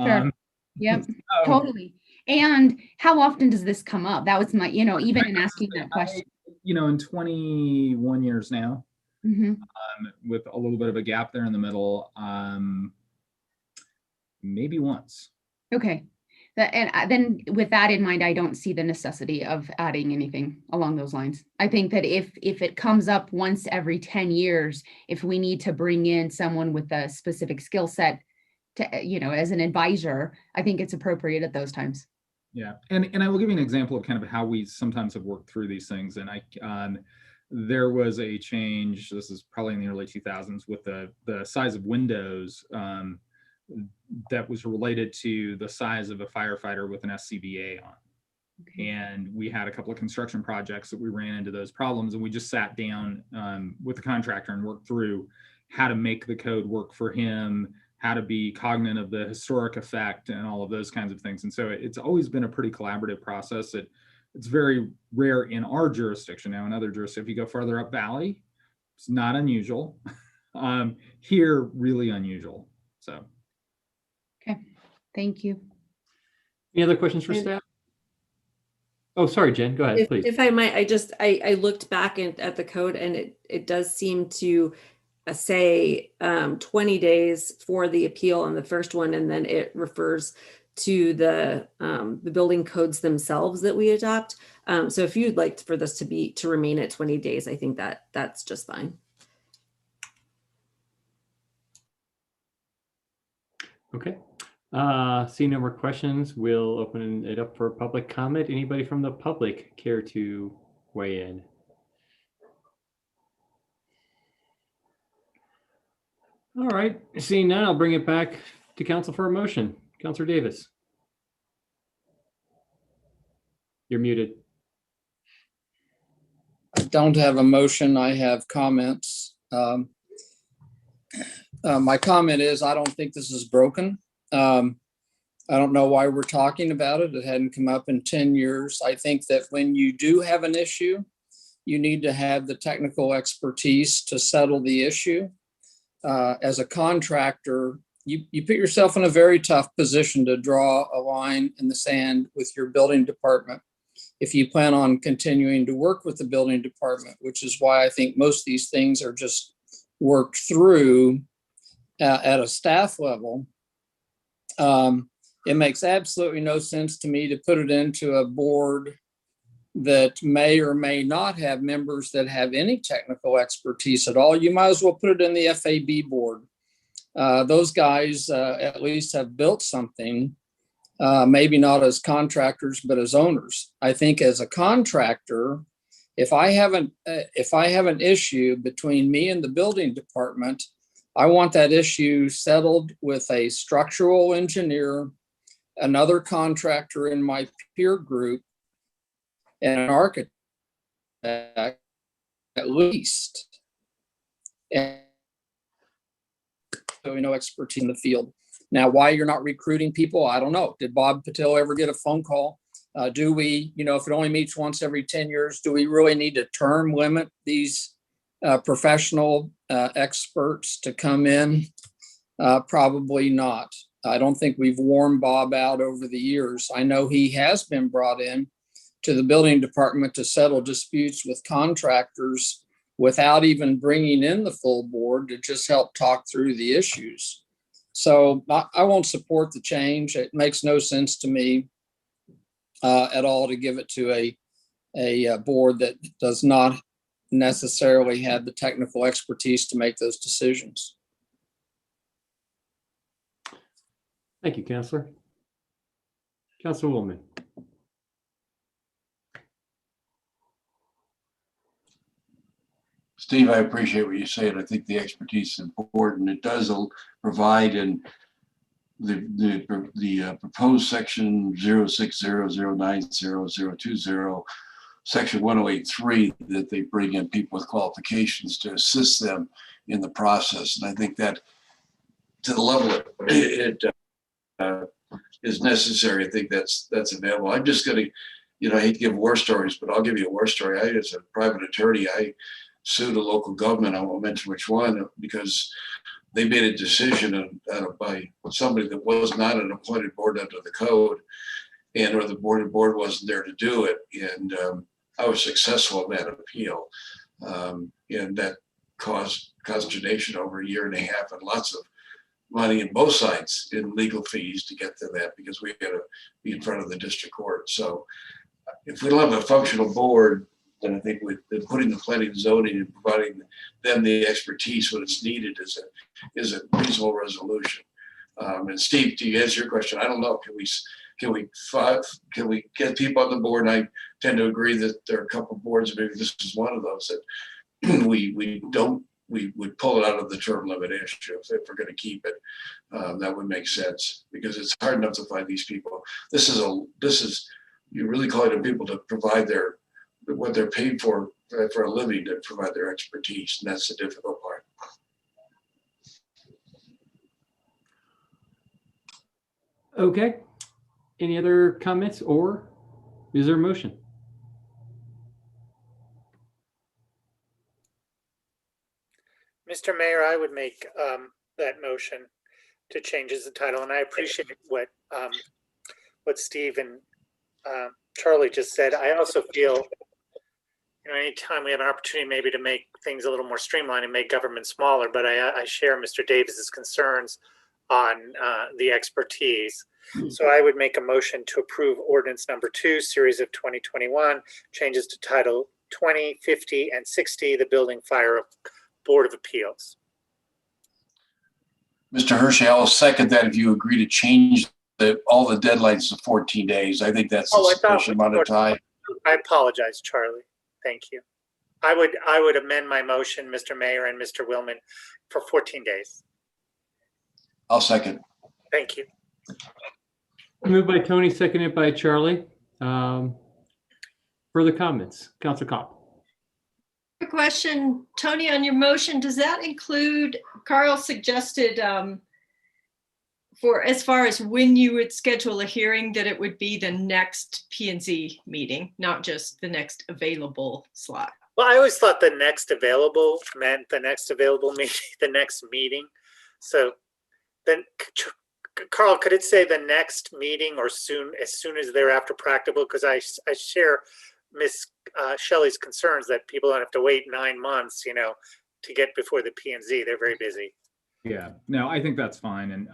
Sure. Yep, totally. And how often does this come up? That was my, even in asking that question. In 21 years now, with a little bit of a gap there in the middle, maybe once. Okay. And then with that in mind, I don't see the necessity of adding anything along those lines. I think that if it comes up once every 10 years, if we need to bring in someone with a specific skill set to, as an advisor, I think it's appropriate at those times. Yeah. And I will give you an example of kind of how we sometimes have worked through these things. And there was a change, this is probably in the early 2000s, with the size of windows that was related to the size of a firefighter with an SCBA on. Okay. And we had a couple of construction projects that we ran into those problems, and we just sat down with the contractor and worked through how to make the code work for him, how to be cognizant of the historic effect and all of those kinds of things. And so it's always been a pretty collaborative process. It's very rare in our jurisdiction. Now in other jurisdictions, if you go further up valley, it's not unusual. Here, really unusual. So. Okay, thank you. Any other questions for staff? Oh, sorry, Jen, go ahead, please. If I might, I looked back at the code, and it does seem to say 20 days for the appeal on the first one, and then it refers to the building codes themselves that we adopt. So if you'd like for this to remain at 20 days, I think that's just fine. Okay. Seeing no more questions, we'll open it up for public comment. Anybody from the public care to weigh in? All right, seeing none, I'll bring it back to council for a motion. Councilor Davis. You're muted. I don't have a motion, I have comments. My comment is, I don't think this is broken. I don't know why we're talking about it. It hadn't come up in 10 years. I think that when you do have an issue, you need to have the technical expertise to settle the issue. As a contractor, you put yourself in a very tough position to draw a line in the sand with your building department if you plan on continuing to work with the building department, which is why I think most of these things are just worked through at a staff level. It makes absolutely no sense to me to put it into a board that may or may not have members that have any technical expertise at all. You might as well put it in the FAB board. Those guys at least have built something, maybe not as contractors, but as owners. I think as a contractor, if I have an issue between me and the building department, I want that issue settled with a structural engineer, another contractor in my peer group, and an architect at least. And so we know expertise in the field. Now, why you're not recruiting people, I don't know. Did Bob Patel ever get a phone call? Do we, if it only meets once every 10 years, do we really need to term limit these professional experts to come in? Probably not. I don't think we've worn Bob out over the years. I know he has been brought in to the building department to settle disputes with contractors without even bringing in the full board to just help talk through the issues. So I won't support the change. It makes no sense to me at all to give it to a board that does not necessarily have the technical expertise to make those decisions. Thank you, Councillor. Councilwoman. Steve, I appreciate what you said. I think the expertise is important. It does provide in the proposed section 060090020, section 1083, that they bring in people with qualifications to assist them in the process. And I think that to the level it is necessary, I think that's available. I'm just going to, I hate to give war stories, but I'll give you a war story. As a private attorney, I sued a local government, I won't mention which one, because they made a decision by somebody that was not an appointed board under the code, or the board wasn't there to do it. And I was successful in that appeal. And that caused consternation over a year and a half and lots of money in both sides in legal fees to get to that, because we had to be in front of the district court. So if we don't have a functional board, then I think putting the planning and zoning and providing them the expertise when it's needed is a reasonable resolution. And Steve, to answer your question, I don't know. Can we get people on the board? And I tend to agree that there are a couple of boards, maybe this is one of those, that we would pull it out of the term limit issue if we're going to keep it. That would make sense, because it's hard enough to find these people. This is you're really calling on people to provide what they're paid for a living, to provide their expertise, and that's the difficult part. Okay. Any other comments, or is there a motion? Mr. Mayor, I would make that motion to change the title, and I appreciate what Steve and Charlie just said. I also feel, anytime we have an opportunity maybe to make things a little more streamlined and make government smaller, but I share Mr. Davis's concerns on the expertise. So I would make a motion to approve ordinance number 2, series of 2021, changes to title 20, 50, and 60, the Building Fire Board of Appeals. Mr. Hershey, I'll second that if you agree to change all the deadlines to 14 days. I think that's a sufficient amount of time. I apologize, Charlie. Thank you. I would amend my motion, Mr. Mayor and Mr. Willman, for 14 days. I'll second. Thank you. Moved by Tony, seconded by Charlie. Further comments? Councilor Kopp. Quick question, Tony, on your motion, does that include, Carl suggested for as far as when you would schedule a hearing, that it would be the next P&Z meeting, not just the next available slot? Well, I always thought the next available meant the next available meeting, the next meeting. So then Carl, could it say the next meeting or as soon as thereafter practicable? Because I share Miss Shelley's concerns that people don't have to wait 9 months, to get before the P&Z. They're very busy. Yeah, no, I think that's fine. And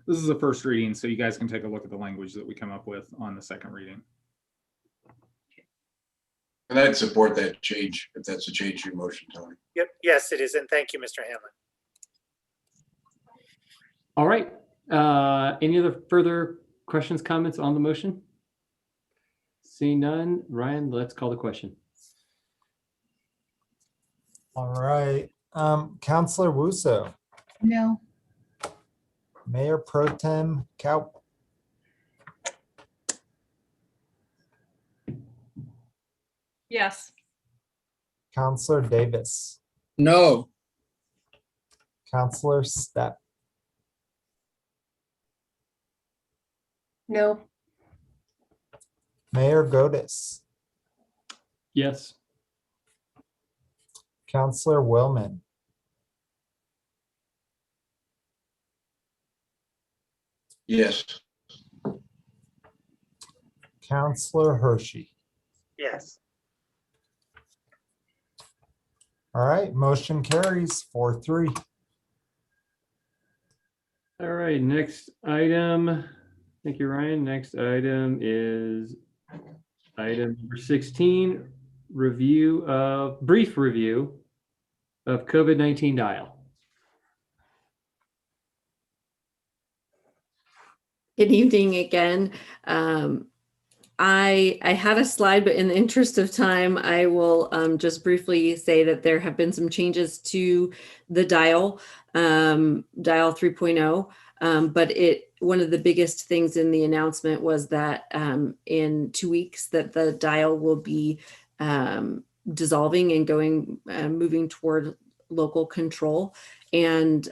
this is a first reading, so you guys can take a look at the language that we come up with on the second reading. And I'd support that change if that's a change to your motion, Tony. Yep. Yes, it is. And thank you, Mr. Hanlon. All right. Any other further questions, comments on the motion? Seeing none, Ryan, let's call the question. All right. Counselor Wusso, No. Mayor Pro Tem Kaup, Yes. Counselor Davis, No. Counselor Stepp, No. Mayor Godis, Yes. Counselor Willman, Yes. Counselor Hershey. Yes. All right, motion carries 4-3. All right, next item. Thank you, Ryan. Next item is item number 16, brief review of COVID-19 dial. Good evening again. I had a slide, but in the interest of time, I will just briefly say that there have been some changes to the dial 3.0. But one of the biggest things in the announcement was that in 2 weeks that the dial will be dissolving and moving toward local control. And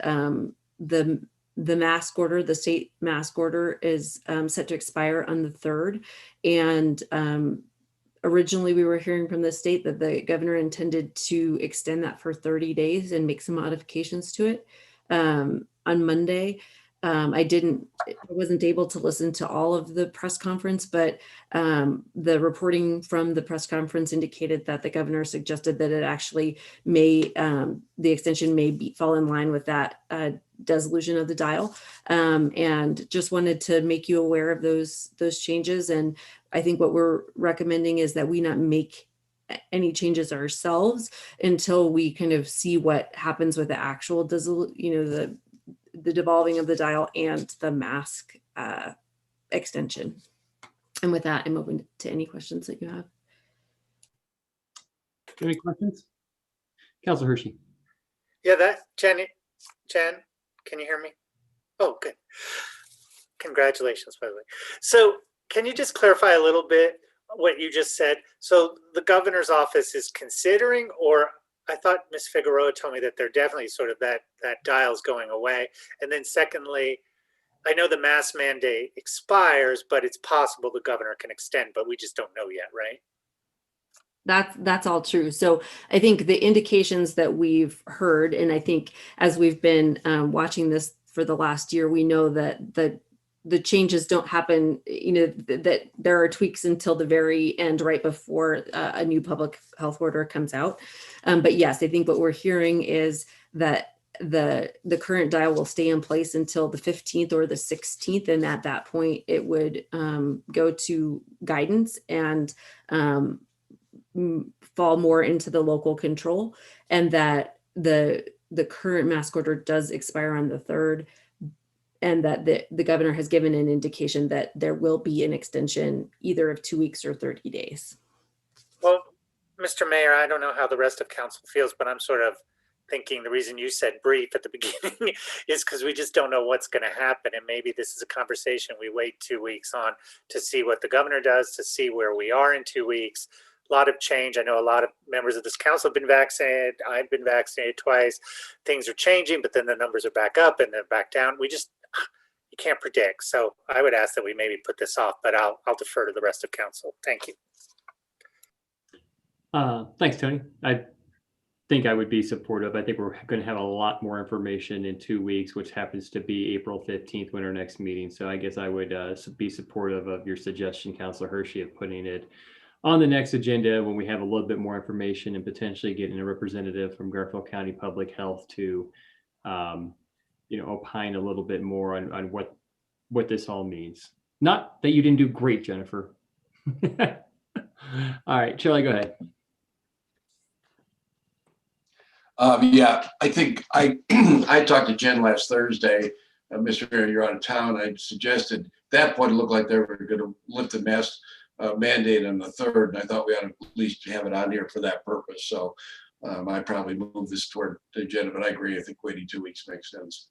the mask order, the state mask order, is set to expire on the 3rd. And originally we were hearing from the state that the governor intended to extend that for 30 days and make some modifications to it. On Monday, I wasn't able to listen to all of the press conference, but the reporting from the press conference indicated that the governor suggested that it actually the extension may fall in line with that dissolution of the dial. And just wanted to make you aware of those changes. And I think what we're recommending is that we not make any changes ourselves until we kind of see what happens with the actual the devolving of the dial and the mask extension. And with that, I'm open to any questions that you have. Any questions? Councilor Hershey. Yeah, Jen, can you hear me? Oh, good. Congratulations, by the way. So can you just clarify a little bit what you just said? So the governor's office is considering, or I thought Ms. Figueroa told me that they're definitely sort of that dial's going away. And then secondly, I know the mask mandate expires, but it's possible the governor can extend, but we just don't know yet, right? That's all true. So I think the indications that we've heard, and I think as we've been watching this for the last year, we know that the changes don't happen, that there are tweaks until the very end, right before a new public health order comes out. But yes, I think what we're hearing is that the current dial will stay in place until the 15th or the 16th. And at that point, it would go to guidance and fall more into the local control, and that the current mask order does expire on the 3rd. And that the governor has given an indication that there will be an extension either of 2 weeks or 30 days. Well, Mr. Mayor, I don't know how the rest of council feels, but I'm sort of thinking the reason you said brief at the beginning is because we just don't know what's going to happen. And maybe this is a conversation we wait 2 weeks on to see what the governor does, to see where we are in 2 weeks. A lot of change. I know a lot of members of this council have been vaccinated. I've been vaccinated twice. Things are changing, but then the numbers are back up and they're back down. You can't predict. So I would ask that we maybe put this off, but I'll defer to the rest of council. Thank you. Thanks, Tony. I think I would be supportive. I think we're going to have a lot more information in 2 weeks, which happens to be April 15th when our next meeting. So I guess I would be supportive of your suggestion, Councilor Hershey, of putting it on the next agenda when we have a little bit more information and potentially getting a representative from Garfield County Public Health to, opine a little bit more on what this all means. Not that you didn't do great, Jennifer. All right, Charlie, go ahead. Yeah, I think I talked to Jen last Thursday. Mr. Mayor, you're out of town. I suggested at that point it looked like they were going to lift the mask mandate on the 3rd, and I thought we ought to at least have it on here for that purpose. So I probably move this toward the agenda, but I agree. I think waiting 2 weeks makes sense.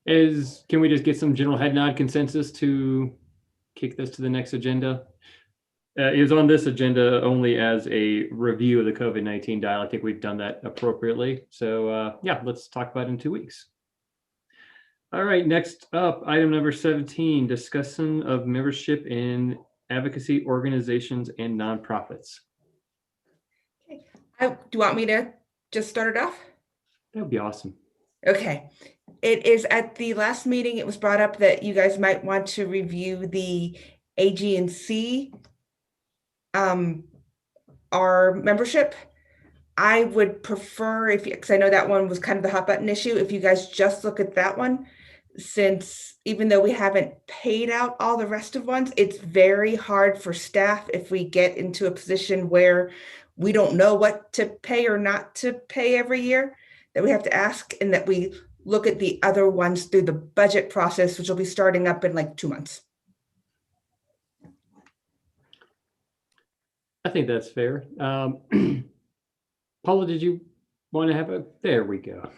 Can we just get some general head nod consensus to kick this to the next agenda? It was on this agenda only as a review of the COVID-19 dial. I think we've done that appropriately. So yeah, let's talk about it in 2 weeks. All right, next up, item number 17, discussion of membership in advocacy organizations and nonprofits. Do you want me to just start it off? That would be awesome. Okay. It is at the last meeting, it was brought up that you guys might want to review the AG&C, our membership. I would prefer, because I know that one was kind of the hot button issue, if you guys just look at that one, since even though we haven't paid out all the rest of ones, it's very hard for staff if we get into a position where we don't know what to pay or not to pay every year, that we have to ask, and that we look at the other ones through the budget process, which will be starting up in like 2 months. I think that's fair. Paula, did you want to have there we go.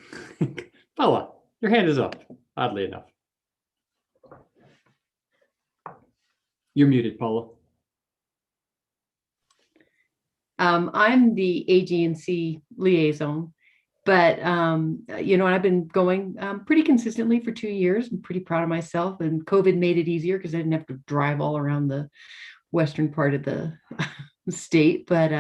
Paula, your hand is up, oddly enough. You're muted, Paula. I'm the AG&C liaison, but I've been going pretty consistently for 2 years. I'm pretty proud of myself, and COVID made it easier because I didn't have to drive all around the western part of the state. But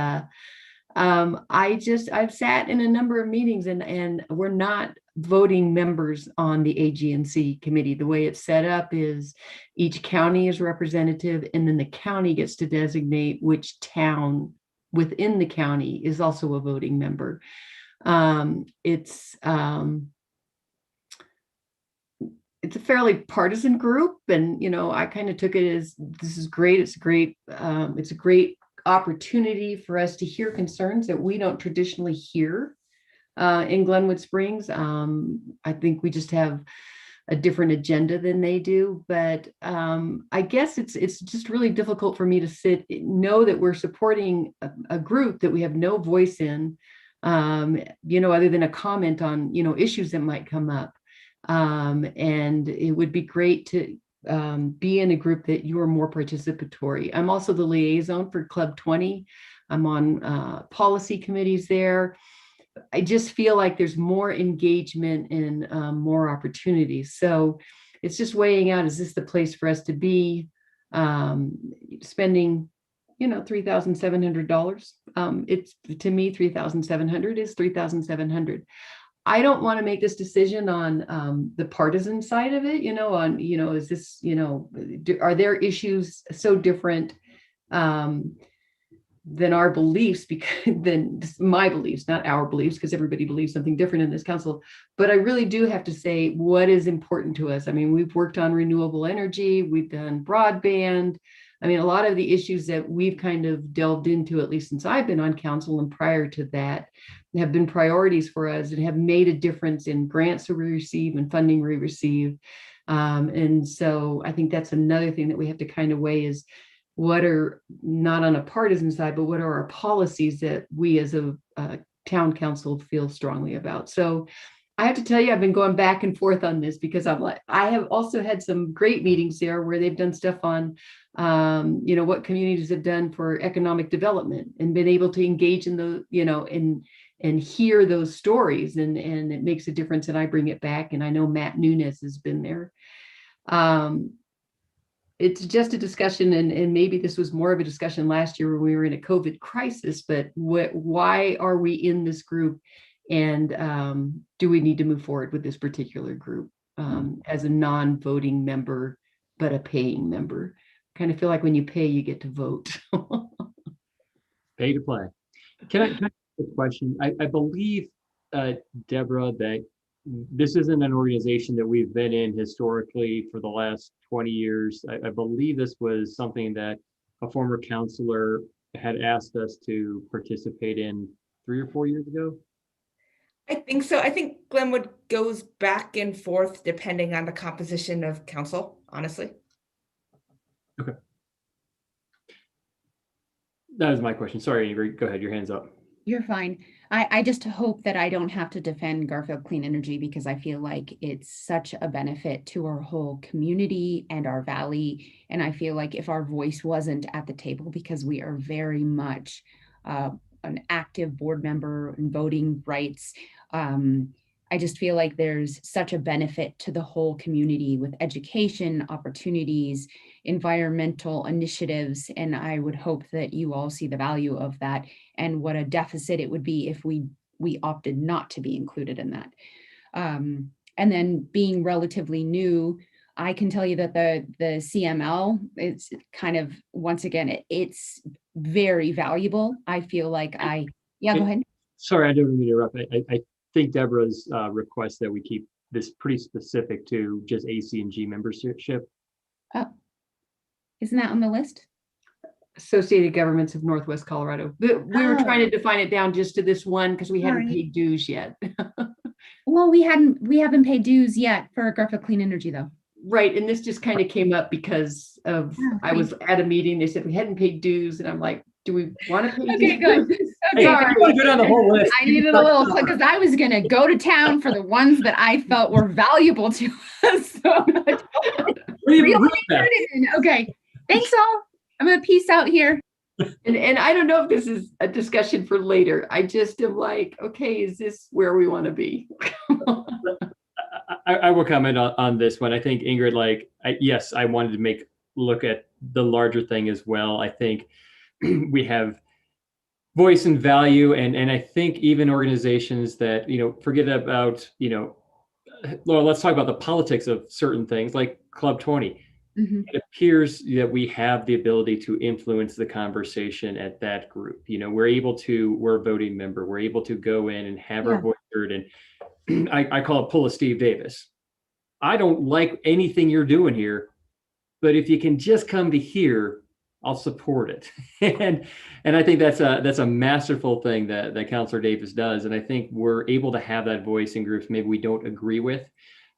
I've sat in a number of meetings, and we're not voting members on the AG&C committee. The way it's set up is each county is representative, and then the county gets to designate which town within the county is also a voting member. It's a fairly partisan group, and I kind of took it as this is great. It's a great opportunity for us to hear concerns that we don't traditionally hear in Glenwood Springs. I think we just have a different agenda than they do, but I guess it's just really difficult for me to know that we're supporting a group that we have no voice in, other than a comment on issues that might come up. And it would be great to be in a group that you are more participatory. I'm also the liaison for Club 20. I'm on policy committees there. I just feel like there's more engagement and more opportunities. So it's just weighing out, is this the place for us to be spending, $3,700? It's, to me, $3,700 is $3,700. I don't want to make this decision on the partisan side of it, is this, are there issues so different than our beliefs, than my beliefs, not our beliefs, because everybody believes something different in this council. But I really do have to say what is important to us. I mean, we've worked on renewable energy, we've done broadband. I mean, a lot of the issues that we've kind of delved into, at least since I've been on council and prior to that, have been priorities for us and have made a difference in grants that we receive and funding we receive. And so I think that's another thing that we have to kind of weigh is what are, not on a partisan side, but what are our policies that we as a town council feel strongly about. So I have to tell you, I've been going back and forth on this because I have also had some great meetings there where they've done stuff on, what communities have done for economic development and been able to engage in the, and hear those stories, and it makes a difference. And I bring it back. And I know Matt Nunes has been there. it's just a discussion, and maybe this was more of a discussion last year when we were in a COVID crisis, but why are we in this group? And do we need to move forward with this particular group as a non-voting member, but a paying member? Kind of feel like when you pay, you get to vote. Pay to play. Can I ask a question? I believe, Deborah, that this isn't an organization that we've been in historically for the last 20 years. I believe this was something that a former counselor had asked us to participate in 3 or 4 years ago. I think so. I think Glenwood goes back and forth depending on the composition of council, honestly. Okay. That was my question. Sorry, Ingrid, go ahead. Your hand's up. You're fine. I just hope that I don't have to defend Garfield Clean Energy because I feel like it's such a benefit to our whole community and our valley. And I feel like if our voice wasn't at the table, because we are very much an active board member and voting rights, I just feel like there's such a benefit to the whole community with education, opportunities, environmental initiatives. And I would hope that you all see the value of that and what a deficit it would be if we opted not to be included in that. And then being relatively new, I can tell you that the CML is kind of, once again, it's very valuable. I feel like yeah, go ahead. Sorry, I didn't mean to interrupt. I think Deborah's request that we keep this pretty specific to just AC&G membership. Oh, isn't that on the list? Associated Governments of Northwest Colorado. We were trying to define it down just to this one because we hadn't paid dues yet. Well, we haven't paid dues yet for Garfield Clean Energy though. Right, and this just kind of came up because of I was at a meeting. They said we hadn't paid dues, and I'm like, do we want to pay? Okay, dues? good. Hey, you want to go down the whole list. I needed a little because I was gonna go to town for the ones that I felt were valuable to us. So okay, thanks all. I'm gonna peace out here. And I don't know if this is a discussion for later. I just am like, okay, is this where we want to be? I will comment on this one. I think Ingrid, yes, I wanted to look at the larger thing as well. I think we have voice and value, and I think even organizations that, forget about, Laura, let's talk about the politics of certain things like Club 20. Mm-hmm. It appears that we have the ability to influence the conversation at that group. We're a voting member. We're able to go in and have our voice heard. And I call it pull a Steve Davis. I don't like anything you're doing here, but if you can just come to here, I'll support it. and I think that's a masterful thing that Councilor Davis does. And I think we're able to have that voice in groups maybe we don't agree with.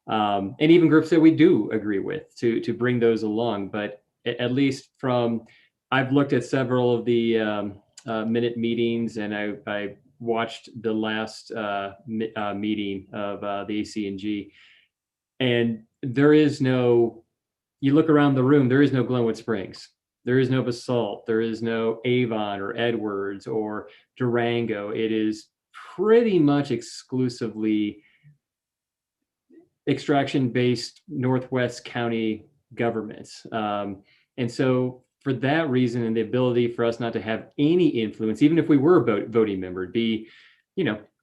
And even groups that we do agree with to bring those along. But at least I've looked at several of the minute meetings, and I watched the last meeting of the AC&G, and you look around the room, there is no Glenwood Springs. There is no Basalt. There is no Avon or Edwards or Durango. It is pretty much exclusively extraction-based Northwest County governments. And so for that reason, and the ability for us not to have any influence, even if we were a voting member, it'd be,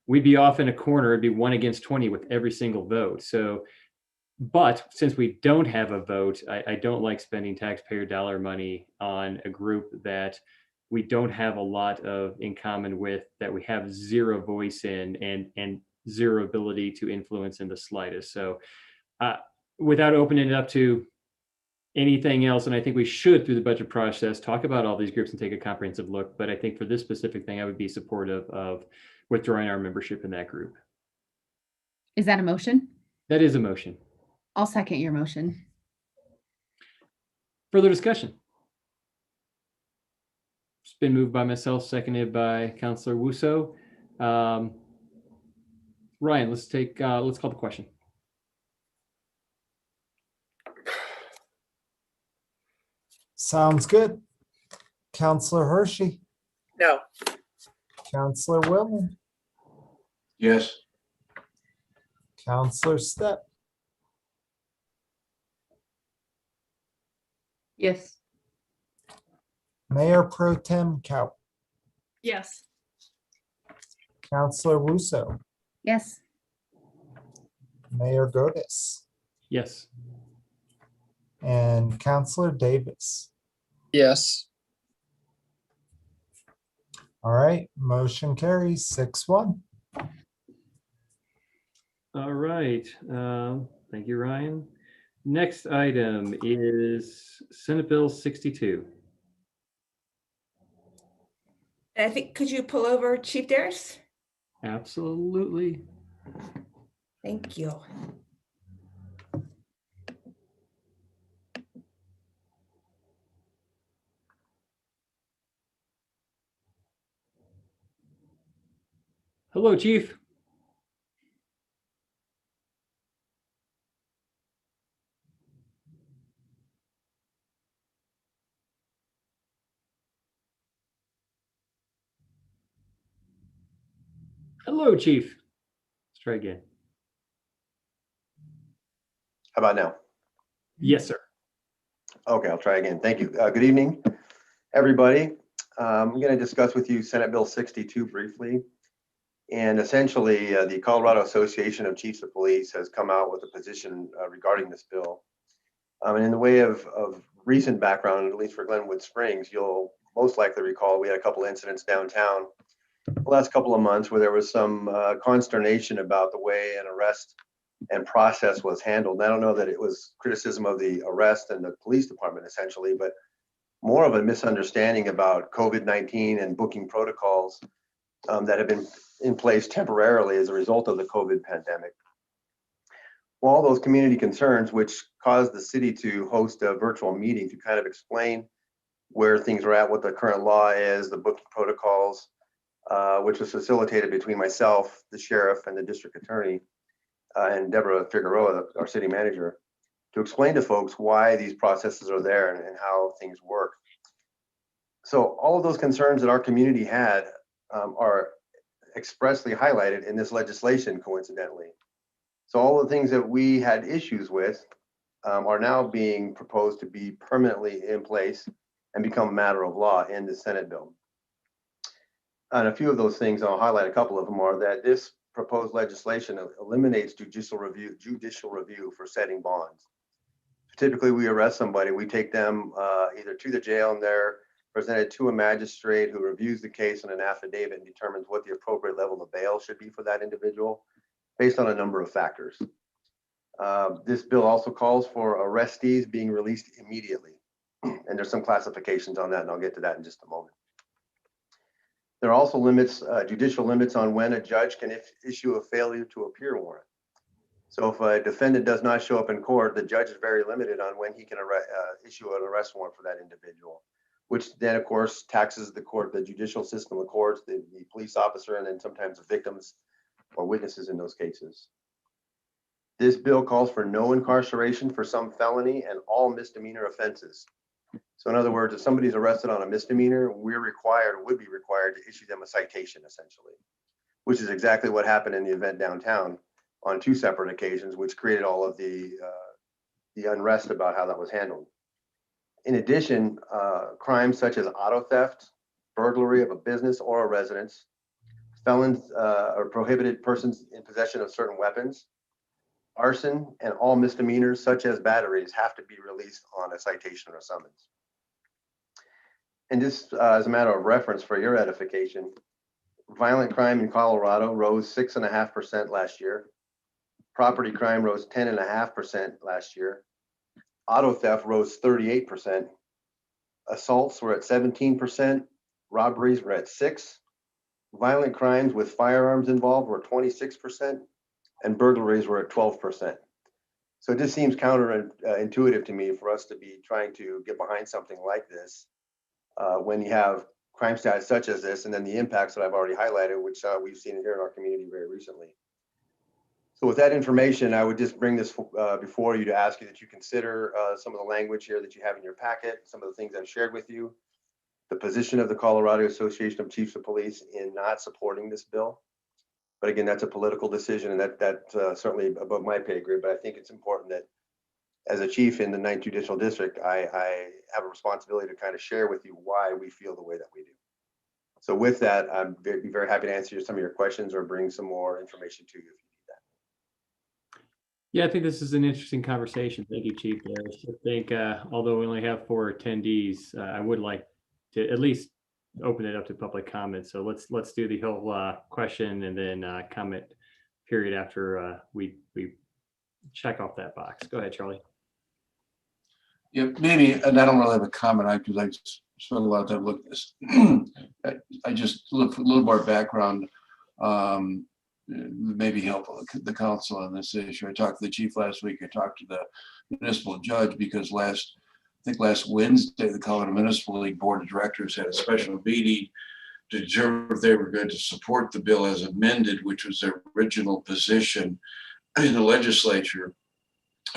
we'd be off in a corner, it'd be 1 against 20 with every single vote. So, but since we don't have a vote, I don't like spending taxpayer dollar money on a group that we don't have a lot in common with, that we have zero voice in, and zero ability to influence in the slightest. So without opening it up to anything else, and I think we should, through the budget process, talk about all these groups and take a comprehensive look. But I think for this specific thing, I would be supportive of withdrawing our membership in that group. Is that a motion? That is a motion. I'll second your motion. Further discussion? It's been moved by myself, seconded by Councilor Wusso. Ryan, let's call the question. Sounds good. Counselor Hershey, No. Counselor Whitman, Yes. Counselor Stepp, Yes. Mayor Pro Tem Cow, Yes. Counselor Russo, Yes. Mayor Godis, Yes. and Counselor Davis. Yes. All right, motion carries 6-1. All right. Thank you, Ryan. Next item is Senate Bill 62. And I think, could you pull over Chief Darris? Absolutely. Thank you. Hello, Chief. Hello, Chief. Let's try again. How about now? Yes, sir. Okay, I'll try again. Thank you. Good evening, everybody. I'm going to discuss with you Senate Bill 62 briefly. And essentially, the Colorado Association of Chiefs of Police has come out with a position regarding this bill. And in the way of recent background, at least for Glenwood Springs, you'll most likely recall we had a couple incidents downtown the last couple of months where there was some consternation about the way an arrest and process was handled. And I don't know that it was criticism of the arrest and the police department essentially, but more of a misunderstanding about COVID-19 and booking protocols that have been in place temporarily as a result of the COVID pandemic. Well, all those community concerns, which caused the city to host a virtual meeting to kind of explain where things are at, what the current law is, the booking protocols, which was facilitated between myself, the sheriff, and the district attorney, and Deborah Figueroa, our city manager, to explain to folks why these processes are there and how things work. So all of those concerns that our community had are expressly highlighted in this legislation, coincidentally. So all the things that we had issues with are now being proposed to be permanently in place and become a matter of law in the Senate bill. And a few of those things, I'll highlight a couple of them, are that this proposed legislation eliminates judicial review for setting bonds. Typically, we arrest somebody, we take them either to the jail and they're presented to a magistrate who reviews the case in an affidavit and determines what the appropriate level of bail should be for that individual based on a number of factors. This bill also calls for arrestees being released immediately. And there's some classifications on that, and I'll get to that in just a moment. There are also limits, judicial limits on when a judge can issue a failure to appear warrant. So if a defendant does not show up in court, the judge is very limited on when he can issue an arrest warrant for that individual, which then of course taxes the court, the judicial system, the courts, the police officer, and then sometimes the victims or witnesses in those cases. This bill calls for no incarceration for some felony and all misdemeanor offenses. So in other words, if somebody's arrested on a misdemeanor, would be required to issue them a citation essentially, which is exactly what happened in the event downtown on two separate occasions, which created all of the unrest about how that was handled. In addition, crimes such as auto theft, burglary of a business or a residence, felons or prohibited persons in possession of certain weapons, arson, and all misdemeanors such as batteries have to be released on a citation or summons. And just as a matter of reference for your edification, violent crime in Colorado rose 6.5% last year. Property crime rose 10.5% last year. Auto theft rose 38%. Assaults were at 17%. Robberies were at 6%. Violent crimes with firearms involved were 26%. And burglaries were at 12%. So it just seems counterintuitive to me for us to be trying to get behind something like this when you have crime stats such as this, and then the impacts that I've already highlighted, which we've seen here in our community very recently. So with that information, I would just bring this before you to ask you that you consider some of the language here that you have in your packet, some of the things I've shared with you, the position of the Colorado Association of Chiefs of Police in not supporting this bill. But again, that's a political decision, and that's certainly above my pay grade, but I think it's important that as a chief in the 9th Judicial District, I have a responsibility to kind of share with you why we feel the way that we do. So with that, I'm very happy to answer some of your questions or bring some more information to you if you need that. Yeah, I think this is an interesting conversation. Thank you, Chief. I think although we only have 4 attendees, I would like to at least open it up to public comment. So let's do the whole question and then comment period after we check off that box. Go ahead, Charlie. Yeah, maybe, and I don't really have a comment because I spent a lot of time looking at this. I just look for a little more background, maybe help the council on this issue. I talked to the chief last week. I talked to the municipal judge because I think last Wednesday, the Colorado Municipal League Board of Directors had a special meeting to determine if they were going to support the bill as amended, which was their original position in the legislature.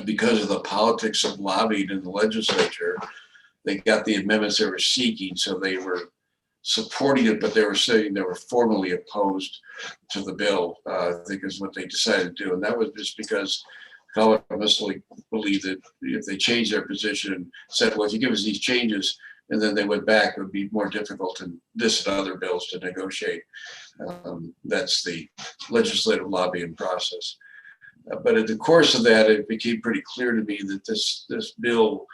Because of the politics of lobbying in the legislature, they got the amendments they were seeking. So they were supporting it, but they were saying they were formally opposed to the bill, I think is what they decided to do. And that was just because Colorado Municipal League believed that if they changed their position and said, well, if you give us these changes, and then they went back, it would be more difficult than this and other bills to negotiate. That's the legislative lobbying process. But in the course of that, it became pretty clear to me that this bill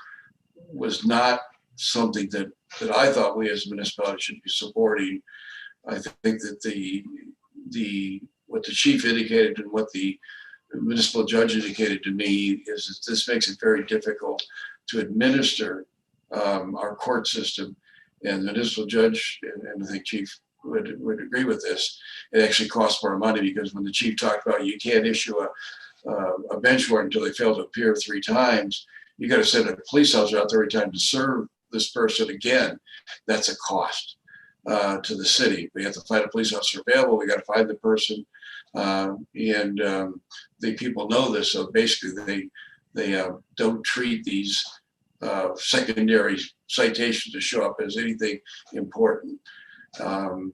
was not something that I thought we as a municipality should be supporting. I think that what the chief indicated and what the municipal judge indicated to me is that this makes it very difficult to administer our court system. And the municipal judge, and I think chief would agree with this, it actually costs more money because when the chief talked about you can't issue a bench warrant until they fail to appear 3 times, you got to send a police officer out there every time to serve this person again. That's a cost to the city. We have to find a police officer available. We got to find the person, and the people know this. So basically, they don't treat these secondary citations to show up as anything important. And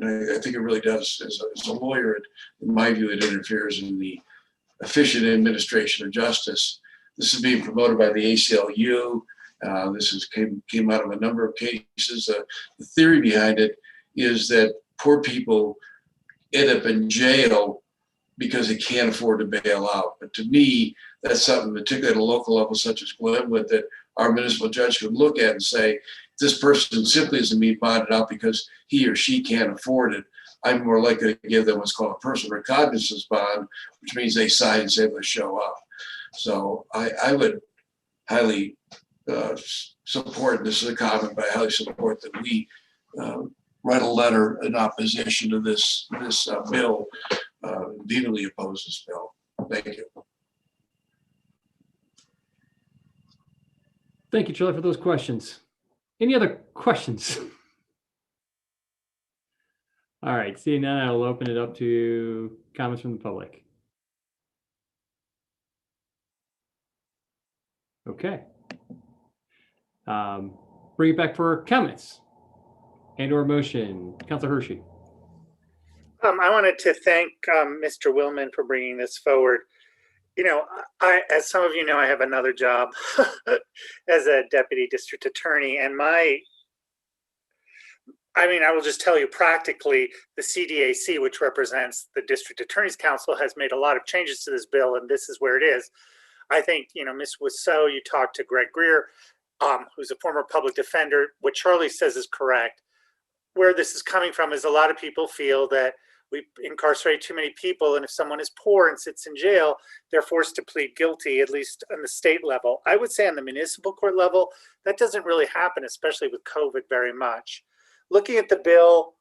I think it really does. As a lawyer, in my view, it interferes in the efficient administration of justice. This is being promoted by the ACLU. This came out of a number of cases. The theory behind it is that poor people end up in jail because they can't afford to bail out. But to me, that's something, particularly at a local level such as Glenwood, that our municipal judge could look at and say, this person simply isn't being bonded out because he or she can't afford it. I'm more likely to give them what's called a personal recognizance bond, which means they sign and say they'll show up. So I would highly support, this is a comment, but I highly support that we write a letter in opposition to this bill, vehemently oppose this bill. Thank you. Thank you, Charlie, for those questions. Any other questions? All right, seeing none, I'll open it up to comments from the public. Okay. Bring it back for comments and or motion. Councilor Hershey. I wanted to thank Mr. Willman for bringing this forward. You know, as some of you know, I have another job as a deputy district attorney, and I will just tell you practically, the CDAC, which represents the District Attorney's Council, has made a lot of changes to this bill, and this is where it is. I think, you know, Ms. Wiseau, you talked to Greg Greer, who's a former public defender. What Charlie says is correct. Where this is coming from is a lot of people feel that we incarcerate too many people, and if someone is poor and sits in jail, they're forced to plead guilty, at least on the state level. I would say on the municipal court level, that doesn't really happen, especially with COVID, very much. Looking at the bill,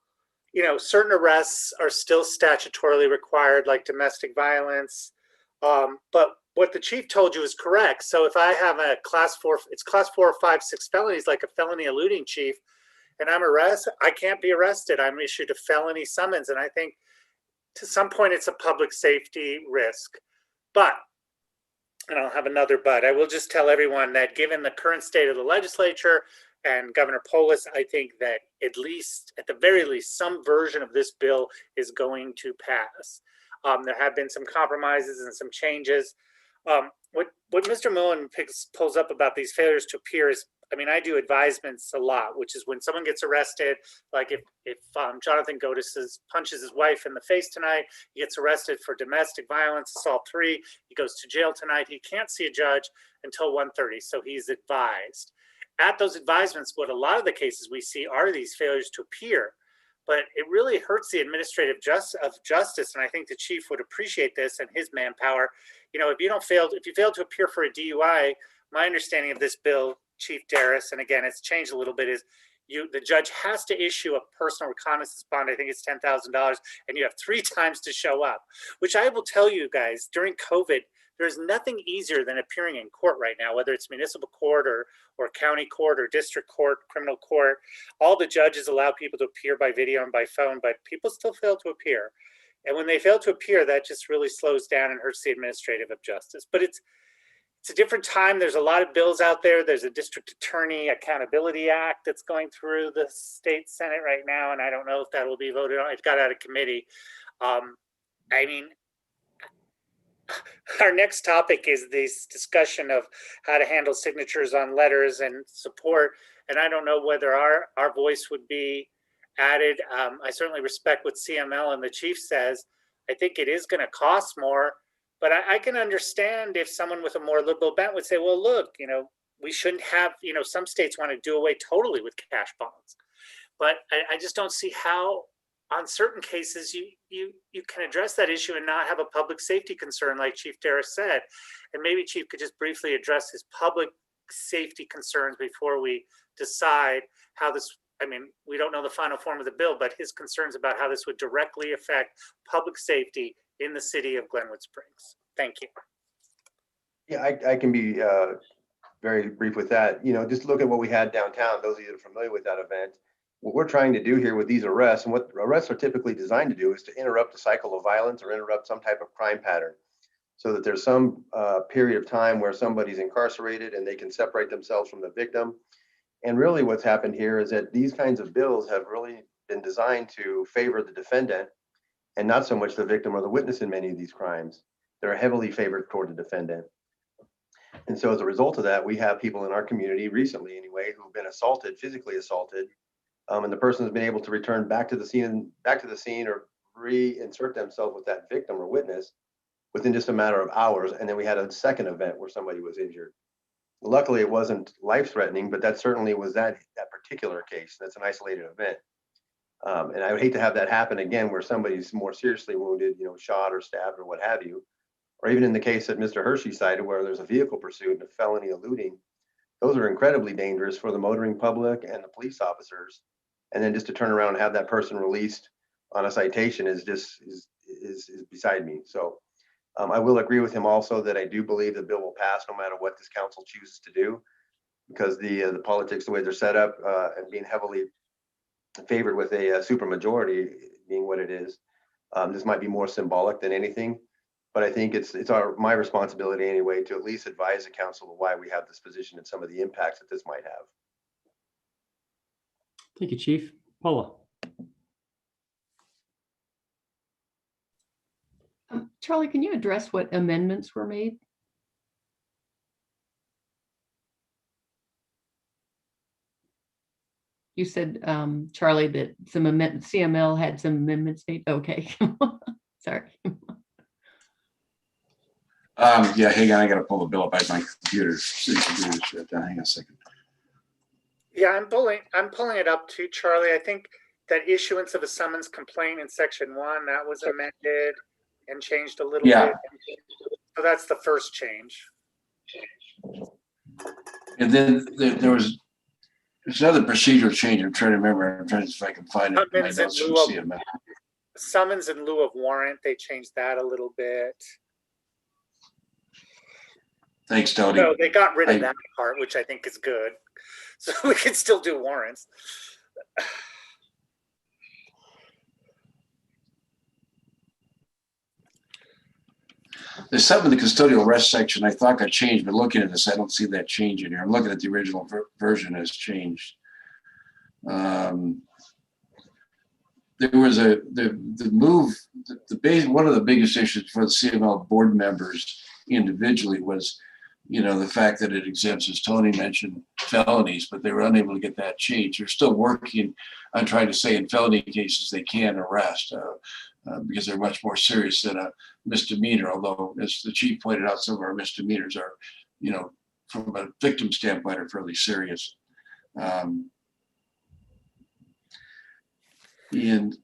you know, certain arrests are still statutorily required, like domestic violence. But what the chief told you is correct. So if I have a class 4, it's class 4, 5, 6 felonies, like a felony eluding chief, and I'm arrested, I can't be arrested. I'm issued a felony summons. And I think to some point it's a public safety risk. But, and I'll have another but, I will just tell everyone that given the current state of the legislature and Governor Polis, I think that at the very least, some version of this bill is going to pass. There have been some compromises and some changes. What Mr. Millen pulls up about these failures to appear is, I mean, I do advisements a lot, which is when someone gets arrested, like if Jonathan Godis punches his wife in the face tonight, he gets arrested for domestic violence, assault 3, he goes to jail tonight, he can't see a judge until 1:30, so he's advised. At those advisements, what a lot of the cases we see are these failures to appear, but it really hurts the administrative justice, and I think the chief would appreciate this and his manpower. You know, if you fail to appear for a DUI, my understanding of this bill, Chief Darris, and again, it's changed a little bit, is the judge has to issue a personal reconnaissance bond. I think it's $10,000, and you have 3 times to show up, which I will tell you guys, during COVID, there's nothing easier than appearing in court right now, whether it's municipal court or county court or district court, criminal court. All the judges allow people to appear by video and by phone, but people still fail to appear. And when they fail to appear, that just really slows down and hurts the administrative justice. But it's a different time. There's a lot of bills out there. There's a district attorney accountability act that's going through the state Senate right now, and I don't know if that will be voted on. It got out of committee. I mean, our next topic is this discussion of how to handle signatures on letters and support. And I don't know whether our voice would be added. I certainly respect what CML and the chief says. I think it is going to cost more, but I can understand if someone with a more liberal bent would say, well, look, you know, we shouldn't have, you know, some states want to do away totally with cash bonds. But I just don't see how on certain cases you can address that issue and not have a public safety concern like Chief Darris said. And maybe Chief could just briefly address his public safety concerns before we decide how this, I mean, we don't know the final form of the bill, but his concerns about how this would directly affect public safety in the city of Glenwood Springs. Thank you. Yeah, I can be very brief with that. You know, just look at what we had downtown, those of you that are familiar with that event. What we're trying to do here with these arrests, and what arrests are typically designed to do, is to interrupt the cycle of violence or interrupt some type of crime pattern, so that there's some period of time where somebody's incarcerated and they can separate themselves from the victim. And really what's happened here is that these kinds of bills have really been designed to favor the defendant and not so much the victim or the witness in many of these crimes. They're heavily favored toward the defendant. And so as a result of that, we have people in our community recently anyway, who've been assaulted, physically assaulted, and the person has been able to return back to the scene or reinsert themselves with that victim or witness within just a matter of hours. And then we had a second event where somebody was injured. Luckily, it wasn't life-threatening, but that certainly was that particular case. That's an isolated event. And I would hate to have that happen again, where somebody's more seriously wounded, you know, shot or stabbed or what have you. Or even in the case that Mr. Hershey cited, where there's a vehicle pursuit and a felony eluding. Those are incredibly dangerous for the motoring public and the police officers. And then just to turn around and have that person released on a citation is beside me. So I will agree with him also that I do believe the bill will pass no matter what this council chooses to do, because the politics, the way they're set up and being heavily favored with a supermajority being what it is, this might be more symbolic than anything. But I think it's my responsibility anyway to at least advise the council of why we have this position and some of the impacts that this might have. Thank you, Chief. Paula. Charlie, can you address what amendments were made? You said, Charlie, that CML had some amendments made. Okay, sorry. Yeah, hang on, I gotta pull the bill up. My computer shut down. Hang on a second. Yeah, I'm pulling it up too, Charlie. I think that issuance of a summons complaint in section 1, that was amended and changed a little bit. So that's the first change. And then there's another procedural change. I'm trying to remember. I'm trying to see if I can find it. Summons in lieu of warrant, they changed that a little bit. Thanks, Tony. No, they got rid of that part, which I think is good. So we can still do warrants. There's something in the custodial arrest section I thought got changed, but looking at this, I don't see that change in here. I'm looking at the original version has changed. There was the move, one of the biggest issues for the CML board members individually was, the fact that it exempts, as Tony mentioned, felonies, but they were unable to get that changed. They're still working on trying to say in felony cases they can arrest because they're much more serious than a misdemeanor. Although, as the chief pointed out, some of our misdemeanors are, from a victim standpoint, are fairly serious. And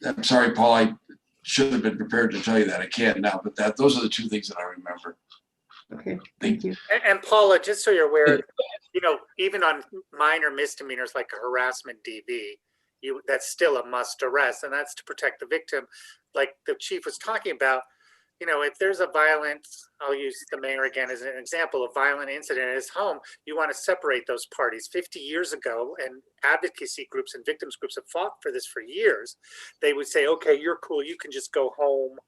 I'm sorry, Paul, I should have been prepared to tell you that. I can't now, but those are the two things that I remember. Okay, thank you. And Paula, just so you're aware, even on minor misdemeanors like a harassment DV, that's still a must arrest, and that's to protect the victim. Like the chief was talking about, if there's a violent, I'll use the mayor again as an example, a violent incident in his home, you want to separate those parties. 50 years ago, and advocacy groups and victims groups have fought for this for years. They would say, okay, you're cool, you can just go home,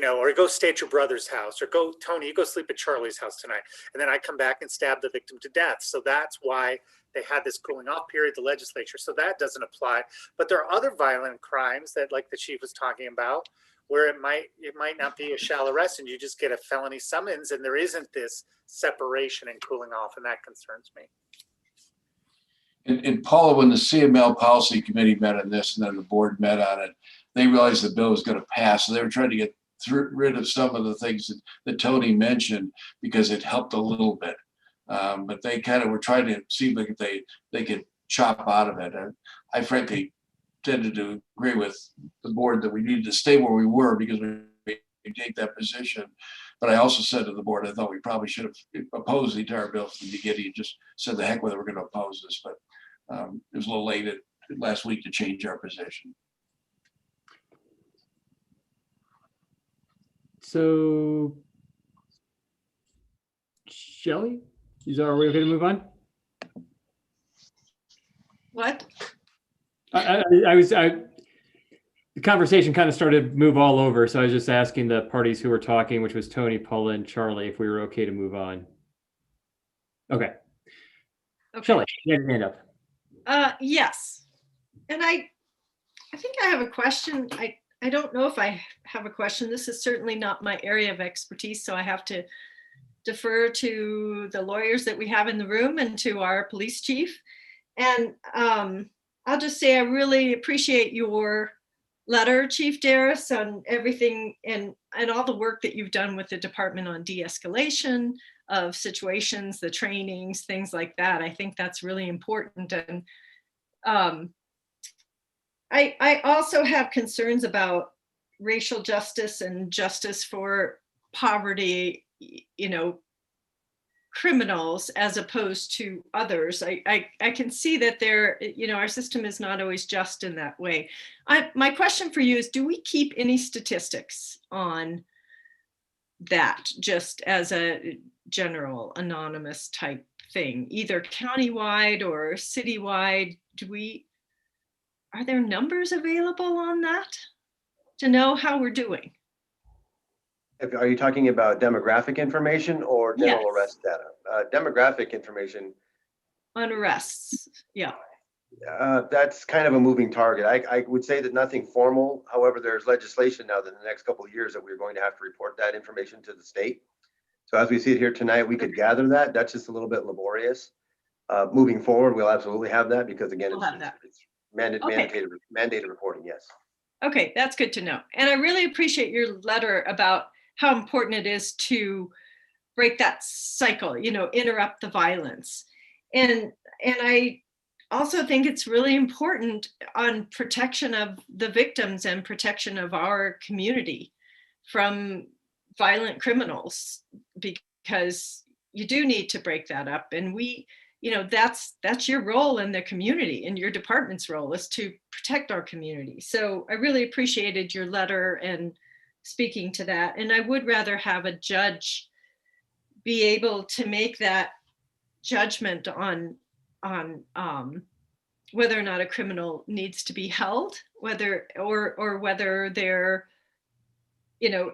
or go stay at your brother's house, or go, Tony, you go sleep at Charlie's house tonight. And then I come back and stab the victim to death. So that's why they had this cooling off period, the legislature. So that doesn't apply. But there are other violent crimes that, like the chief was talking about, where it might not be a shall arrest and you just get a felony summons and there isn't this separation and cooling off, and that concerns me. And Paula, when the CML policy committee met on this and then the board met on it, they realized the bill was going to pass. So they were trying to get rid of some of the things that Tony mentioned because it helped a little bit. But they kind of were trying to see if they could chop out of it. And I frankly tended to agree with the board that we needed to stay where we were because we take that position. But I also said to the board, I thought we probably should have opposed the entire bill from the beginning and just said the heck with it, we're going to oppose this. But it was a little late last week to change our position. So, Shelley, are we okay to move on? What? The conversation kind of started to move all over. So I was just asking the parties who were talking, which was Tony, Paula, and Charlie, if we were okay to move on. Okay. Shelley, you had your hand up. Yes. And I think I have a question. I don't know if I have a question. This is certainly not my area of expertise, so I have to defer to the lawyers that we have in the room and to our police chief. And I'll just say I really appreciate your letter, Chief Darris, on everything and all the work that you've done with the department on de-escalation of situations, the trainings, things like that. I think that's really important. And I also have concerns about racial justice and justice for poverty, criminals as opposed to others. I can see that our system is not always just in that way. My question for you is, do we keep any statistics on that, just as a general anonymous type thing, either countywide or citywide? Are there numbers available on that to know how we're doing? Are you talking about demographic information or general arrest data? Demographic information. On arrests, yeah. That's kind of a moving target. I would say that nothing formal. However, there's legislation now that in the next couple of years that we're going to have to report that information to the state. So as we see it here tonight, we could gather that. That's just a little bit laborious. Moving forward, we'll absolutely have that because again, it's mandated reporting, yes. Okay, that's good to know. And I really appreciate your letter about how important it is to break that cycle, interrupt the violence. And I also think it's really important on protection of the victims and protection of our community from violent criminals, because you do need to break that up. And that's your role in the community, and your department's role is to protect our community. So I really appreciated your letter and speaking to that. And I would rather have a judge be able to make that judgment on whether or not a criminal needs to be held, whether they're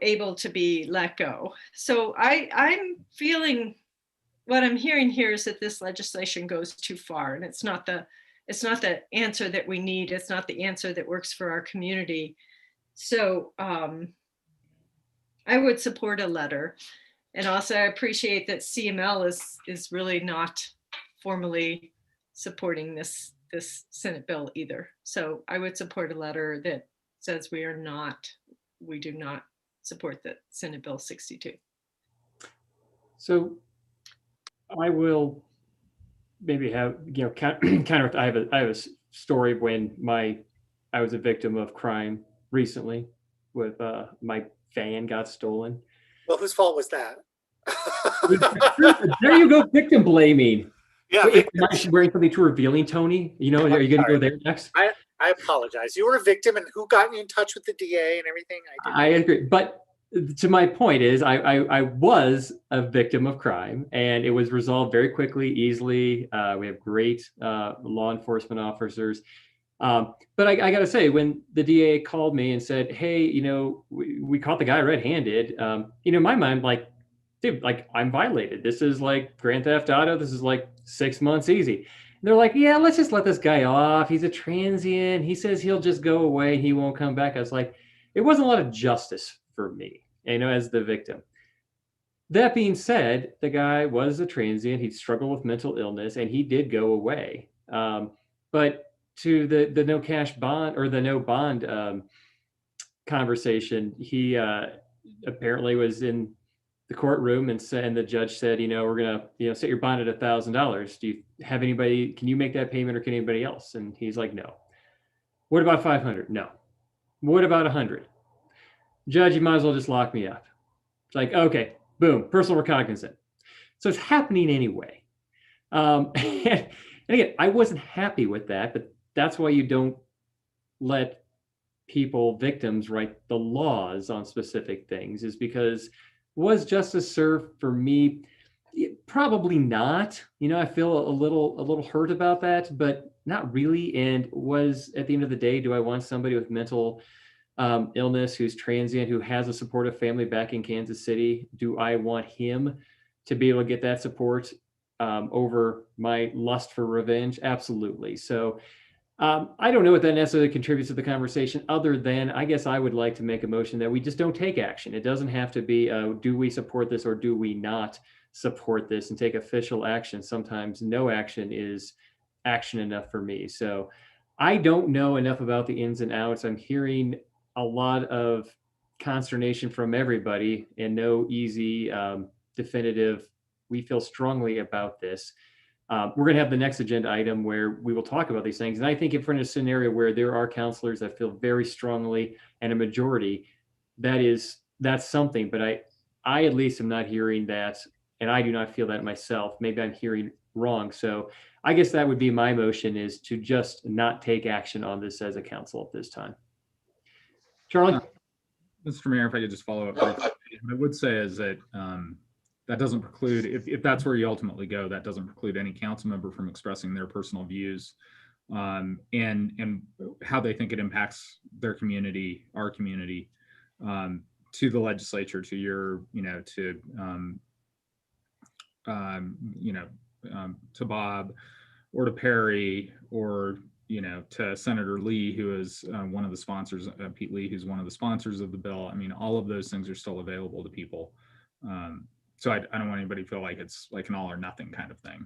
able to be let go. So I'm feeling, what I'm hearing here is that this legislation goes too far, and it's not the answer that we need. It's not the answer that works for our community. So I would support a letter. And also I appreciate that CML is really not formally supporting this Senate bill either. So I would support a letter that says we do not support the Senate Bill 62. So I will maybe have, kind of, I have a story when I was a victim of crime recently with my van got stolen. Well, whose fault was that? There you go, victim blaming. Yeah. Wait, am I wearing something too revealing, Tony? You know, are you going to go there next? I apologize. You were a victim, and who got you in touch with the DA and everything? I agree, but to my point is, I was a victim of crime, and it was resolved very quickly, easily. We have great law enforcement officers. But I got to say, when the DA called me and said, "Hey, you know, we caught the guy red-handed," you know, in my mind, like, dude, like, I'm violated. This is like Grand Theft Auto. This is like 6 months easy. And they're like, yeah, let's just let this guy off. He's a transient. He says he'll just go away. He won't come back. I was like, it wasn't a lot of justice for me, you know, as the victim. That being said, the guy was a transient. He struggled with mental illness, and he did go away. But to the no cash bond or the no bond conversation, he apparently was in the courtroom and the judge said, you know, we're going to, you know, set your bond at $1,000. Do you have anybody, can you make that payment, or can anybody else? And he's like, no. What about 500? No. What about 100? Judge, you might as well just lock me up. It's like, okay, boom, personal recognizance. So it's happening anyway. And again, I wasn't happy with that, but that's why you don't let victims write the laws on specific things, is because was justice served for me? Probably not. You know, I feel a little hurt about that, but not really. And was, at the end of the day, do I want somebody with mental illness who's transient, who has a supportive family back in Kansas City? Do I want him to be able to get that support over my lust for revenge? Absolutely. So I don't know what that necessarily contributes to the conversation, other than I guess I would like to make a motion that we just don't take action. It doesn't have to be, do we support this or do we not support this, and take official action. Sometimes no action is action enough for me. So I don't know enough about the ins and outs. I'm hearing a lot of consternation from everybody and no easy, definitive, we feel strongly about this. We're going to have the next agenda item where we will talk about these things. And I think if we're in a scenario where there are counselors that feel very strongly, and a majority, that's something. But I at least am not hearing that, and I do not feel that myself. Maybe I'm hearing wrong. So I guess that would be my motion, is to just not take action on this as a council at this time. Charlie? Mr. Mayor, if I could just follow up. What I would say is that that doesn't preclude, if that's where you ultimately go, that doesn't preclude any council member from expressing their personal views and how they think it impacts their community, our community, to the legislature, to your, to Bob, or to Perry, or to Senator Lee, who is one of the sponsors, Pete Lee, who's one of the sponsors of the bill. I mean, all of those things are still available to people. So I don't want anybody to feel like it's like an all or nothing kind of thing.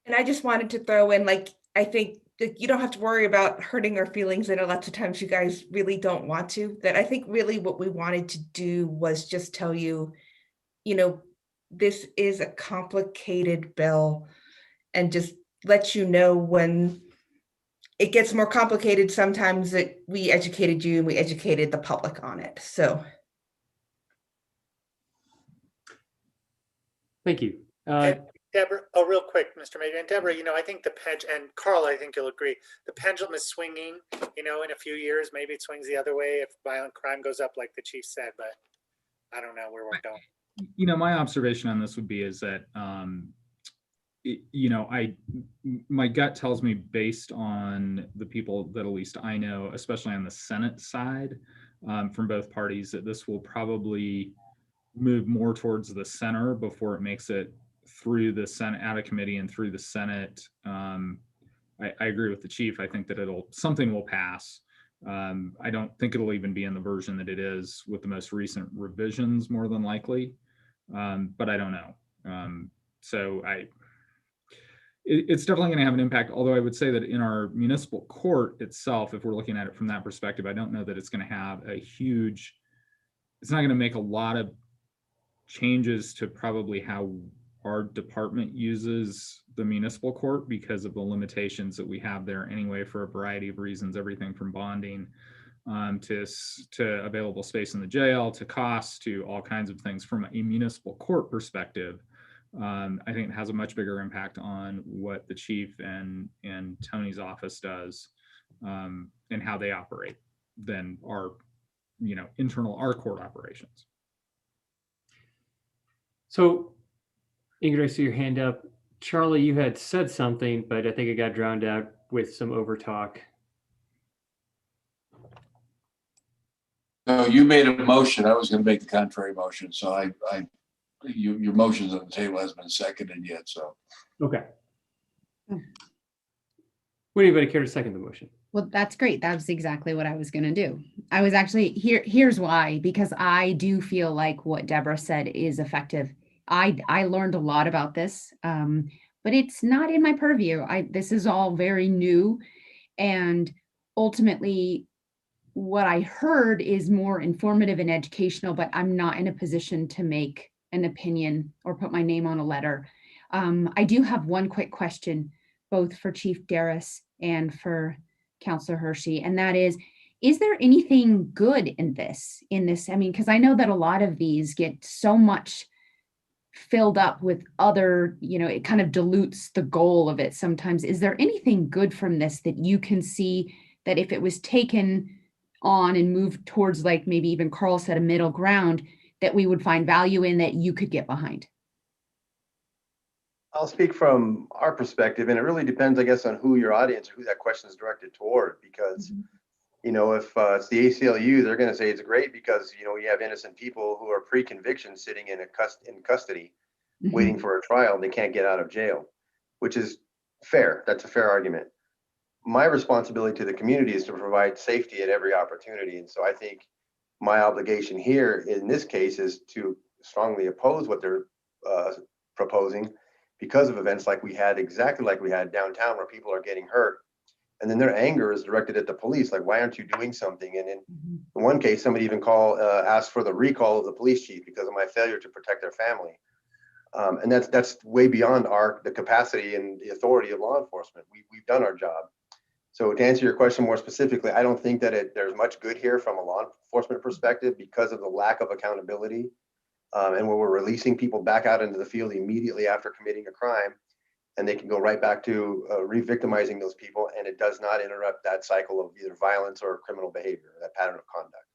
And I just wanted to throw in, like, I think that you don't have to worry about hurting our feelings. And lots of times you guys really don't want to. That I think really what we wanted to do was just tell you, this is a complicated bill, and just let you know when it gets more complicated, sometimes that we educated you and we educated the public on it. So. Thank you. Deborah, real quick, Mr. Mayor, and Deborah, I think and Carl, I think you'll agree, the pendulum is swinging, in a few years, maybe it swings the other way if violent crime goes up, like the chief said, but I don't know where we're going. My observation on this would be is that, my gut tells me, based on the people that at least I know, especially on the Senate side, from both parties, that this will probably move more towards the center before it makes it through the Senate, out of committee and through the Senate. I agree with the chief. I think that something will pass. I don't think it'll even be in the version that it is with the most recent revisions, more than likely. but I don't know. So it's definitely going to have an impact. Although I would say that in our municipal court itself, if we're looking at it from that perspective, I don't know that it's going to have it's not going to make a lot of changes to probably how our department uses the municipal court because of the limitations that we have there anyway, for a variety of reasons, everything from bonding to available space in the jail, to costs, to all kinds of things. From a municipal court perspective, I think it has a much bigger impact on what the chief and Tony's office does, and how they operate than our, our court operations. So, Ingrid, I see your hand up. Charlie, you had said something, but I think it got drowned out with some overtalk. No, you made a motion. I was going to make the contrary motion. So your motion's on the table, hasn't been seconded yet. So. Okay. Would anybody care to second the motion? Well, that's great. That's exactly what I was going to do. I was actually here's why, because I do feel like what Deborah said is effective. I learned a lot about this, but it's not in my purview. This is all very new, and ultimately what I heard is more informative and educational, but I'm not in a position to make an opinion or put my name on a letter. I do have one quick question, both for Chief Darris and for Councilor Hershey, and that is there anything good in this? I mean, because I know that a lot of these get so much filled up with other, it kind of dilutes the goal of it sometimes. Is there anything good from this that you can see that if it was taken on and moved towards, like maybe even Carl said, a middle ground, that we would find value in, that you could get behind? I'll speak from our perspective, and it really depends, I guess, on who your audience, who that question is directed toward, because if it's the ACLU, they're going to say it's great because, you have innocent people who are pre-conviction sitting in custody, waiting for a trial. They can't get out of jail, which is fair. That's a fair argument. My responsibility to the community is to provide safety at every opportunity. And so I think my obligation here in this case is to strongly oppose what they're proposing, because of events exactly like we had downtown, where people are getting hurt. And then their anger is directed at the police. Like, why aren't you doing something? And in one case, somebody even asked for the recall of the police chief because of my failure to protect their family. And that's way beyond the capacity and the authority of law enforcement. We've done our job. So to answer your question more specifically, I don't think that there's much good here from a law enforcement perspective because of the lack of accountability, and where we're releasing people back out into the field immediately after committing a crime. And they can go right back to re-victimizing those people, and it does not interrupt that cycle of either violence or criminal behavior, that pattern of conduct.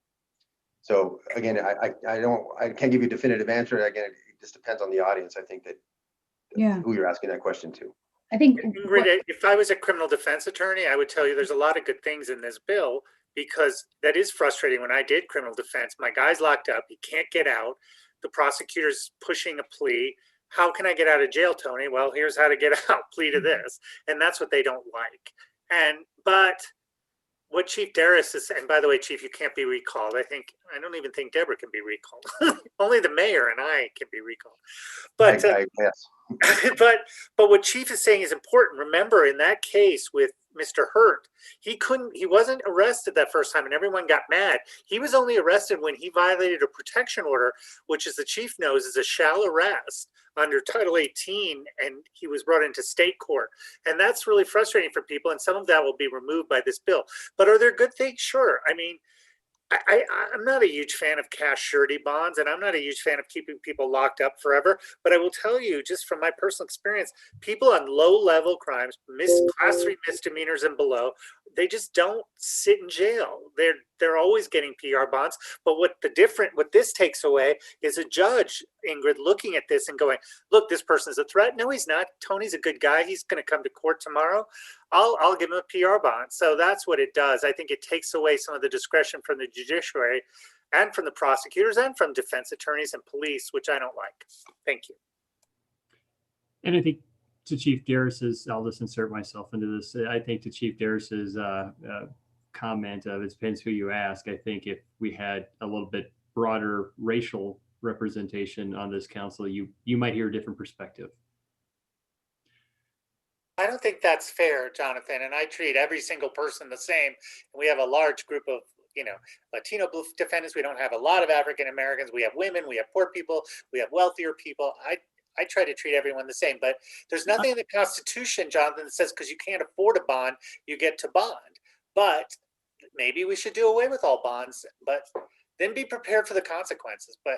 So again, I can't give you a definitive answer. Again, it just depends on the audience. I think that who you're asking that question to. I think if I was a criminal defense attorney, I would tell you there's a lot of good things in this bill, because that is frustrating. When I did criminal defense, my guy's locked up, he can't get out. The prosecutor's pushing a plea. How can I get out of jail, Tony? Well, here's how to get out. Plea to this. And that's what they don't like. But what Chief Darris is, and by the way, Chief, you can't be recalled. I don't even think Deborah can be recalled. Only the mayor and I can be recalled. But yes. but what Chief is saying is important. Remember, in that case with Mr. Hurt, he wasn't arrested that first time and everyone got mad. He was only arrested when he violated a protection order, which, as the chief knows, is a shall arrest under Title 18, and he was brought into state court. And that's really frustrating for people, and some of that will be removed by this bill. But are there good things? Sure. I mean, I'm not a huge fan of cash surety bonds, and I'm not a huge fan of keeping people locked up forever. But I will tell you, just from my personal experience, people on low-level crimes, class 3 misdemeanors and below, they just don't sit in jail. They're always getting PR bonds. But what this takes away is a judge, Ingrid, looking at this and going, look, this person's a threat. No, he's not. Tony's a good guy. He's going to come to court tomorrow. I'll give him a PR bond. So that's what it does. I think it takes away some of the discretion from the judiciary and from the prosecutors and from defense attorneys and police, which I don't like. Thank you. And I think to Chief Darris's, I'll just insert myself into this. I think to Chief Darris's comment of it depends who you ask. I think if we had a little bit broader racial representation on this council, you might hear a different perspective. I don't think that's fair, Jonathan, and I treat every single person the same. We have a large group of, Latino defendants. We don't have a lot of African Americans. We have women, we have poor people, we have wealthier people. I try to treat everyone the same, but there's nothing in the Constitution, Jonathan, that says because you can't afford a bond, you get to bond. But maybe we should do away with all bonds, but then be prepared for the consequences. But,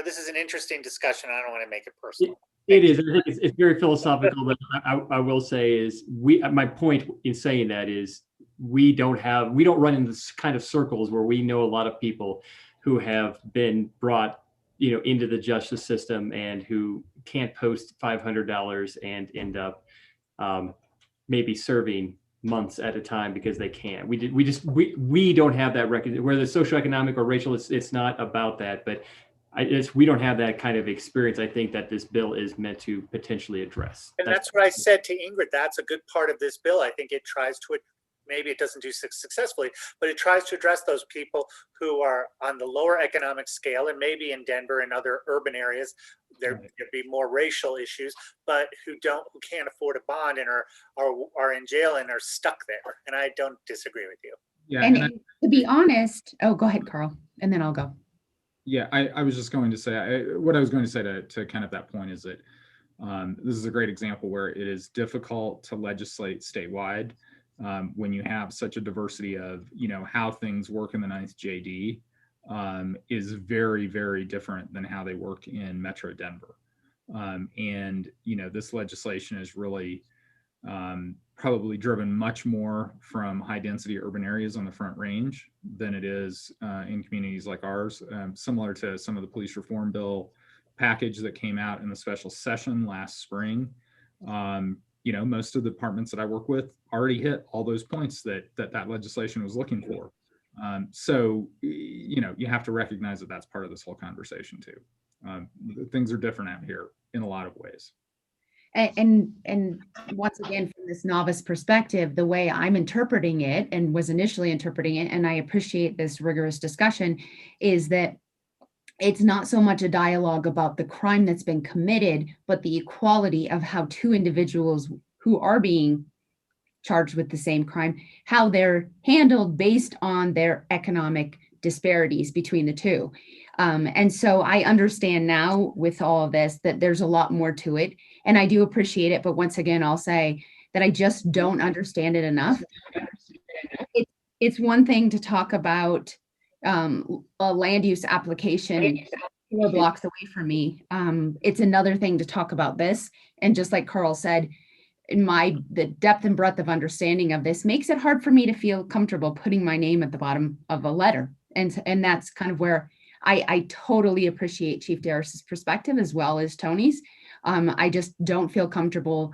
this is an interesting discussion. I don't want to make it personal. It is. I think it's very philosophical, but I will say is my point in saying that is we don't run in this kind of circles where we know a lot of people who have been brought, into the justice system and who can't post $500 and end up maybe serving months at a time because they can't. We don't have that record. Whether it's socioeconomic or racial, it's not about that, but we don't have that kind of experience. I think that this bill is meant to potentially address. And that's what I said to Ingrid. That's a good part of this bill. I think it tries to, maybe it doesn't do successfully, but it tries to address those people who are on the lower economic scale, and maybe in Denver and other urban areas, there'd be more racial issues, but who can't afford a bond and are in jail and are stuck there. And I don't disagree with you. Yeah. And to be honest, oh, go ahead, Carl, and then I'll go. Yeah, I was just going to say, what I was going to say to kind of that point is that this is a great example where it is difficult to legislate statewide when you have such a diversity of, how things work in the 9th JD is very, very different than how they work in Metro Denver. And, this legislation is really probably driven much more from high density urban areas on the Front Range than it is in communities like ours, similar to some of the police reform bill package that came out in the special session last spring. Most of the departments that I work with already hit all those points that legislation was looking for. So, you have to recognize that that's part of this whole conversation too. Things are different out here in a lot of ways. And once again, from this novice perspective, the way I'm interpreting it and was initially interpreting it, and I appreciate this rigorous discussion, is that it's not so much a dialogue about the crime that's been committed, but the equality of how two individuals who are being charged with the same crime, how they're handled based on their economic disparities between the two. And so I understand now with all of this that there's a lot more to it, and I do appreciate it. But once again, I'll say that I just don't understand it enough. It's one thing to talk about a land use application 4 blocks away from me. It's another thing to talk about this. And just like Carl said, the depth and breadth of understanding of this makes it hard for me to feel comfortable putting my name at the bottom of a letter. And that's kind of where I totally appreciate Chief Darris's perspective as well as Tony's. I just don't feel comfortable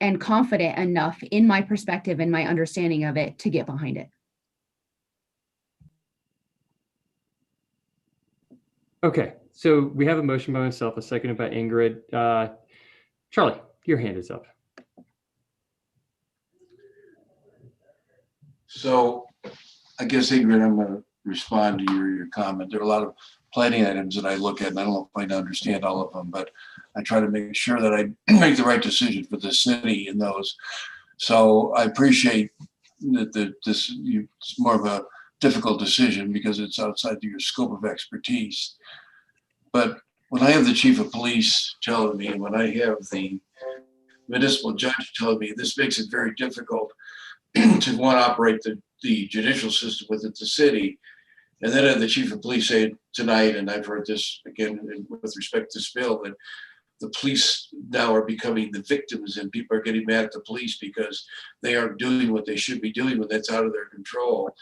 and confident enough in my perspective and my understanding of it to get behind it. Okay, so we have a motion by myself, a seconded by Ingrid. Charlie, your hand is up. So I guess, Ingrid, I'm going to respond to your comment. There are a lot of planning items that I look at, and I don't know if I understand all of them, but I try to make sure that I make the right decision for the city in those. So I appreciate that it's more of a difficult decision because it's outside your scope of expertise. But when I have the chief of police telling me, and when I have the municipal judge telling me, this makes it very difficult to want to operate the judicial system within the city. And then I have the chief of police say tonight, and I've heard this again with respect to this bill, that the police now are becoming the victims and people are getting mad at the police because they aren't doing what they should be doing when that's out of their control.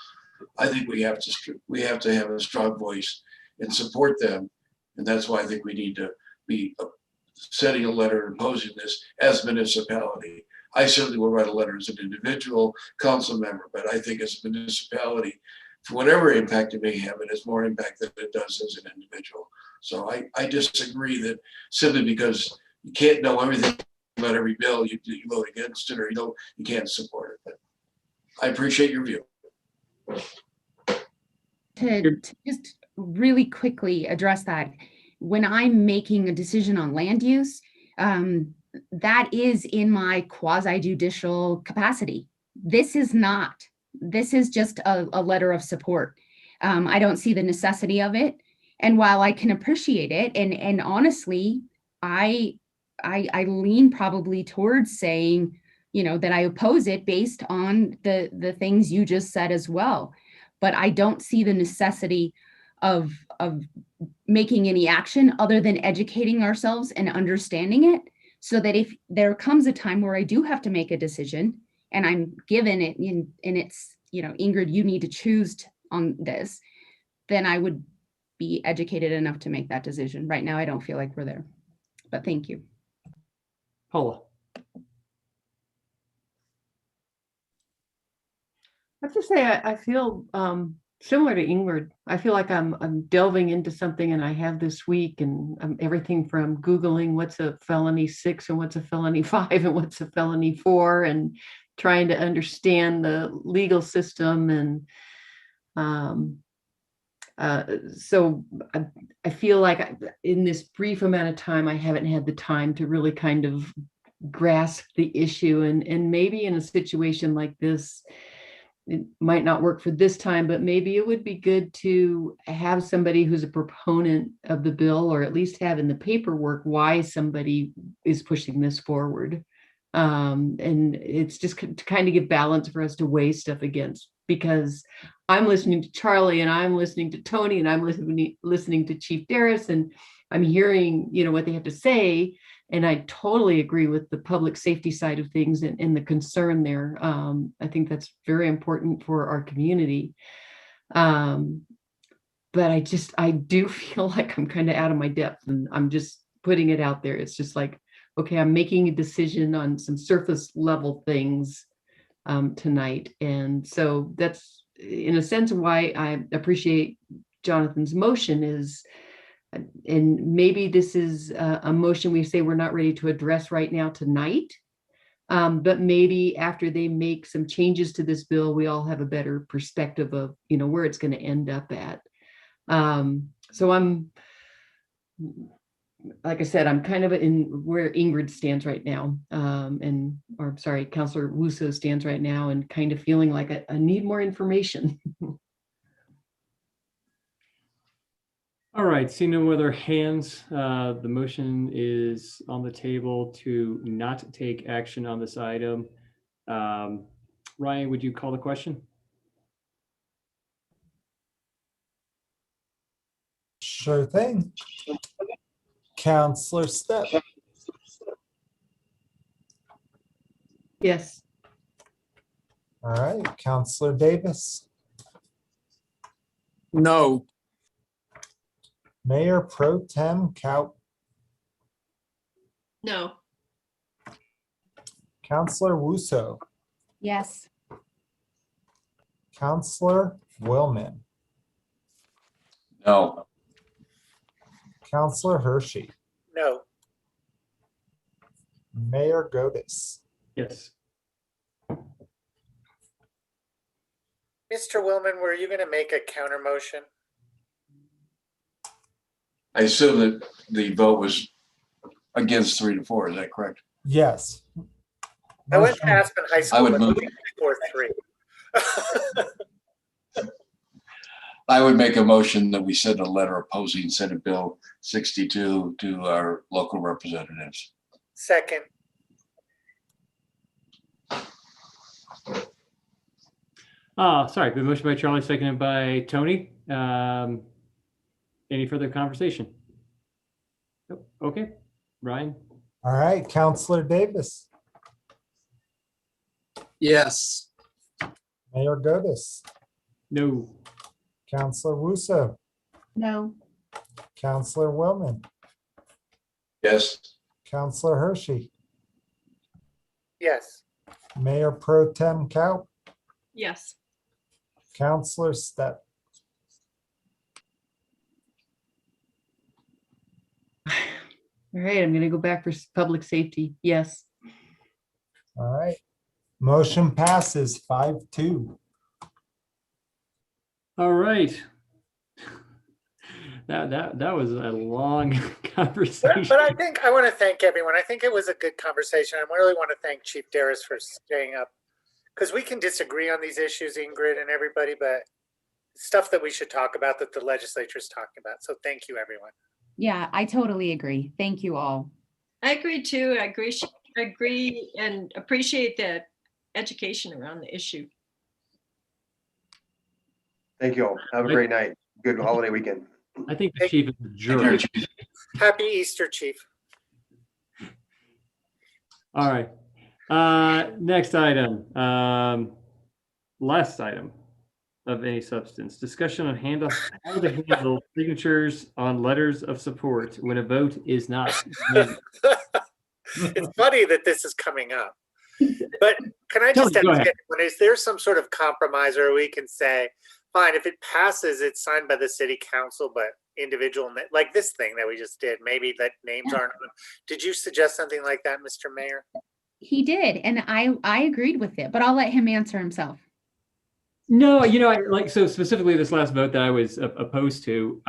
I think we have to have a strong voice and support them. And that's why I think we need to be sending a letter imposing this as a municipality. I certainly will write a letter as an individual council member, but I think as a municipality, for whatever impact it may have, it has more impact than it does as an individual. So I disagree that simply because you can't know everything about every bill, you vote against it, or you can't support it. But I appreciate your view. To just really quickly address that, when I'm making a decision on land use, that is in my quasi judicial capacity. This is not. This is just a letter of support. I don't see the necessity of it. And while I can appreciate it, and honestly, I lean probably towards saying, you know, that I oppose it based on the things you just said as well. But I don't see the necessity of making any action other than educating ourselves and understanding it, so that if there comes a time where I do have to make a decision and I'm given it and it's, you know, Ingrid, you need to choose on this, then I would be educated enough to make that decision. Right now, I don't feel like we're there, but thank you. Paula. I have to say, I feel similar to Ingrid. I feel like I'm delving into something, and I have this week, and everything from Googling what's a felony 6 and what's a felony 5 and what's a felony 4, and trying to understand the legal system. And so I feel like in this brief amount of time, I haven't had the time to really kind of grasp the issue. And maybe in a situation like this, it might not work for this time, but maybe it would be good to have somebody who's a proponent of the bill, or at least have in the paperwork why somebody is pushing this forward. And it's just to kind of give balance for us to weigh stuff against, because I'm listening to Charlie, and I'm listening to Tony, and I'm listening to Chief Darris, and I'm hearing, you know, what they have to say. And I totally agree with the public safety side of things and the concern there. I think that's very important for our community. But I do feel like I'm kind of out of my depth, and I'm just putting it out there. It's just like, okay, I'm making a decision on some surface level things tonight. And so that's, in a sense, why I appreciate Jonathan's motion is, and maybe this is a motion we say we're not ready to address right now tonight, but maybe after they make some changes to this bill, we all have a better perspective of, you know, where it's going to end up at. So I'm, like I said, I'm kind of in where Ingrid stands right now, or sorry, Councillor Wusso stands right now, and kind of feeling like I need more information. All right, seeing no other hands, the motion is on the table to not take action on this item. Ryan, would you call the question? Sure thing. Counselor Step. Yes. All right, Counselor Davis. No. Mayor Pro Tem Kaut. No. Counselor Wusso. Yes. Counselor Willman. No. Counselor Hershey. No. Mayor Godis. Yes. Mr. Willman, were you going to make a counter motion? I assume that the vote was against 3-4. Is that correct? Yes. I went to Aspen High School. I would move. 4-3. I would make a motion that we send a letter opposing Senate Bill 62 to our local representatives. Second. Sorry, the motion by Charlie, seconded by Tony. Any further conversation? Nope. Okay, Ryan. All right, Counselor Davis. Yes. Mayor Godis. No. Counselor Wusso. No. Counselor Willman. Yes. Counselor Hershey. Yes. Mayor Pro Tem Kaut. Yes. Counselor Step. All right, I'm going to go back for public safety. Yes. All right. Motion passes 5-2. All right. That was a long But conversation. I think I want to thank everyone. I think it was a good conversation. I really want to thank Chief Darris for staying up, because we can disagree on these issues, Ingrid and everybody, but stuff that we should talk about that the legislature is talking about. So thank you, everyone. Yeah, I totally agree. Thank you all. I agree too. I agree and appreciate the education around the issue. Thank you all. Have a great night. Good holiday weekend. I think the chief is a jerk. Happy Easter, Chief. All right. Next item. Last item of any substance. Discussion on how to handle signatures on letters of support when a vote is not. It's funny that this is coming up. But can I just ask, is there some sort of compromise where we can say, fine, if it passes, it's signed by the city council, but individual, like this thing that we just did, maybe that names aren't. Did you suggest something like that, Mr. Mayor? He did, and I agreed with it, but I'll let him answer himself. No, so specifically this last vote that I was opposed to,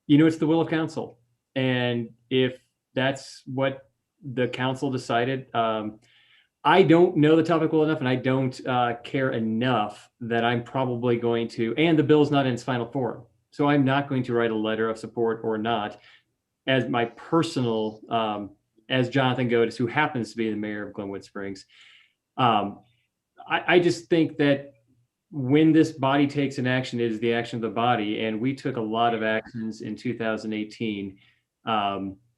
it's the will of council. And if that's what the council decided, I don't know the topic well enough, and I don't care enough that I'm probably going to, and the bill's not in its final form. So I'm not going to write a letter of support or not as my personal, as Jonathan Godis, who happens to be the mayor of Glenwood Springs. I just think that when this body takes an action, it is the action of the body. And we took a lot of actions in 2018.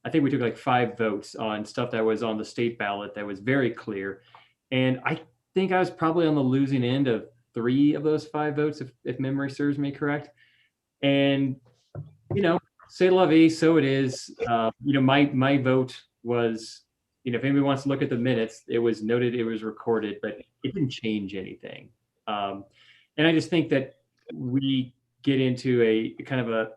I think we took like 5 votes on stuff that was on the state ballot that was very clear. And I think I was probably on the losing end of 3 of those 5 votes, if memory serves me correct. And, c'est la vie, so it is. My vote was, if anybody wants to look at the minutes, it was noted, it was recorded, but it didn't change anything. And I just think that we get into a kind of a,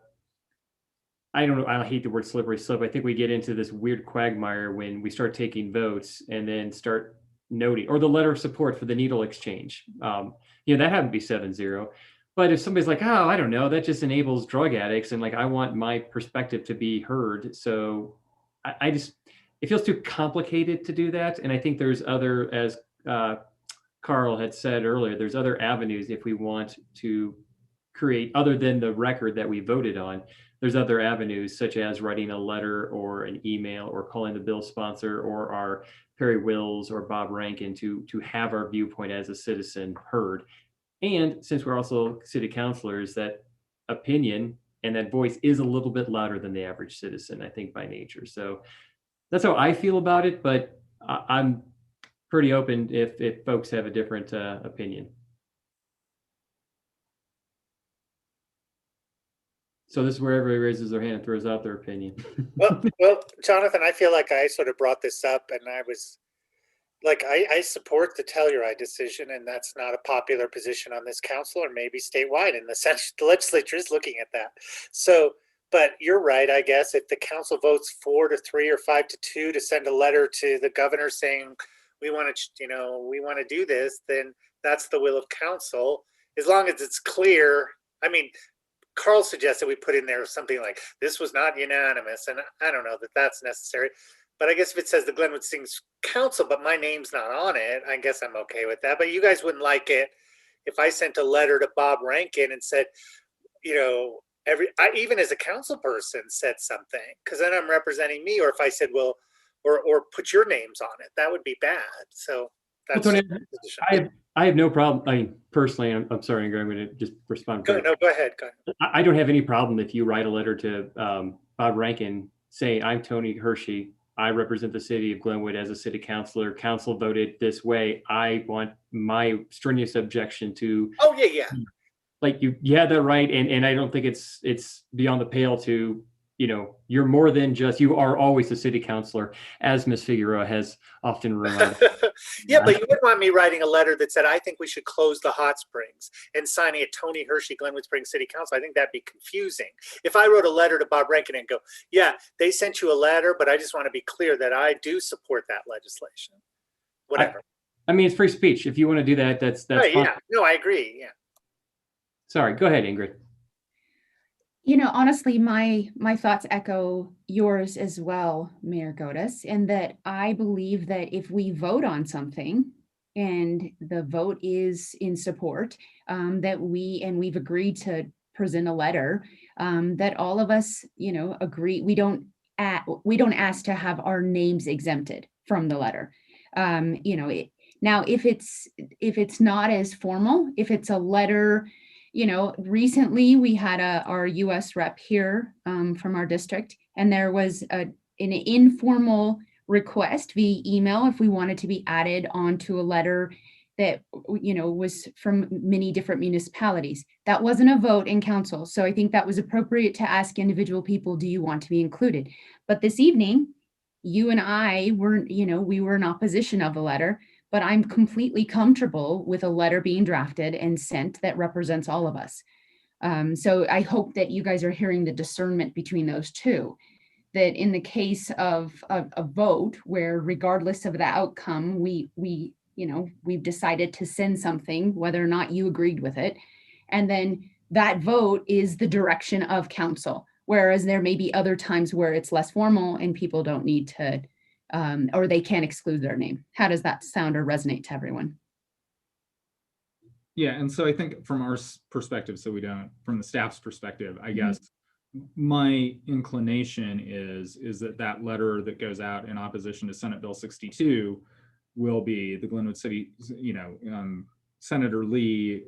I don't know, I hate the word slippery slope. I think we get into this weird quagmire when we start taking votes and then start noting, or the letter of support for the needle exchange. That had to be 7-0. But if somebody's like, oh, I don't know, that just enables drug addicts, and like, I want my perspective to be heard. So I just, it feels too complicated to do that. And I think there's other, as Carl had said earlier, there's other avenues if we want to create, other than the record that we voted on, there's other avenues such as writing a letter or an email or calling the bill sponsor or our Perry Wills or Bob Rankin to have our viewpoint as a citizen heard. And since we're also city councilors, that opinion and that voice is a little bit louder than the average citizen, I think, by nature. So that's how I feel about it, but I'm pretty open if folks have a different opinion. So this is where everybody raises their hand and throws out their opinion. Well, Jonathan, I feel like I sort of brought this up, and I was like, I support the Telluride decision, and that's not a popular position on this council or maybe statewide in the sense the legislature is looking at that. So, but you're right, I guess, if the council votes 4-3 or 5-2 to send a letter to the governor saying we want to do this, then that's the will of council, as long as it's clear. I mean, Carl suggested we put in there something like, this was not unanimous, and I don't know that that's necessary. But I guess if it says the Glenwood Springs Council, but my name's not on it, I guess I'm okay with that. But you guys wouldn't like it if I sent a letter to Bob Rankin and said, even as a council person said something, because then I'm representing me. Or if I said, well, or put your names on it, that would be bad. So that's I have no problem. I mean, personally, I'm sorry, I'm going to just respond. Go ahead. I don't have any problem if you write a letter to Bob Rankin saying, I'm Tony Hershey. I represent the city of Glenwood as a city councilor. Council voted this way. I want my strenuous objection to. Oh yeah. Like you had that right, and I don't think it's beyond the pale to, you're more than just, you are always a city councilor, as Ms. Figueroa has often reminded. Yeah, but you wouldn't want me writing a letter that said, I think we should close the hot springs and signing a Tony Hershey, Glenwood Springs City Council. I think that'd be confusing. If I wrote a letter to Bob Rankin and go, yeah, they sent you a letter, but I just want to be clear that I do support that legislation. Whatever. I mean, it's free speech. If you want to do that, that's right, fine. yeah. No, I agree. Yeah. Sorry, go ahead, Ingrid. You know, honestly, my thoughts echo yours as well, Mayor Godus, and that I believe that if we vote on something and the vote is in support, that we've agreed to present a letter, that all of us, you know, agree. We don't ask to have our names exempted from the letter. You know, now if it's not as formal, if it's a letter. You know, recently we had our US rep here from our district, and there was an informal request via email if we wanted to be added onto a letter that, you know, was from many different municipalities. That wasn't a vote in council. So I think that was appropriate to ask individual people, do you want to be included? But this evening, you and I were, you know, we were in opposition of the letter, but I'm completely comfortable with a letter being drafted and sent that represents all of us. So I hope that you guys are hearing the discernment between those two, that in the case of a vote where regardless of the outcome, we've decided to send something, whether or not you agreed with it. And then that vote is the direction of council. Whereas there may be other times where it's less formal and people don't need to, or they can't exclude their name. How does that sound or resonate to everyone? Yeah, and so I think from our perspective, from the staff's perspective, I guess my inclination is that letter that goes out in opposition to Senate Bill 62 will be the Glenwood City, Senator Lee,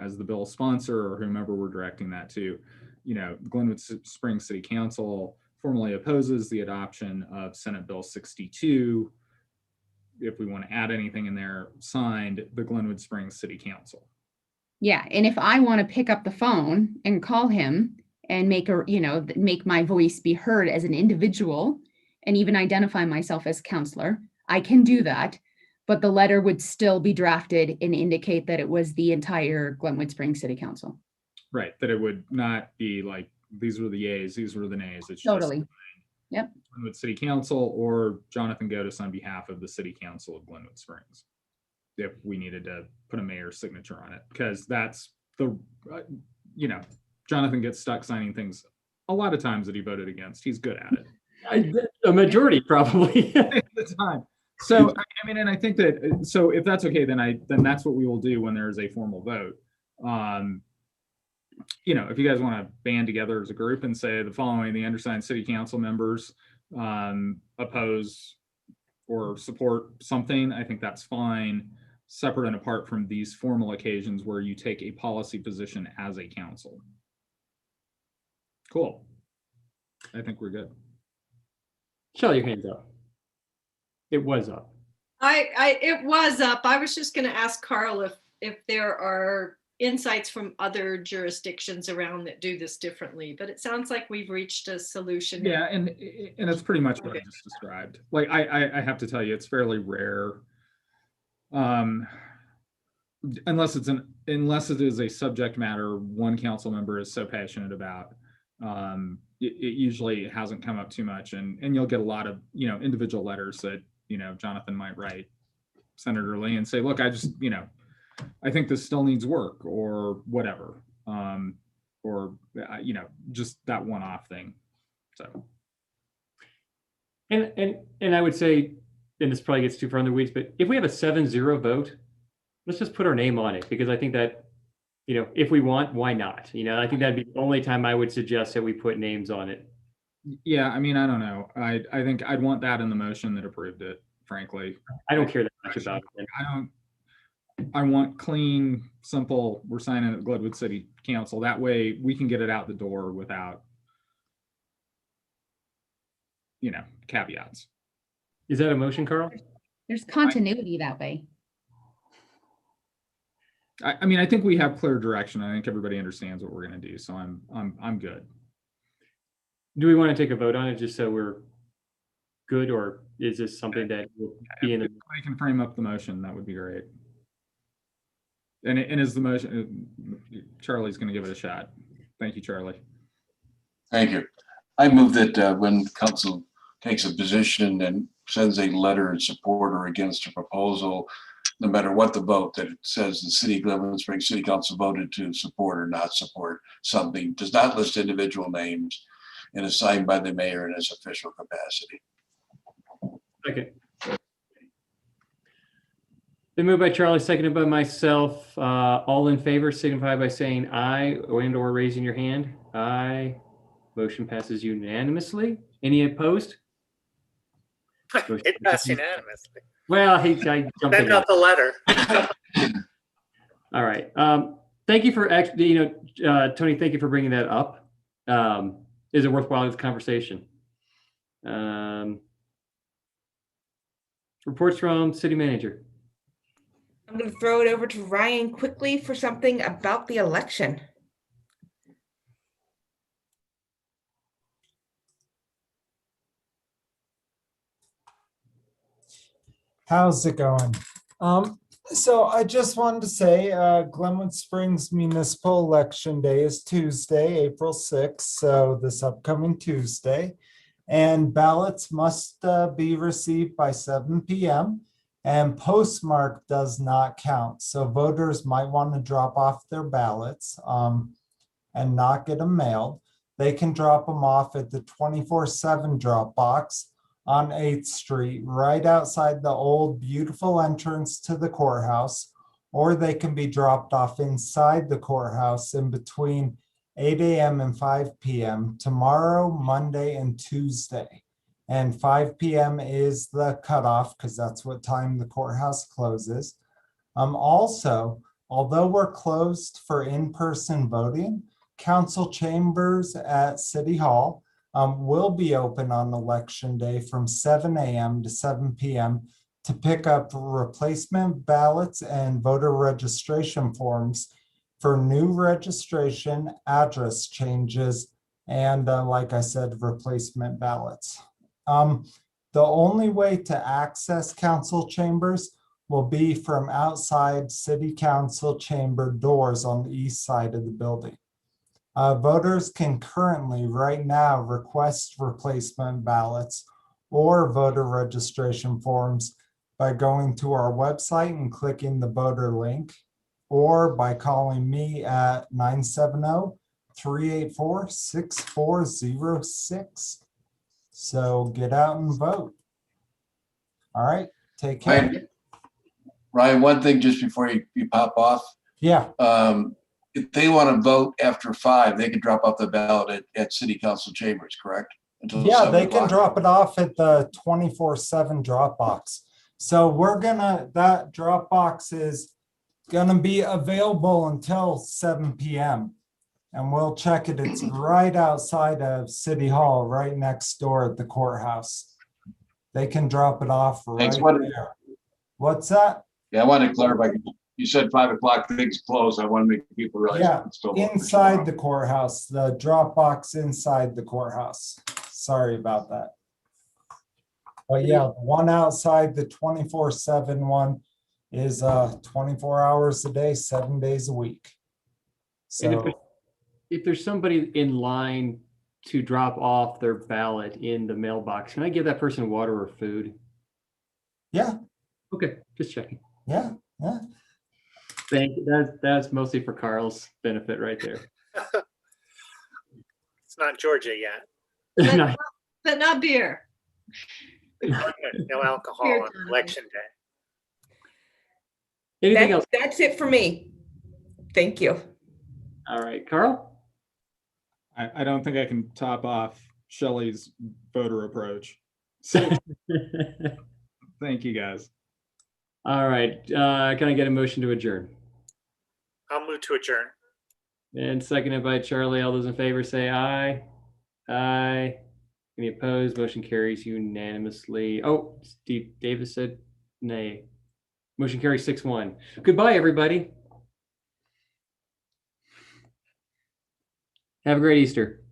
as the bill sponsor or whomever we're directing that to, Glenwood Springs City Council formally opposes the adoption of Senate Bill 62. If we want to add anything in there, signed the Glenwood Springs City Council. Yeah, and if I want to pick up the phone and call him and make my voice be heard as an individual and even identify myself as counselor, I can do that. But the letter would still be drafted and indicate that it was the entire Glenwood Springs City Council. Right, that it would not be like, these were the yeas, these were the nays. It's totally. Just yep. Glenwood City Council or Jonathan Godus on behalf of the City Council of Glenwood Springs, if we needed to put a mayor's signature on it, because that's the, Jonathan gets stuck signing things a lot of times that he voted against. He's good at it. A majority probably at the time. So I mean, and I think that, so if that's okay, then that's what we will do when there is a formal vote. If you guys want to band together as a group and say the following: the undersigned city council members oppose or support something, I think that's fine, separate and apart from these formal occasions where you take a policy position as a council. Cool. I think we're good. Shell your hands up. It was up. It was up. I was just going to ask Carl if there are insights from other jurisdictions around that do this differently, but it sounds like we've reached a solution. Yeah, and it's pretty much what I just described. Like I have to tell you, it's fairly rare, unless it is a subject matter one council member is so passionate about. It usually hasn't come up too much, and you'll get a lot of individual letters that Jonathan might write Senator Lee and say, look, I think this still needs work or whatever, or just that one-off thing. So, and I would say, and this probably gets too far in the weeds, but if we have a 7-0 vote, let's just put our name on it, because I think that, if we want, why not? I think that'd be the only time I would suggest that we put names on it. Yeah, I mean, I don't know. I think I'd want that in the motion that approved it, frankly. I don't care that much about it. I want clean, simple, we're signing at Glenwood City Council. That way we can get it out the door without, caveats. Is that a motion, Carl? There's continuity that way. I mean, I think we have clear direction. I think everybody understands what we're going to do. So I'm good. Do we want to take a vote on it just so we're good, or is this something that will be in the... If I can frame up the motion, that would be great. And is the motion, Charlie's going to give it a shot. Thank you, Charlie. Thank you. I move that when council takes a position and sends a letter in support or against a proposal, no matter what the vote, that it says the City of Glenwood Springs City Council voted to support or not support something, does not list individual names, and is signed by the mayor in his official capacity. Second. Been moved by Charlie, seconded by myself. All in favor signify by saying aye and or raising your hand. Aye. Motion passes unanimously. Any opposed? It passed unanimously. Well, I jumped Send out the letter. All right. Thank you for actually, Tony, thank you for bringing that up. Is it worthwhile this conversation? Reports from city manager. I'm going to throw it over to Ryan quickly for something about the election. How's it going? So I just wanted to say Glenwood Springs Municipal Election Day is Tuesday, April 6th, so this upcoming Tuesday. And ballots must be received by 7 p.m. and postmark does not count. So voters might want to drop off their ballots and not get them mailed. They can drop them off at the 24/7 drop box on 8th Street, right outside the old beautiful entrance to the courthouse, or they can be dropped off inside the courthouse in between 8 a.m. and 5 p.m. tomorrow, Monday, and Tuesday. And 5 p.m. is the cutoff because that's what time the courthouse closes. Also, although we're closed for in-person voting, council chambers at City Hall will be open on election day from 7 a.m. to 7 p.m. to pick up replacement ballots and voter registration forms for new registration, address changes, and like I said, replacement ballots. The only way to access council chambers will be from outside city council chamber doors on the east side of the building. Voters can currently right now request replacement ballots or voter registration forms by going to our website and clicking the voter link, or by calling me at 970-384-6406. So get out and vote. All right, take care. Ryan, one thing just before you pop off. Yeah. If they want to vote after 5, they can drop off the ballot at city council chambers, correct? Until Yeah, they 7 can o'clock? drop it off at the 24/7 drop box. So that drop box is gonna be available until 7 p.m. And we'll check it. It's right outside of City Hall, right next door at the courthouse. They can drop it off right there. What's that? Yeah, I want to clarify. You said 5 o'clock, things close. I want to make people realize. Yeah, it's still open. inside the courthouse, the drop box inside the courthouse. Sorry about that. But yeah, the one outside the 24/7 one is 24 hours a day, 7 days a week. And So if there's somebody in line to drop off their ballot in the mailbox, can I give that person water or food? yeah, Okay, just checking. yeah. Thank you. That's mostly for Carl's benefit right there. It's not Georgia yet. But not beer. No alcohol Beer on time. election day. Anything else? That's it for me. Thank you. All right, Carl? I don't think I can top off Shelley's voter approach. Thank you, guys. All right, can I get a motion to adjourn? I'll move to adjourn. And seconded by Charlie. All those in favor say aye. Aye. Any opposed? Motion carries unanimously. Oh, Steve Davis said nay. Motion carries 6-1. Goodbye, everybody. Have a great Easter.